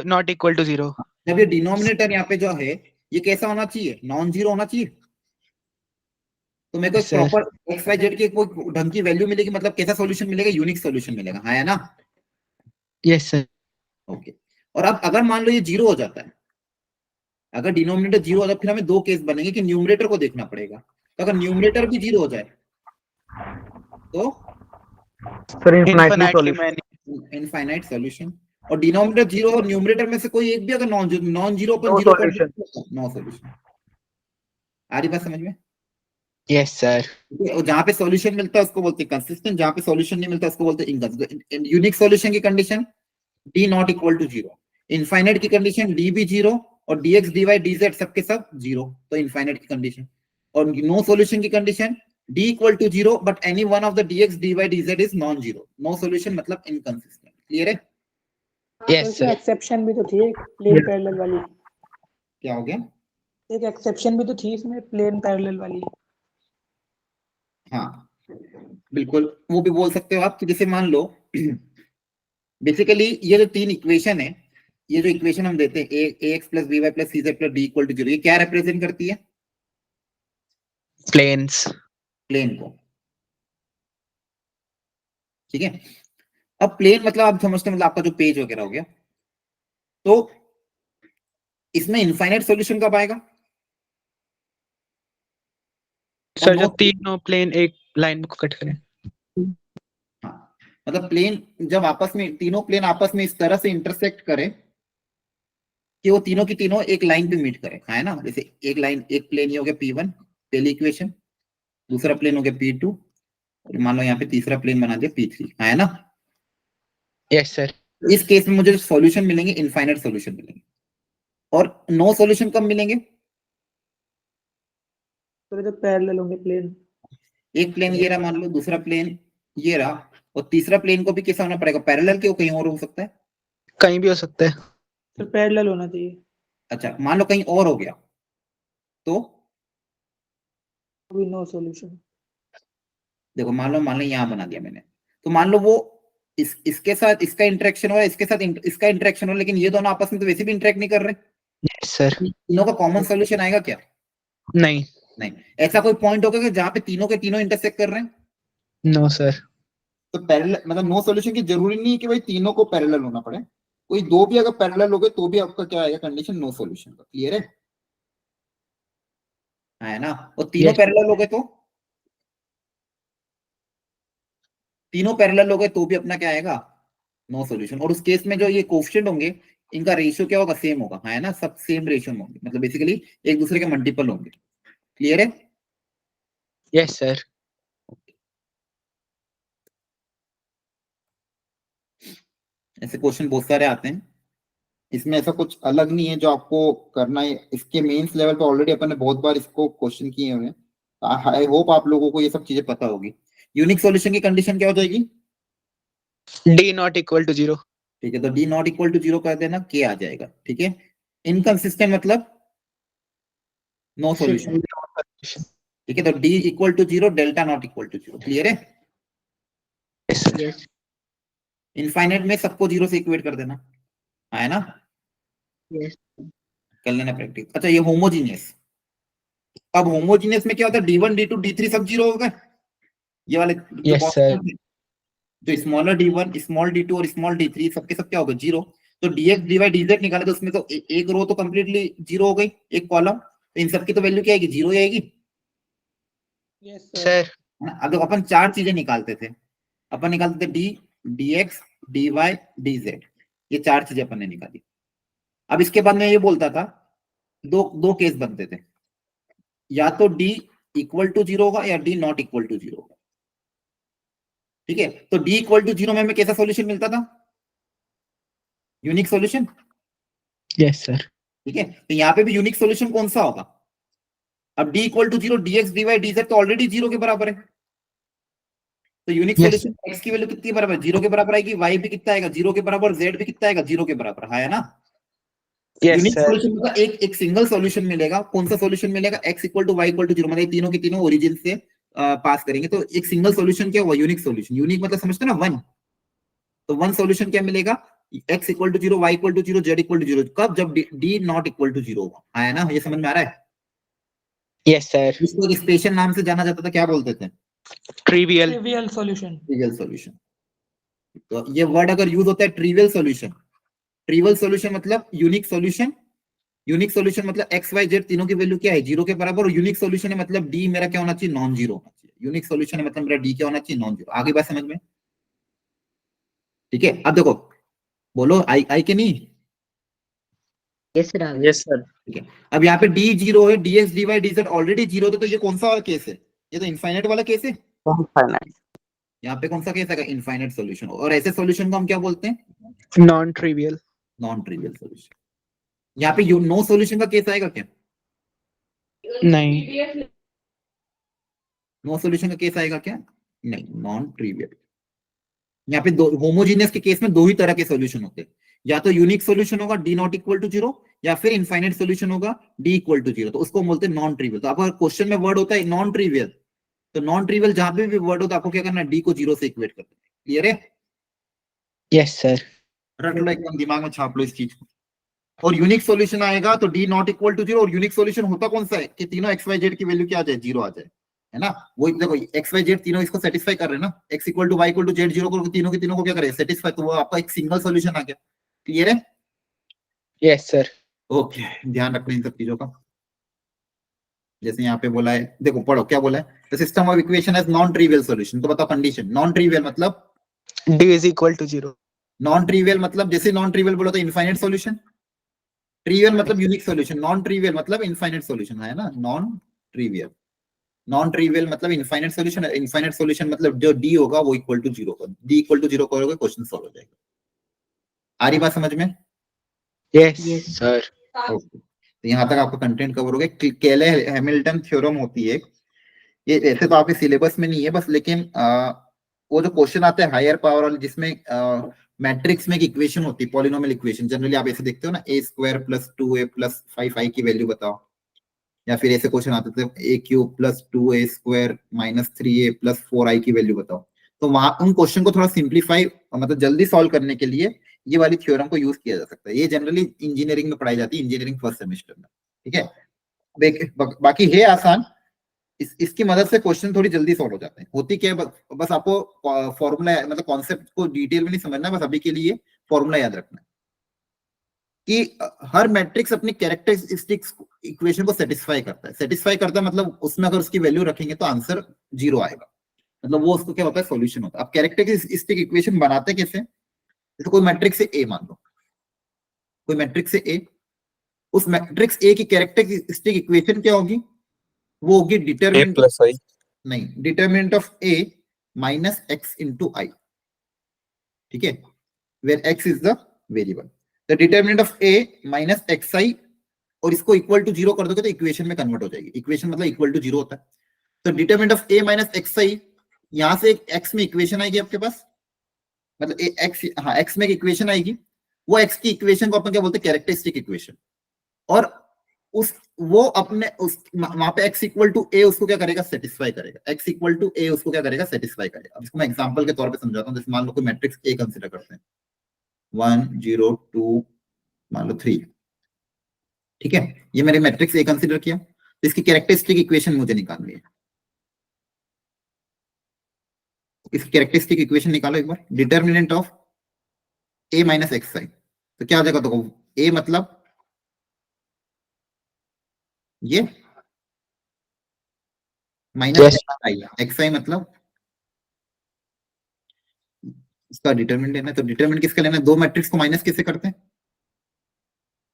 नॉट इक्वल टू 0। जब ये डिनोमिनेटर यहाँ पे जो है ये कैसा होना चाहिए, नॉन जीरो होना चाहिए। तो मेरे को एक Sir. Proper X Y Z की कोई ढंग की वैल्यू मिलेगी, मतलब कैसा सॉल्यूशन मिलेगा, यूनिक सॉल्यूशन मिलेगा, हाँ है ना। यस सर ओके, और अब अगर मान लो ये जीरो हो जाता है, अगर डिनोमिनेटर जीरो हो जाए फिर हमें दो केस बनेंगे कि न्यूमरेटर को देखना पड़ेगा। तो अगर न्यूमरेटर भी जीरो हो जाए तो sir infinitely infinitely solution. Infinite solution, और डिनोमिनेटर जीरो और न्यूमरेटर में से कोई एक भी अगर नॉन जीरो पर No zero solution. No solution. आ रही बात समझ में। यस सर और जहां पे सॉल्यूशन मिलता है उसको बोलते हैं कंसिस्टेंट, जहां पे सॉल्यूशन नहीं मिलता उसको बोलते हैं इनकंसिस्टेंट। यूनिक सॉल्यूशन की condition d not equal to 0, infinite की कंडीशन d भी 0 और dx dy dz सबके सब 0, तो इनफाइनाइट की कंडीशन। और नो सॉल्यूशन की condition d equal to 0 but any one of the dx dy dz is non zero, no solution मतलब इनकंसिस्टेंट। क्लियर है। यस सर एक्सेप्शन भी तो थी एक प्लेन पैरेलल वाली, क्या हो गया, एक एक्सेप्शन भी तो थी इसमें प्लेन पैरेलल वाली। हाँ बिल्कुल वो भी बोल सकते हो आप कि जैसे मान लो बेसिकली ये जो तीन इक्वेशन है, ये जो इक्वेशन हम देते हैं ax plus by plus cz plus d equal to 0, ये क्या रिप्रेजेंट करती है, प्लेन्स प्लेन को। ठीक है, अब प्लेन मतलब आप समझते हैं मतलब आपका जो पेज वगैरह हो गया, तो इसमें इनफाइनाइट सॉल्यूशन कब आएगा, सर जब तीनों प्लेन एक लाइन को कट करें। हाँ मतलब प्लेन जब आपस में तीनों प्लेन आपस में इस तरह से इंटरसेक्ट करें कि वो तीनों की तीनों एक लाइन पे मीट करें, है ना। जैसे एक लाइन, एक प्लेन ये हो गया P1 पहली इक्वेशन, दूसरा प्लेन हो गया P2 और मान लो यहाँ पे तीसरा प्लेन बना दिया P3, है ना। यस सर इस केस में मुझे सॉल्यूशन मिलेंगे इनफाइनाइट सॉल्यूशन मिलेंगे, और नो सॉल्यूशन कब मिलेंगे, तो जब पैरेलल होंगे प्लेन। एक प्लेन ये रहा मान लो, दूसरा प्लेन ये रहा, और तीसरा प्लेन को भी कैसा होना पड़ेगा, पैरेलल के, वो कहीं और हो सकता है। कहीं भी हो सकता है। तो पैरेलल होना चाहिए। अच्छा मान लो कहीं और हो गया तो अभी नो सॉल्यूशन। देखो मान लो यहाँ बना दिया मैंने, तो मान लो वो इसके साथ इसका इंटरेक्शन हो रहा है, इसके साथ इसका इंटरेक्शन हो रहा है, लेकिन ये दोनों आपस में तो वैसे भी इंटरेक्ट नहीं कर रहे। यस सर तीनों का कॉमन सॉल्यूशन आएगा क्या, नहीं नहीं। ऐसा कोई पॉइंट होगा कि जहां पे तीनों के तीनों इंटरसेक्ट कर रहे हैं, नो सर तो पैरेलल मतलब नो सॉल्यूशन की जरूरी नहीं है कि भाई तीनों को पैरेलल होना पड़े, कोई दो भी अगर पैरेलल हो गए तो भी आपका क्या आएगा कंडीशन, नो सॉल्यूशन का। क्लियर है ना। और तीनों Yes. पैरेलल हो गए तो, तीनों पैरेलल हो गए तो भी अपना क्या आएगा, नो सॉल्यूशन। और उस केस में जो ये कोएफिशिएंट होंगे इनका रेशियो क्या होगा, सेम होगा, है ना, सब सेम रेशियो में होंगे, मतलब बेसिकली एक दूसरे के मल्टीपल होंगे। क्लियर है। यस सर ऐसे क्वेश्चन बहुत सारे आते हैं, इसमें ऐसा कुछ अलग नहीं है जो आपको करना है, इसके मेंस लेवल पे ऑलरेडी अपन ने बहुत बार इसको क्वेश्चन किए हुए हैं, आई होप आप लोगों को ये सब चीजें पता होगी। यूनिक सॉल्यूशन की कंडीशन क्या हो जाएगी, डी नॉट इक्वल टू 0। ठीक है, तो डी नॉट इक्वल टू 0 कर देना, के आ जाएगा। ठीक है, इनकंसिस्टेंट नो सॉल्यूशन। ठीक है, तो D equal to 0, delta not equal to 0। Clear है। यस इनफाइनाइट में सबको 0 से इक्वेट कर देना, है ना, यस कर लेना प्रैक्टिस। अच्छा ये होमोजीनियस, अब होमोजीनियस में क्या होता है, D1 D2 D3 सब 0 हो गए, ये वाले जो Yes, sir. जो स्मॉलर D1 स्मॉल D2 और स्मॉल D3 सबके सब क्या हो गए, 0। तो dx dy dz निकाले तो उसमें तो एक रो तो कंप्लीटली 0 हो गई, एक कॉलम, तो इन सबकी तो वैल्यू क्या आएगी, 0 आएगी। यस सर अब अपन चार चीजें निकालते थे, अपन निकालते थे d dx dy dz, ये 4 चीजें अपन ने निकाली। अब इसके बाद मैं ये बोलता था दो केस बनते थे, या तो डी इक्वल टू 0 होगा या डी नॉट इक्वल टू 0 होगा। ठीक है, तो डी इक्वल टू 0 में हमें कैसा सॉल्यूशन मिलता था? Unique solution. Yes sir. ठीक है, तो यहाँ पे भी यूनिक सॉल्यूशन कौन सा होगा? अब D equal to 0, dx dy dz तो ऑलरेडी 0 के बराबर है, तो यूनिक Yes. सॉल्यूशन x की वैल्यू कितनी बराबर? 0 के बराबर आएगी, y भी कितना आएगा? 0 के बराबर, z भी कितना आएगा? 0 के बराबर, है ना? Yes unique sir. सॉल्यूशन मतलब एक सिंगल सॉल्यूशन मिलेगा। कौन सा सॉल्यूशन मिलेगा? x equal to y equal to 0, मतलब तीनों के तीनों ओरिजिन से पास करेंगे तो एक सिंगल सॉल्यूशन क्या हुआ? Unique solution. यूनिक मतलब समझते ना, वन। तो वन सॉल्यूशन क्या मिलेगा? x equal to 0, y equal to 0, z equal to 0। कब? जब d नॉट इक्वल टू 0 होगा, है ना? ये समझ में आ रहा है? Yes sir. इसको एक स्पेशल नाम से जाना जाता था, क्या बोलते थे? Trivial. Trivial solution. Trivial solution. तो ये वर्ड अगर यूज होता है ट्रिवियल सॉल्यूशन, ट्रिवियल सॉल्यूशन मतलब यूनिक सॉल्यूशन। यूनिक सॉल्यूशन मतलब एक्स वाई जेड तीनों की वैल्यू क्या है? 0 के बराबर। और यूनिक सॉल्यूशन है मतलब डी मेरा क्या होना चाहिए? नॉन जीरो होना चाहिए। यूनिक सॉल्यूशन है मतलब मेरा डी क्या होना चाहिए? Non zero. आगे बात समझ में? ठीक है, अब देखो, बोलो आई आई के नहीं? यस सर, आगे। Yes sir. ठीक है, अब यहाँ पे डी 0 है, dx dy dz ऑलरेडी 0 थे, तो ये कौन सा वाला केस है? ये तो इनफाइनाइट वाला केस है। इनफाइनाइट। यहाँ पे कौन सा केस है? Infinite solution. और ऐसे सॉल्यूशन को हम क्या बोलते हैं? Non trivial. Non trivial solution. यहाँ पे नो सॉल्यूशन का केस आएगा क्या? नहीं। नो सॉल्यूशन का केस आएगा क्या? नहीं, नॉन ट्रिवियल। यहाँ पे दो होमोजीनियस के केस में दो ही तरह के सॉल्यूशन होते हैं, या तो यूनिक सॉल्यूशन होगा डी नॉट इक्वल टू 0, या फिर इनफाइनाइट सॉल्यूशन होगा डी इक्वल टू 0, तो उसको हम बोलते हैं नॉन ट्रिवियल। तो आपका क्वेश्चन में वर्ड होता है नॉन ट्रिवियल, तो नॉन ट्रिवियल जहां पे भी वर्ड होता है आपको क्या करना है? डी को 0 से इक्वेट करना है। क्लियर है? Yes sir. रट लो, एकदम दिमाग में छाप लो इस चीज को। और यूनिक सॉल्यूशन आएगा तो डी नॉट इक्वल टू 0। और यूनिक सॉल्यूशन होता कौन सा है? कि तीनों एक्स वाई जेड की वैल्यू क्या आ जाए? 0 आ जाए, है ना? वो देखो एक्स वाई जेड तीनों इसको सेटिस्फाई कर रहे हैं ना। X equal to Y equal to Z 0 को तीनों के तीनों को क्या करेगा? सेटिस्फाई। तो वो आपका एक सिंगल सॉल्यूशन आ गया। क्लियर है? Yes sir. ओके, ध्यान रखना इन सब चीजों का। जैसे यहाँ पे बोला है, देखो पढ़ो क्या बोला है? The system of equation has non trivial solution. तो बताओ कंडीशन। नॉन ट्रिवियल मतलब? D is equal to 0। Non trivial मतलब जैसे नॉन ट्रिवियल बोला तो इनफाइनाइट सॉल्यूशन। ट्रिवियल मतलब यूनिक सॉल्यूशन। नॉन ट्रिवियल मतलब इनफाइनाइट सॉल्यूशन, है ना? Non trivial. नॉन ट्रिवियल मतलब इनफाइनाइट सॉल्यूशन। इनफाइनाइट सॉल्यूशन मतलब जो डी होगा वो इक्वल टू 0 होगा। डी इक्वल टू 0 करोगे क्वेश्चन सॉल्व हो जाएगा। आ रही बात समझ में? Yes sir. ओके, तो यहाँ तक आपका कंटेंट कवर हो गया। केले हैमिल्टन थ्योरम होती है, ये ऐसे तो आपके सिलेबस में नहीं है बस, लेकिन वो जो क्वेश्चन आते हैं हायर पावर वाले, जिसमें मैट्रिक्स में एक इक्वेशन होती है, पॉलिनोमियल इक्वेशन। जनरली आप ऐसे देखते हो ना, ए square plus 2a plus 5i की वैल्यू बताओ, या फिर ऐसे क्वेश्चन आते थे A cube plus 2a square minus 3a plus 4i की वैल्यू बताओ। तो वहां उन क्वेश्चन को थोड़ा सिंप्लीफाई, मतलब जल्दी सॉल्व करने के लिए ये वाली थ्योरम को यूज किया जा सकता है। ये जनरली इंजीनियरिंग में पढ़ाई जाती है, इंजीनियरिंग फर्स्ट सेमेस्टर में। ठीक है, बाकी है आसान। इसकी मदद से क्वेश्चन थोड़ी जल्दी सॉल्व हो जाते हैं। होती क्या है, बस आपको फॉर्मूला मतलब कॉन्सेप्ट को डिटेल में नहीं समझना, बस अभी के लिए फॉर्मूला याद रखना है कि हर मैट्रिक्स अपनी कैरेक्टरिस्टिक्स इक्वेशन को सेटिस्फाई करता है। सेटिस्फाई करता है मतलब उसमें अगर उसकी वैल्यू रखेंगे तो आंसर 0 आएगा, मतलब वो उसको क्या होता है? सॉल्यूशन होता है। अब कैरेक्टरिस्टिक इक्वेशन बनाते कैसे? जैसे कोई मैट्रिक्स है ए, मान लो कोई मैट्रिक्स है ए, उस मैट्रिक्स ए की कैरेक्टरिस्टिक इक्वेशन क्या होगी? वो होगी ए डिटरमिनेंट प्लस आई। नहीं, determinant of A minus x into I. ठीक है, where X is the variable. The determinant of A minus X I, और इसको इक्वल टू 0 कर दोगे तो इक्वेशन में कन्वर्ट हो जाएगी। इक्वेशन मतलब इक्वल टू 0 होता है। तो determinant of A minus X I, यहां से एक एक्स में इक्वेशन आएगी आपके पास, मतलब एक्स, हाँ एक्स में एक इक्वेशन आएगी। वो एक्स की इक्वेशन को अपन क्या बोलते हैं? Characteristic equation. और उस वो अपने उस वहां पे x इक्वल टू ए उसको क्या करेगा? सेटिस्फाई करेगा। x इक्वल टू ए उसको क्या करेगा? सेटिस्फाई करेगा। अब इसको मैं एग्जांपल के तौर पे समझाता हूँ। जैसे मान लो कोई मैट्रिक्स ए कंसीडर करते हैं, 1 0 2 मान लो 3। ठीक है, ये मैंने मैट्रिक्स ए कंसीडर किया, तो इसकी कैरेक्टरिस्टिक इक्वेशन मुझे निकालनी है। इसकी कैरेक्टरिस्टिक इक्वेशन निकालो एक बार। Determinant of A minus X I, तो क्या हो जाएगा? तो ए मतलब ये माइनस एक्स आई मतलब इसका डिटरमिनेंट लेना है, तो डिटरमिनेंट किसका लेना है? दो मैट्रिक्स को माइनस कैसे करते हैं?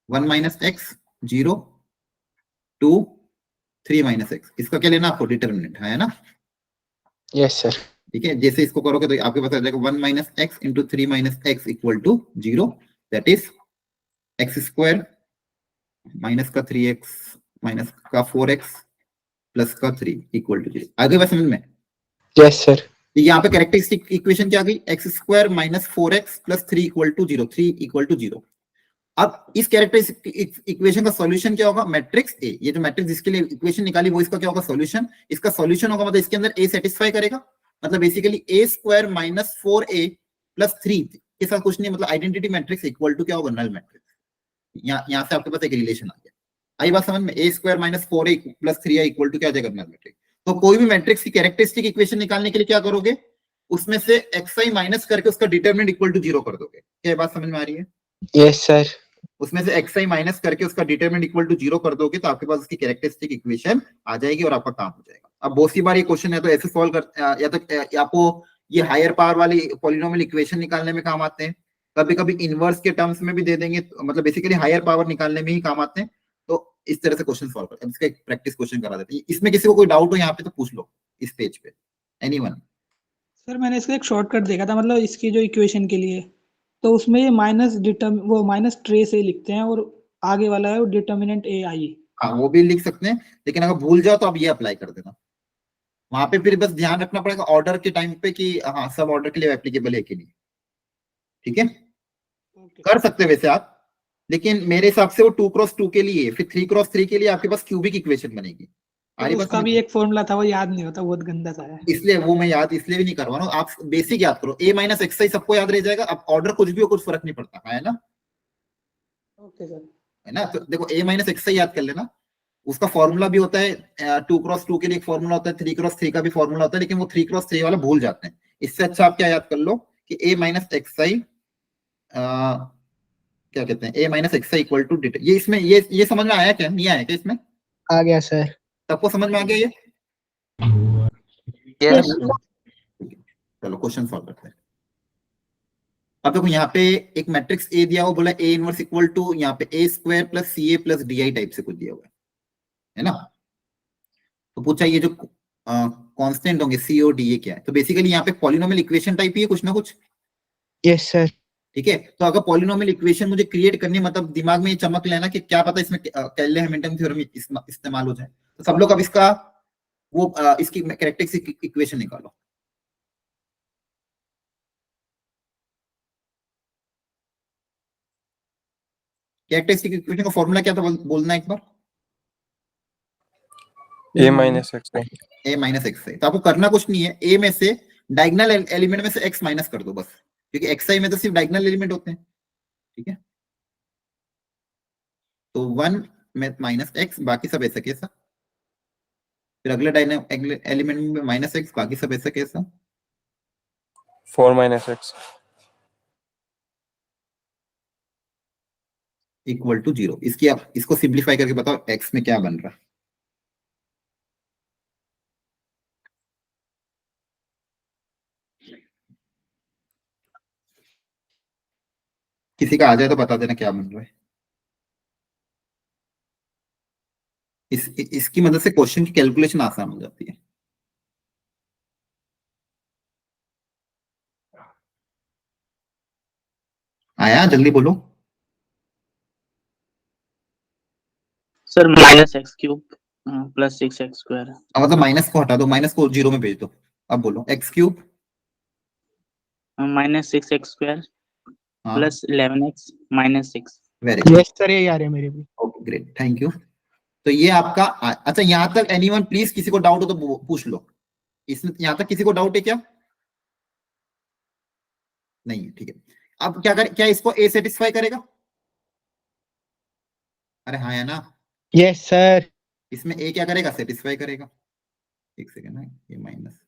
1 माइनस एक्स 0 2 3 माइनस एक्स, इसका क्या लेना आपको? डिटरमिनेंट है ना? Yes sir. ठीक है, जैसे इसको करोगे तो आपके पास आ जाएगा 1 minus x into 3 minus x equal to 0, that is x square minus का 3x माइनस का 4x प्लस का 3 इक्वल टू 0। आगे बात समझ में? Yes sir. यहाँ पे कैरेक्टरिस्टिक इक्वेशन क्या आ गई? X square minus 4x plus 3 equal to 0, 3 equal to 0। अब इस कैरेक्टरिस्टिक इक्वेशन का सॉल्यूशन क्या होगा? Matrix A. ये जो मैट्रिक्स जिसके लिए इक्वेशन निकाली वो इसका क्या होगा? सॉल्यूशन। इसका सॉल्यूशन होगा मतलब इसके अंदर ए सेटिस्फाई करेगा, मतलब बेसिकली ए स्क्वायर माइनस 4a प्लस 3 के साथ कुछ नहीं, मतलब आइडेंटिटी मैट्रिक्स इक्वल टू क्या होगा? Null matrix. यहाँ से आपके पास एक रिलेशन आ गया। आई बात समझ में? A square minus 4a plus 3a equal to क्या आ जाएगा? Null matrix. तो कोई भी मैट्रिक्स की कैरेक्टरिस्टिक इक्वेशन निकालने के लिए क्या करोगे? उसमें से xi माइनस करके उसका डिटरमिनेंट इक्वल टू 0 कर दोगे। क्या बात समझ में आ रही है? Yes sir. उसमें से xi माइनस करके उसका डिटरमिनेंट इक्वल टू 0 कर दोगे तो आपके पास उसकी कैरेक्टरिस्टिक इक्वेशन आ जाएगी और आपका काम हो जाएगा। अब बहुत सी बार ये क्वेश्चन है तो ऐसे सॉल्व कर, या तो आपको ये हायर पावर वाली पॉलिनोमियल इक्वेशन निकालने में काम आते हैं, कभी कभी इनवर्स के टर्म्स में भी दे देंगे, मतलब बेसिकली हायर पावर निकालने में ही काम आते हैं। तो इस तरह से क्वेश्चन सॉल्व करते हैं। इसका एक प्रैक्टिस क्वेश्चन करा देते हैं। इसमें किसी को कोई डाउट हो यहाँ पे तो पूछ लो इस पेज पे, एनीवन। सर मैंने इसका एक शॉर्टकट देखा था, मतलब इसकी जो इक्वेशन के लिए, तो उसमें ये माइनस वो माइनस ट्रेस ए लिखते हैं और आगे वाला है वो डिटर्मिनेंट ए आई। हाँ वो भी लिख सकते हैं, लेकिन अगर भूल जाओ तो अब ये अप्लाई कर देना। वहां पे फिर बस ध्यान रखना पड़ेगा ऑर्डर के टाइम पे कि हाँ सब ऑर्डर के लिए एप्लीकेबल है कि नहीं। ठीक है, कर सकते हैं वैसे आप, लेकिन मेरे हिसाब से वो 2x2 के लिए, फिर 3x3 के लिए आपके पास क्यूबिक इक्वेशन बनेगी। तो उसका भी एक फॉर्मूला था, वो याद नहीं होता, बहुत गंदा सा है। इसलिए वो मैं याद इसलिए भी नहीं करवा रहा हूँ। आप बेसिक याद करो, a माइनस एक्स सबको याद रह जाएगा। अब ऑर्डर कुछ भी हो कुछ फर्क नहीं पड़ता है ना? Okay sir. है ना? तो देखो a माइनस एक्स याद कर लेना, उसका फॉर्मूला भी होता है 2x2 के लिए एक फॉर्मूला होता है, 3x3 का भी फॉर्मूला होता है, लेकिन वो 3x3 वाला भूल जाते हैं। इससे अच्छा आप क्या याद कर लो कि a माइनस एक्स क्या कहते हैं, a minus x equal to det. ये इसमें ये समझ में आया क्या? नहीं आया क्या इसमें? आ गया सर। सबको समझ में आ गया ये? यस चलो क्वेश्चन सॉल्व करते हैं। अब देखो यहाँ पे एक मैट्रिक्स ए दिया हुआ, बोला ए इनवर्स इक्वल टू यहाँ पे A square plus C A plus D I type से कुछ दिया हुआ है ना? तो पूछा ये जो कांस्टेंट होंगे सी और डी ए क्या है? तो बेसिकली यहाँ पे पॉलिनोमियल इक्वेशन टाइप ही है कुछ ना कुछ। Yes sir. ठीक है, तो अगर पॉलिनोमियल इक्वेशन मुझे क्रिएट करनी, मतलब दिमाग में ये चमक लेना कि क्या पता इसमें केल्ले-हैमिल्टन थ्योरम इस्तेमाल हो जाए। तो सब लोग अब इसका वो इसकी कैरेक्टरिस्टिक इक्वेशन निकालो। कैरेक्टरिस्टिक इक्वेशन का फॉर्मूला क्या था बोलना एक बार? a माइनस एक्स है। a माइनस एक्स है। तो आपको करना कुछ नहीं है, a में से डायगोनल एलिमेंट में से x माइनस कर दो बस, क्योंकि xi में तो सिर्फ डायगोनल एलिमेंट होते हैं। ठीक है, तो 1 में माइनस x, बाकी सब ऐसा कैसा, फिर अगले एलिमेंट में माइनस x, बाकी सब ऐसा कैसा, 4 माइनस एक्स इक्वल टू 0। इसकी आप इसको सिंप्लीफाई करके बताओ x में क्या बन रहा है? किसी का आ जाए तो बता देना क्या बन रहा है। इसकी मदद से क्वेश्चन की कैलकुलेशन आसान हो जाती है। आया? जल्दी बोलो। Sir minus x cube plus 6x square. अब मतलब माइनस को हटा दो, माइनस को 0 में भेज दो। अब बोलो x cube minus 6x square हाँ plus 11x minus 6। Very good, yes sir, यही आ रहे हैं मेरे भी। Okay great, thank you. तो ये आपका अच्छा, यहाँ तक एनीवन प्लीज किसी को डाउट हो तो पूछ लो। इसमें यहाँ तक किसी को डाउट है क्या? नहीं है, ठीक है। अब क्या क्या इसको a सेटिस्फाई करेगा? अरे हाँ है ना? Yes sir. इसमें a क्या करेगा? सेटिस्फाई करेगा। एक सेकेंड ना, ये माइनस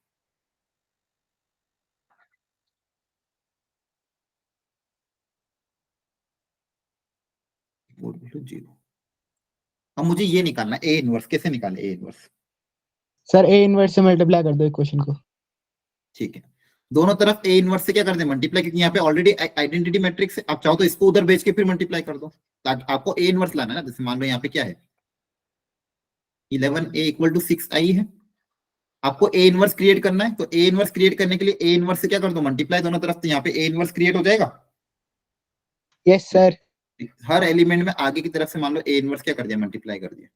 जीरो। अब मुझे ये निकालना a इनवर्स, कैसे निकाले a inverse? Sir A inverse से मल्टीप्लाई कर दो इक्वेशन को। ठीक है, दोनों तरफ ए इनवर्स से क्या कर दे मल्टीप्लाई, क्योंकि यहाँ पे ऑलरेडी आइडेंटिटी मैट्रिक्स है। आप चाहो तो इसको उधर भेज के फिर मल्टीप्लाई कर दो, ताकि आपको ए इनवर्स लाना है ना। जैसे मान लो यहाँ पे क्या है 11a इक्वल टू 6i है, आपको ए इनवर्स क्रिएट करना है। तो ए इनवर्स क्रिएट करने के लिए ए इनवर्स से क्या कर दो मल्टीप्लाई दोनों तरफ, तो यहाँ पे ए इनवर्स क्रिएट हो जाएगा। Yes sir. हर एलिमेंट में आगे की तरफ से मान लो ए इनवर्स क्या कर दिया मल्टीप्लाई कर दिया,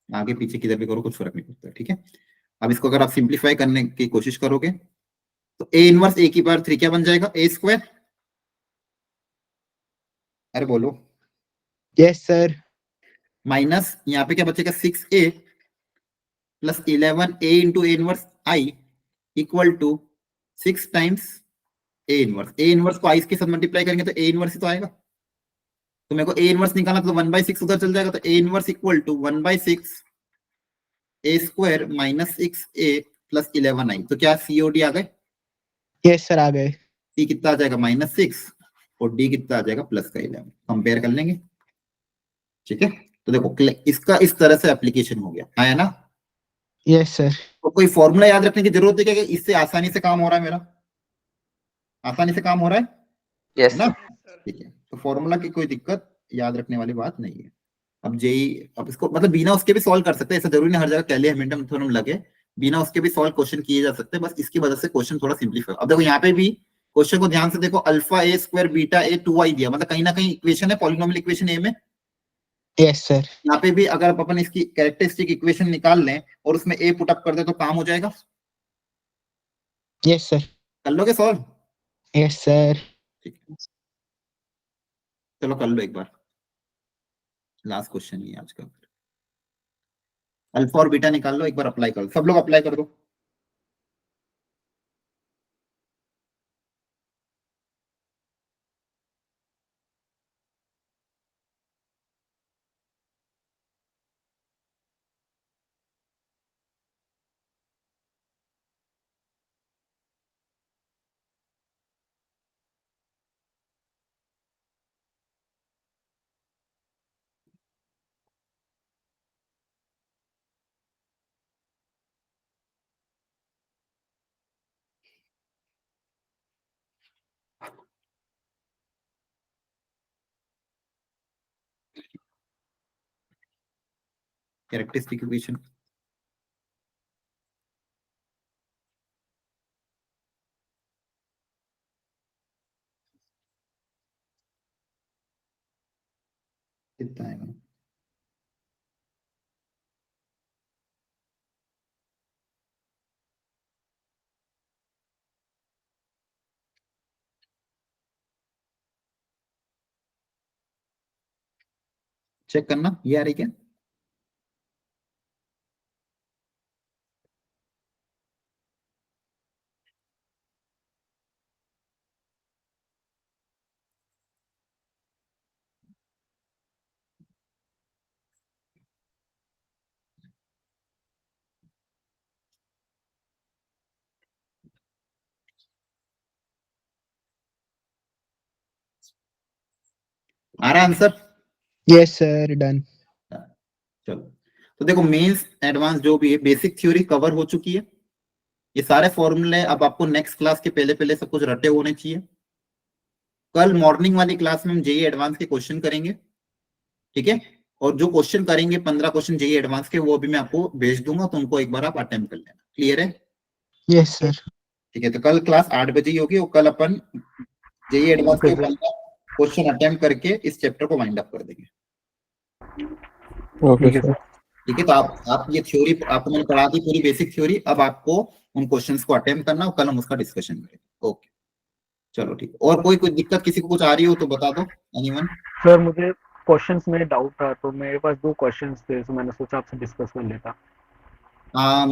आगे पीछे किधर भी करो कुछ फर्क नहीं पड़ता, ठीक है। अब इसको अगर आप सिंप्लीफाई करने की कोशिश करोगे तो ए इनवर्स ए की पावर 3 क्या बन जाएगा ए स्क्वायर, अरे बोलो, यस सर। माइनस यहाँ पे क्या बचेगा 6a plus 11a into A inverse I equal to 6 times A inverse. A inverse को आई के साथ मल्टीप्लाई करेंगे तो ए इनवर्स ही तो आएगा। तो मेरे को ए इनवर्स निकालना तो 1/6 उधर चल जाएगा, तो A inverse equal to 1/6 A square minus 6a plus 11i। तो क्या COD आ गए? यस सर आ गए। C कितना आ जाएगा -6 और D कितना आ जाएगा +11। कंपेयर कर लेंगे, ठीक है। तो देखो इसका इस तरह से एप्लीकेशन हो गया है ना। Yes sir. तो कोई फॉर्मूला याद रखने की जरूरत है क्या कि इससे आसानी से काम हो रहा है, मेरा आसानी से काम हो रहा है यस ना, ठीक है। तो फॉर्मूला की कोई दिक्कत याद रखने वाली बात नहीं है। अब अब इसको मतलब बिना उसके भी सॉल्व कर सकते हैं, ऐसा जरूरी नहीं हर जगह कैले हैमिल्टन थ्योरम लगे, बिना उसके भी सॉल्व क्वेश्चन किए जा सकते हैं। बस इसकी वजह से क्वेश्चन थोड़ा सिंप्लीफाई। अब देखो यहाँ पे भी क्वेश्चन को ध्यान से देखो, alpha A square beta A 2i दिया, मतलब कहीं ना कहीं इक्वेशन है पॉलिनोमियल इक्वेशन ए में। Yes sir. यहाँ पे भी अगर अपन इसकी कैरेक्टरिस्टिक इक्वेशन निकाल लें और उसमें ए पुट अप कर दे तो काम हो जाएगा। Yes sir. कर लोगे सॉल्व? Yes sir. ठीक है, चलो कर लो एक बार, लास्ट क्वेश्चन ही आज का। अल्फा और बीटा निकाल लो, एक बार अप्लाई कर लो, सब लोग अप्लाई कर दो। कैरेक्टरिस्टिक इक्वेशन कितना आएगा? चेक करना ये आ रही क्या? आ रहा आंसर? Yes sir done. चलो तो देखो मेंस एडवांस जो भी है बेसिक थ्योरी कवर हो चुकी है। ये सारे फॉर्मूले अब आपको नेक्स्ट क्लास के पहले पहले सब कुछ रटे होने चाहिए। कल मॉर्निंग वाली क्लास में हम जेई एडवांस के क्वेश्चन करेंगे, ठीक है। और जो क्वेश्चन करेंगे 15 क्वेश्चन जेई एडवांस के, वो भी मैं आपको भेज दूंगा, तो उनको एक बार आप अटेम्प्ट कर लेना। क्लियर है? Yes sir. ठीक है, तो कल क्लास 8 बजे ही होगी और कल अपन जेई एडवांस के क्वेश्चन अटेम्प्ट करके इस चैप्टर को वाइंड अप कर देंगे। Okay sir. ठीक है, तो आप ये थ्योरी आपको मैंने पढ़ा दी पूरी बेसिक थ्योरी, अब आपको उन क्वेश्चंस को अटेम्प्ट करना और कल हम उसका डिस्कशन करेंगे। ओके चलो ठीक है। और कोई दिक्कत किसी को कुछ आ रही हो तो बता दो। एनीवन? सर मुझे क्वेश्चंस में डाउट था, तो मेरे पास 2 क्वेश्चंस थे, तो मैंने सोचा आपसे डिस्कस कर लेता। हाँ